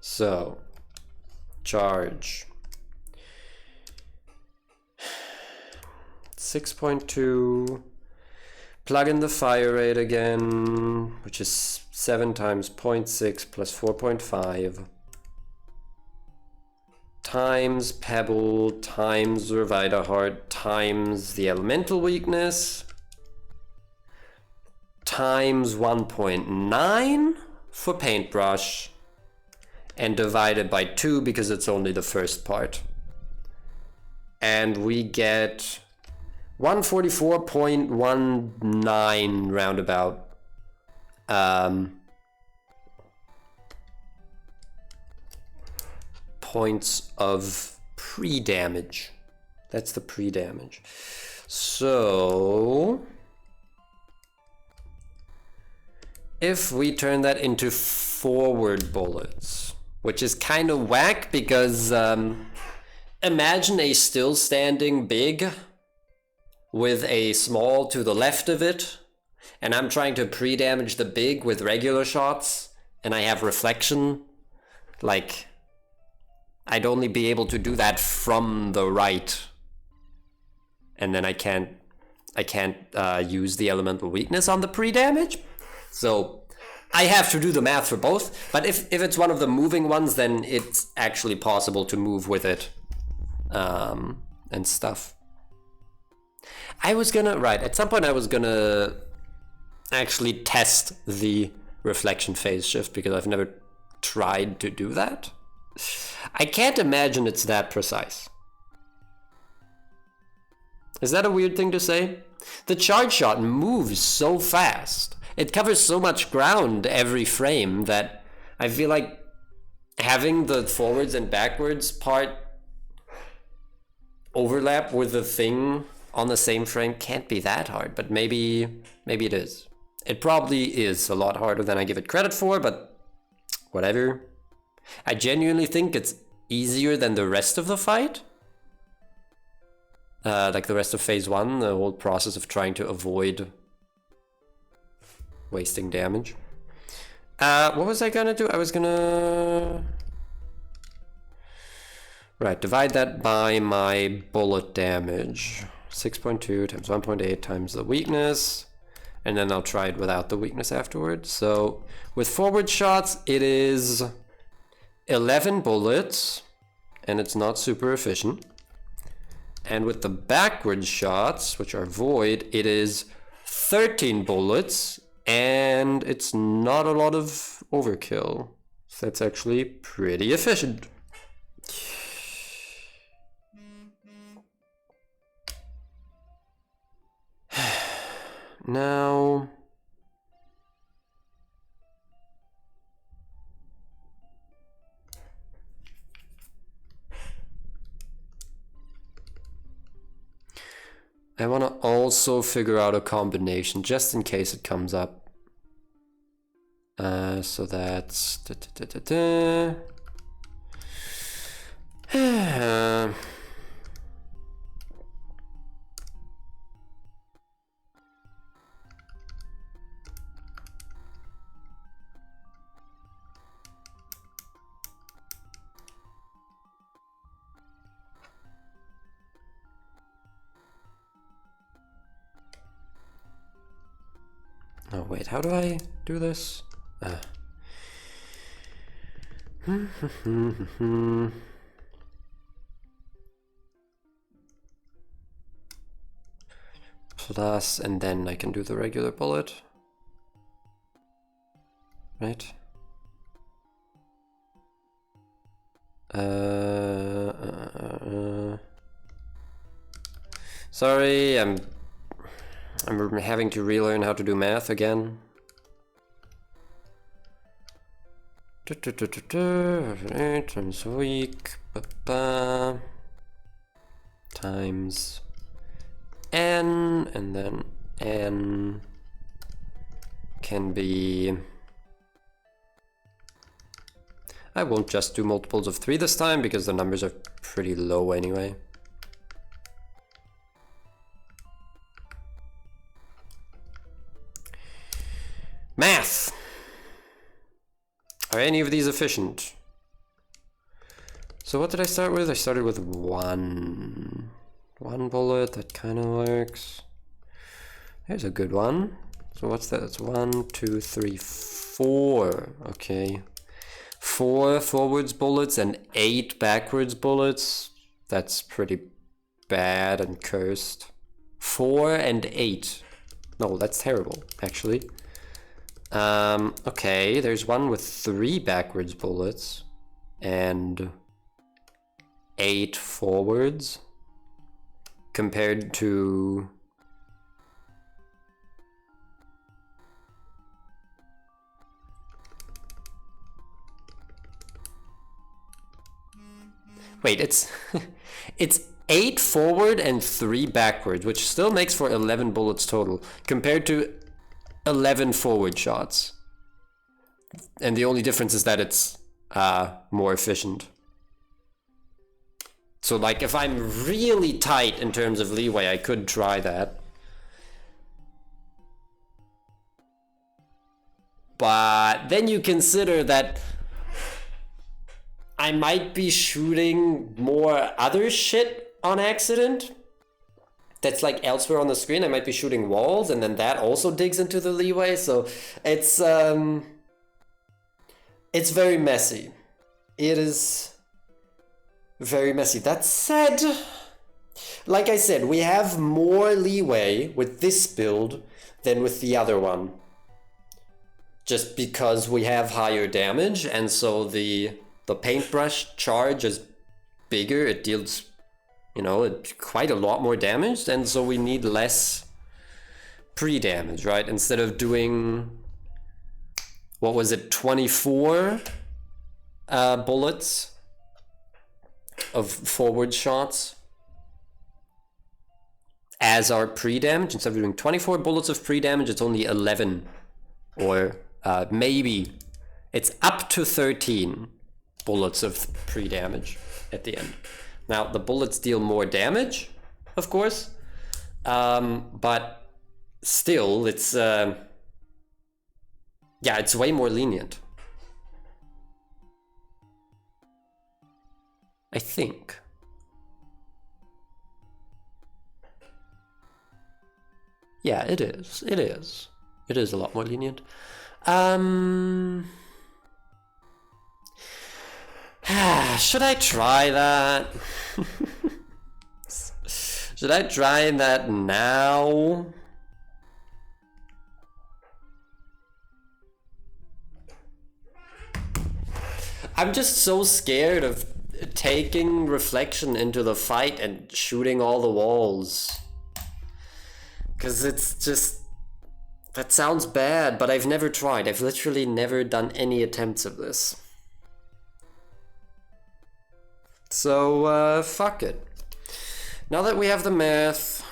So, charge. 6.2. Plug in the fire rate again, which is 7 times 0.6 plus 4.5 times Pebble times Revita Heart times the elemental weakness times 1.9 for Paintbrush and divided by 2 because it's only the first part. And we get 144.19 roundabout. Points of pre-damage. That's the pre-damage. So if we turn that into forward bullets, which is kind of whack because imagine a still standing big with a small to the left of it, and I'm trying to pre-damage the big with regular shots, and I have reflection. Like, I'd only be able to do that from the right, and then I can't use the elemental weakness on the pre-damage. So I have to do the math for both, but if it's one of the moving ones, then it's actually possible to move with it and stuff. At some point I was gonna actually test the reflection phase shift because I've never tried to do that. I can't imagine it's that precise. Is that a weird thing to say? The charge shot moves so fast. It covers so much ground every frame that I feel like having the forwards and backwards part overlap with the thing on the same frame can't be that hard, but maybe it is. It probably is a lot harder than I give it credit for, but whatever. I genuinely think it's easier than the rest of the fight. Like the rest of phase 1, the whole process of trying to avoid wasting damage. What was I gonna do? I was gonna... Right, divide that by my bullet damage. 6.2 times 1.8 times the weakness. And then I'll try it without the weakness afterwards. So with forward shots, it is 11 bullets. And it's not super efficient. And with the backward shots, which are void, it is 13 bullets. And it's not a lot of overkill. So that's actually pretty efficient. Now, I want to also figure out a combination just in case it comes up. So that's oh wait, how do I do this? plus, and then I can do the regular bullet. Right? Sorry, I'm having to relearn how to do math again. Times a week, times n, and then n can be... I won't just do multiples of 3 this time because the numbers are pretty low anyway. Math! Are any of these efficient? So what did I start with? I started with one bullet. That kind of works. There's a good one. So what's that? It's 1, 2, 3, 4. Okay. 4 forwards bullets and 8 backwards bullets. That's pretty bad and cursed. 4 and 8. No, that's terrible, actually. Okay, there's one with 3 backwards bullets and 8 forwards compared to... Wait, it's it's 8 forward and 3 backwards, which still makes for 11 bullets total, compared to 11 forward shots. And the only difference is that it's more efficient. So like if I'm really tight in terms of leeway, I could try that. But then you consider that I might be shooting more other shit on accident that's like elsewhere on the screen. I might be shooting walls, and then that also digs into the leeway. So it's very messy. It is very messy. That said, like I said, we have more leeway with this build than with the other one. Just because we have higher damage, and so the paintbrush charge is bigger. It deals, you know, quite a lot more damage, and so we need less pre-damage, right? Instead of doing, what was it, 24 bullets of forward shots as our pre-damage, instead of doing 24 bullets of pre-damage, it's only 11, or maybe it's up to 13 bullets of pre-damage at the end. Now, the bullets deal more damage, of course, but still, it's yeah, it's way more lenient. I think. Yeah, it is. It is. It is a lot more lenient. Should I try that? Should I try that now? I'm just so scared of taking reflection into the fight and shooting all the walls. 'Cause it's just... That sounds bad, but I've never tried. I've literally never done any attempts of this. So, fuck it. Now that we have the math...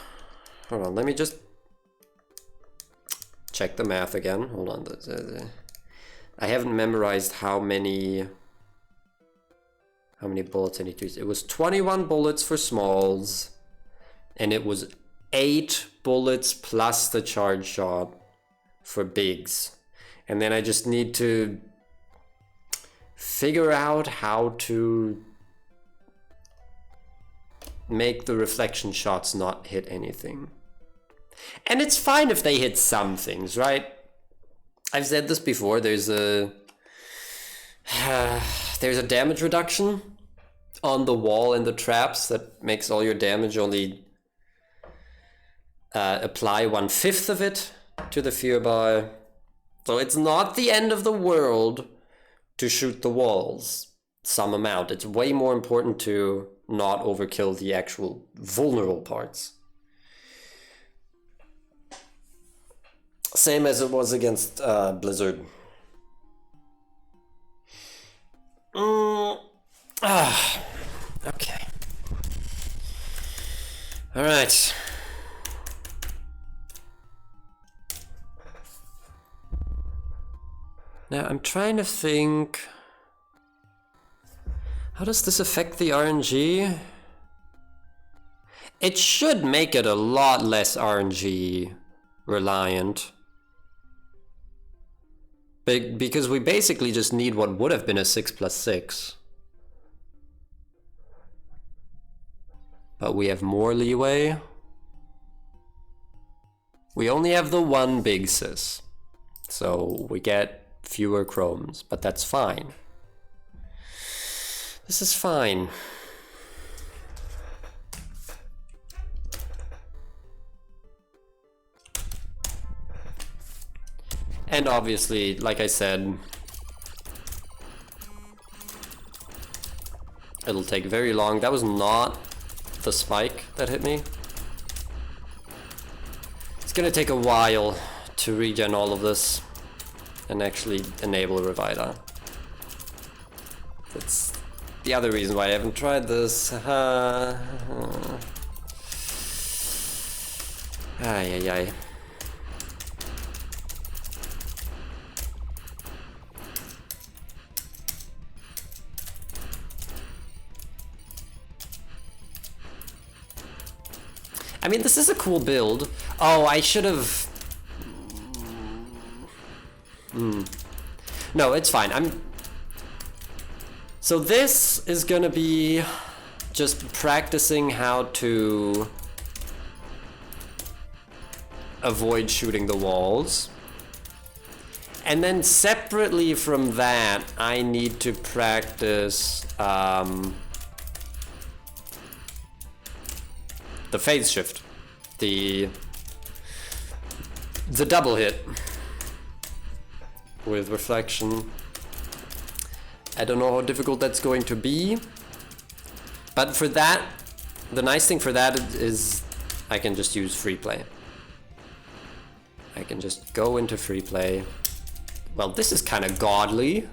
Hold on, let me just check the math again. Hold on. I haven't memorized how many bullets I need to use. It was 21 bullets for smalls, and it was 8 bullets plus the charge shot for bigs. And then I just need to figure out how to make the reflection shots not hit anything. And it's fine if they hit some things, right? I've said this before, there's a damage reduction on the wall and the traps that makes all your damage only apply 1/5 of it to the fear bar. So it's not the end of the world to shoot the walls some amount. It's way more important to not overkill the actual vulnerable parts. Same as it was against Blizzard. Okay. All right. Now I'm trying to think, how does this affect the RNG? It should make it a lot less RNG reliant. Because we basically just need what would have been a 6+6. But we have more leeway. We only have the one big sys. So we get fewer chromes, but that's fine. This is fine. And obviously, like I said, it'll take very long. That was not the spike that hit me. It's gonna take a while to regen all of this and actually enable Revita. That's the other reason why I haven't tried this. Ay, ay, ay. I mean, this is a cool build. Oh, I should have... No, it's fine. So this is gonna be just practicing how to avoid shooting the walls. And then separately from that, I need to practice the phase shift, the double hit with reflection. I don't know how difficult that's going to be, but for that, the nice thing for that is I can just use free play. I can just go into free play. Well, this is kind of godly.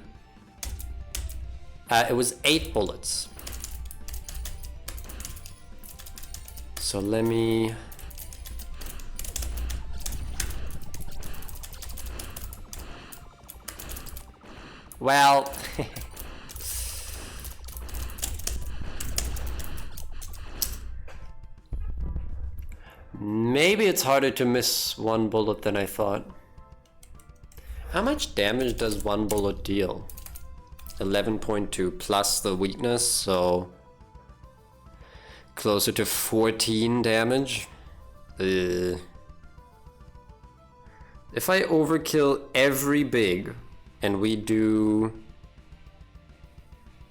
It was 8 bullets. So let me... Well... Maybe it's harder to miss one bullet than I thought. How much damage does one bullet deal? 11.2 plus the weakness, so... closer to 14 damage. If I overkill every big and we do...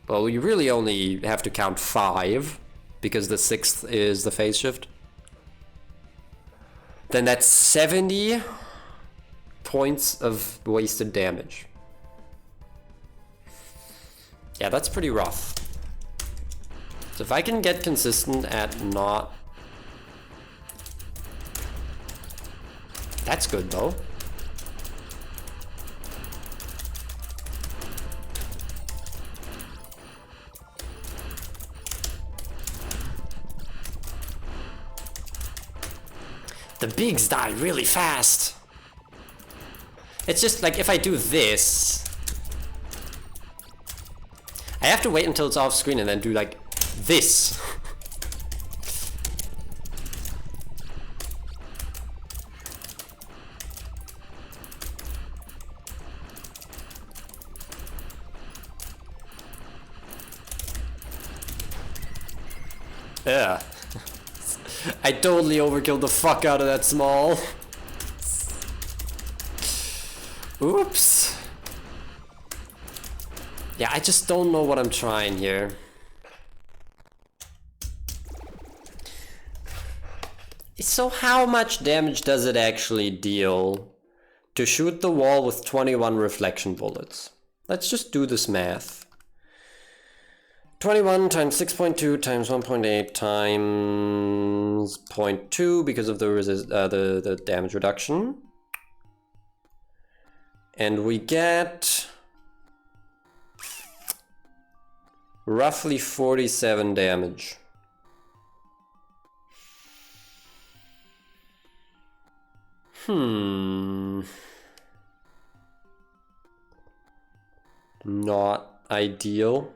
Well, we really only have to count 5 because the 6th is the phase shift. Then that's 70 points of wasted damage. Yeah, that's pretty rough. So if I can get consistent at not... That's good though. The bigs die really fast. It's just like if I do this, I have to wait until it's off screen and then do like this. Yeah. I totally overkilled the fuck out of that small. Oops. Yeah, I just don't know what I'm trying here. So how much damage does it actually deal to shoot the wall with 21 reflection bullets? Let's just do this math. 21 times 6.2 times 1.8 times 0.2 because of the damage reduction. And we get roughly 47 damage. Not ideal.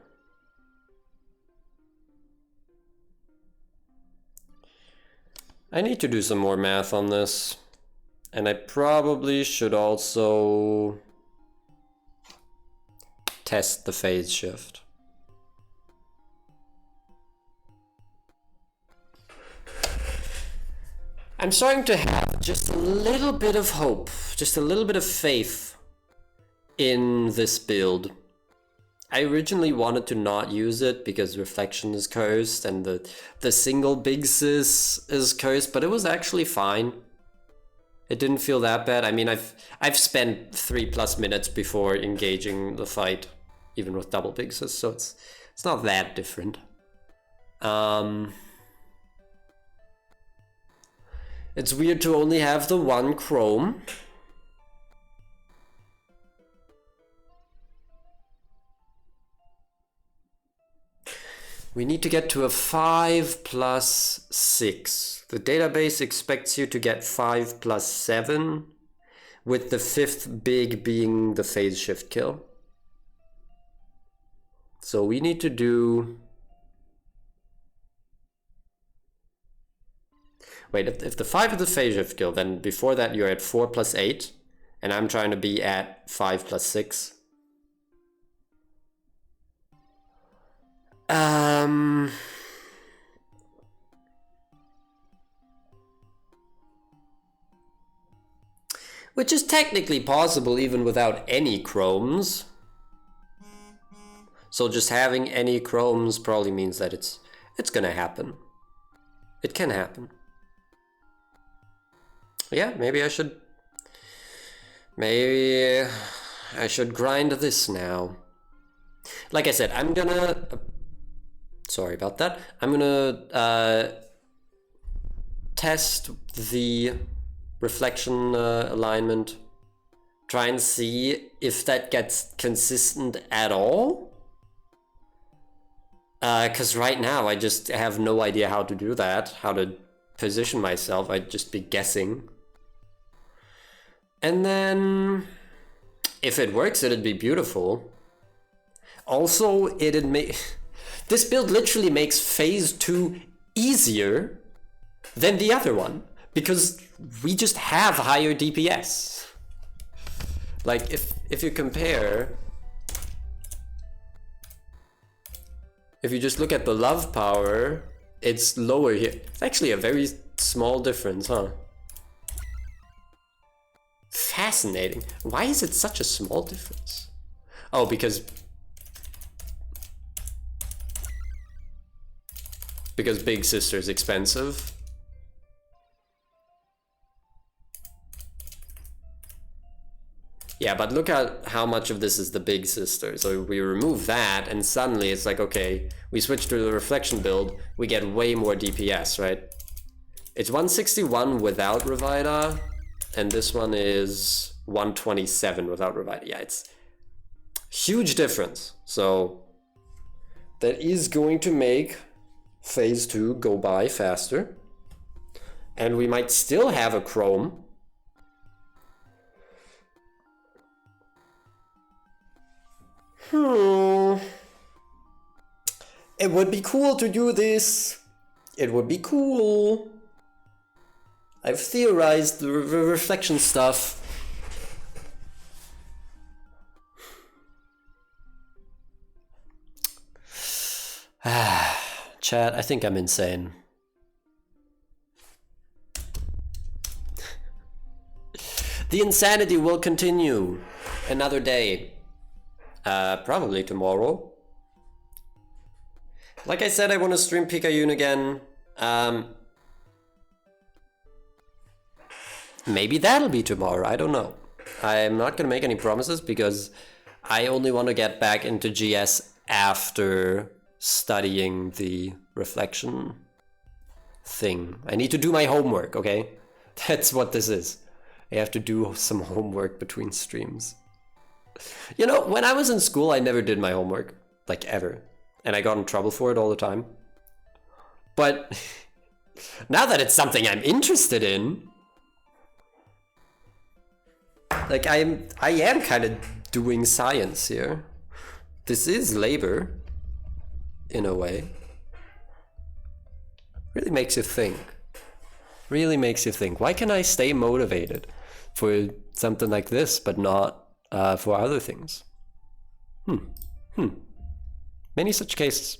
I need to do some more math on this. And I probably should also test the phase shift. I'm starting to have just a little bit of hope, just a little bit of faith in this build. I originally wanted to not use it because reflection is cursed and the single big sis is cursed, but it was actually fine. It didn't feel that bad. I mean, I've spent 3+ minutes before engaging the fight, even with double big sis, so it's not that different. It's weird to only have the one chrome. We need to get to a 5 plus 6. The database expects you to get 5 plus 7, with the 5th big being the phase shift kill. So we need to do... Wait, if the 5 is the phase shift kill, then before that you're at 4 plus 8, and I'm trying to be at 5 plus 6. Which is technically possible even without any chromes. So just having any chromes probably means that it's gonna happen. It can happen. Yeah, maybe I should grind this now. Like I said, I'm gonna... sorry about that. I'm gonna test the reflection alignment. Try and see if that gets consistent at all. Because right now I just have no idea how to do that, how to position myself. I'd just be guessing. And then, if it works, it'd be beautiful. Also, it'd make... this build literally makes phase 2 easier than the other one, because we just have higher DPS. Like, if you compare... if you just look at the love power, it's lower here. It's actually a very small difference, huh? Fascinating. Why is it such a small difference? Oh, because Big Sister is expensive. Yeah, but look at how much of this is the Big Sister. So we remove that and suddenly it's like, okay, we switch to the reflection build, we get way more DPS, right? It's 161 without Revida, and this one is 127 without Revida. Yeah, it's huge difference. So that is going to make phase 2 go by faster. And we might still have a chrome. It would be cool to do this. It would be cool. I've theorized the reflection stuff. Chat, I think I'm insane. The insanity will continue another day. Probably tomorrow. Like I said, I want to stream Picayune again. Maybe that'll be tomorrow, I don't know. I'm not gonna make any promises because I only want to get back into GS after studying the reflection thing. I need to do my homework, okay? That's what this is. I have to do some homework between streams. You know, when I was in school, I never did my homework, like ever. And I got in trouble for it all the time. But now that it's something I'm interested in, like I am kind of doing science here. This is labor, in a way. Really makes you think. Really makes you think. Why can I stay motivated for something like this, but not for other things? Many such cases.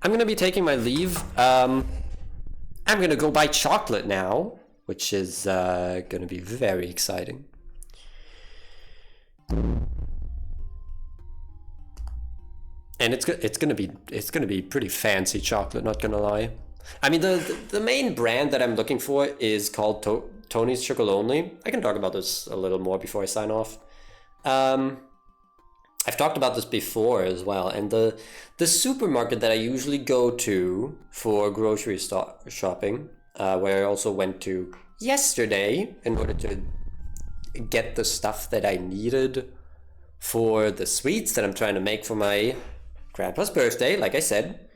I'm gonna be taking my leave. I'm gonna go buy chocolate now, which is gonna be very exciting. And it's gonna be pretty fancy chocolate, not gonna lie. I mean, the main brand that I'm looking for is called Tony's Chocolonely. I can talk about this a little more before I sign off. I've talked about this before as well, and the supermarket that I usually go to for grocery shopping, where I also went to yesterday in order to get the stuff that I needed for the sweets that I'm trying to make for my grandpa's birthday, like I said.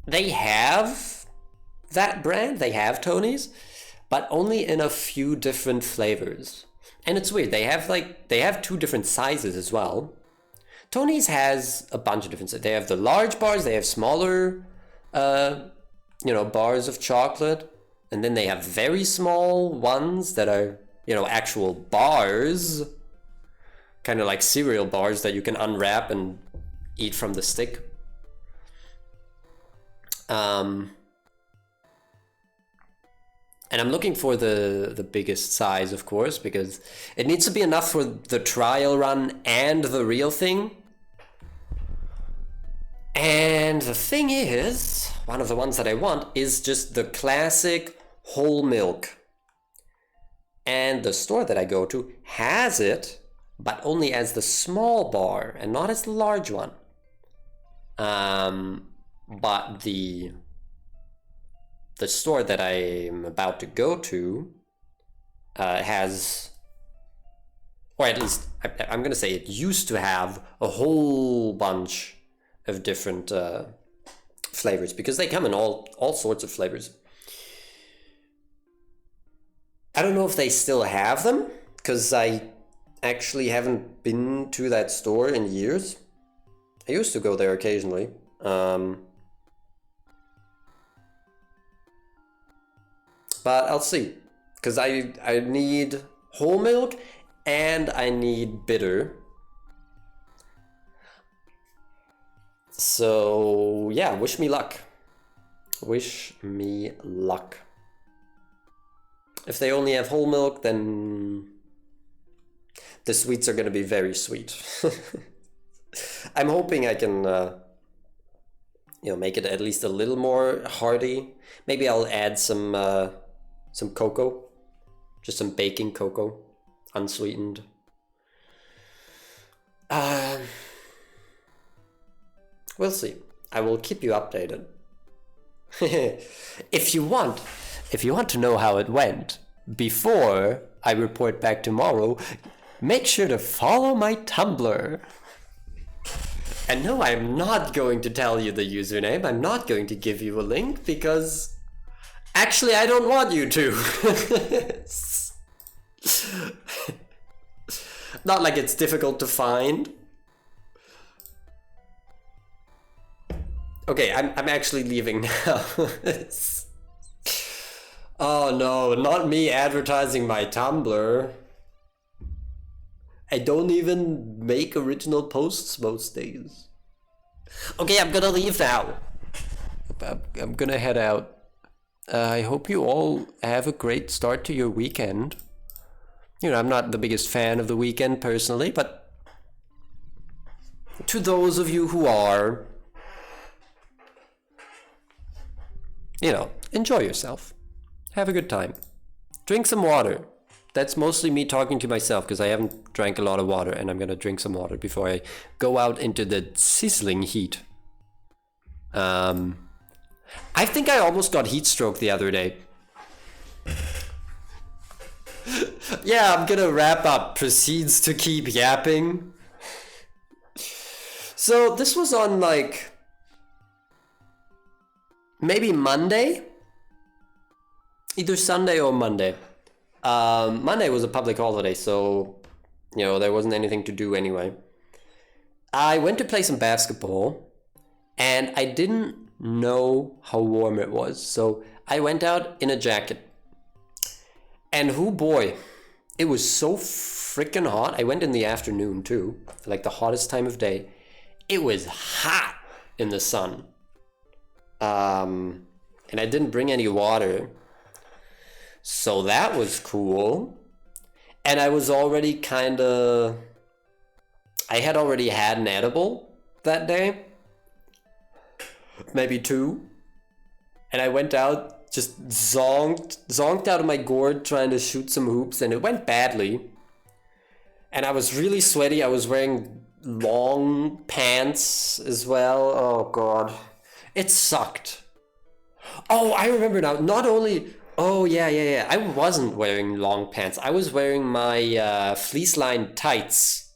They have that brand, they have Tony's, but only in a few different flavors. And it's weird, they have two different sizes as well. Tony's has a bunch of different sizes. They have the large bars, they have smaller, bars of chocolate. And then they have very small ones that are, actual bars. Kind of like cereal bars that you can unwrap and eat from the stick. And I'm looking for the biggest size, of course, because it needs to be enough for the trial run and the real thing. And the thing is, one of the ones that I want is just the classic whole milk. And the store that I go to has it, but only as the small bar and not as the large one. But the store that I'm about to go to has, or at least I'm gonna say it used to have a whole bunch of different flavors, because they come in all sorts of flavors. I don't know if they still have them, because I actually haven't been to that store in years. I used to go there occasionally. But I'll see, because I need whole milk and I need bitter. So yeah, wish me luck. Wish me luck. If they only have whole milk, then the sweets are gonna be very sweet. I'm hoping I can make it at least a little more hearty. Maybe I'll add some cocoa, just some baking cocoa, unsweetened. We'll see. I will keep you updated. If you want to know how it went before I report back tomorrow, make sure to follow my Tumblr. And no, I'm not going to tell you the username. I'm not going to give you a link because actually I don't want you to. Not like it's difficult to find. Okay, I'm actually leaving now. Oh no, not me advertising my Tumblr. I don't even make original posts most days. Okay, I'm gonna leave now. I'm gonna head out. I hope you all have a great start to your weekend. I'm not the biggest fan of the weekend personally, but to those of you who are, you know, enjoy yourself. Have a good time. Drink some water. That's mostly me talking to myself because I haven't drank a lot of water, and I'm gonna drink some water before I go out into the sizzling heat. I think I almost got heat stroke the other day. Yeah, I'm gonna wrap up. Proceeds to keep yapping. So this was on like maybe Monday? Either Sunday or Monday. Monday was a public holiday, so you know there wasn't anything to do anyway. I went to play some basketball, and I didn't know how warm it was, so I went out in a jacket. And oh boy, it was so freaking hot. I went in the afternoon too, like the hottest time of day. It was hot in the sun. And I didn't bring any water. So that was cool. And I was already I had already had an edible that day. Maybe 2. And I went out, just zonked out of my gourd trying to shoot some hoops, and it went badly. And I was really sweaty. I was wearing long pants as well. Oh god. It sucked. Oh, I remember now. Not only... Oh, yeah. I wasn't wearing long pants. I was wearing my fleece lined tights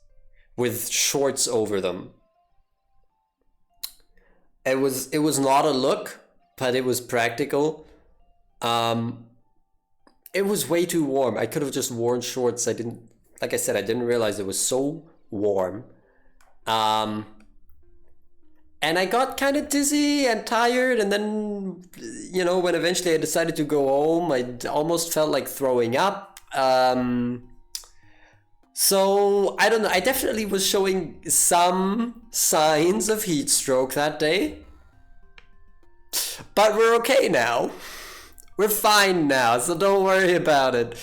with shorts over them. It was not a look, but it was practical. It was way too warm. I could have just worn shorts. Like I said, I didn't realize it was so warm. And I got kind of dizzy and tired, and then, you know, when eventually I decided to go home, I almost felt like throwing up. So, I don't know, I definitely was showing some signs of heat stroke that day. But we're okay now. We're fine now, so don't worry about it.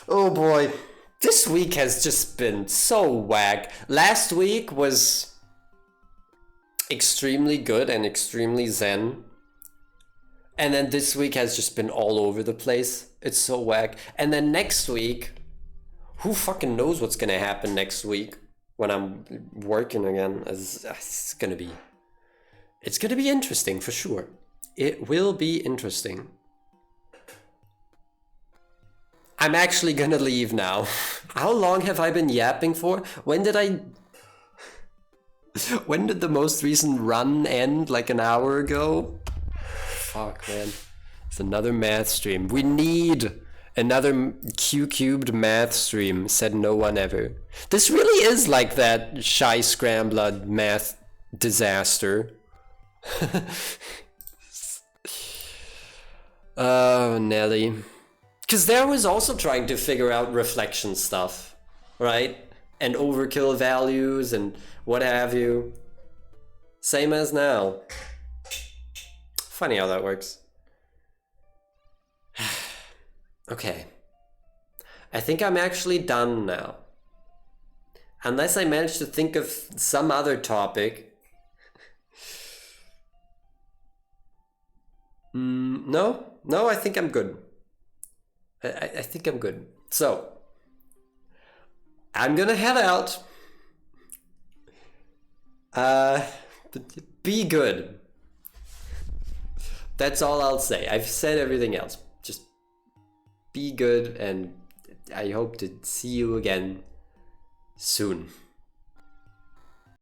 Oh boy. This week has just been so whack. Last week was extremely good and extremely zen. And then this week has just been all over the place. It's so whack. And then next week, who fucking knows what's gonna happen next week when I'm working again. It's gonna be interesting for sure. It will be interesting. I'm actually gonna leave now. How long have I been yapping for? When did the most recent run end? Like an hour ago? Fuck, man. It's another math stream. We need another Q-cubed math stream, said no one ever. This really is like that Shy Scrambler math disaster. Oh, Nelly. Because there was also trying to figure out reflection stuff, right? And overkill values and what have you. Same as now. Funny how that works. Okay. I think I'm actually done now. Unless I manage to think of some other topic. No, I think I'm good. I think I'm good. So, I'm gonna head out. Be good. That's all I'll say. I've said everything else. Just be good, and I hope to see you again soon.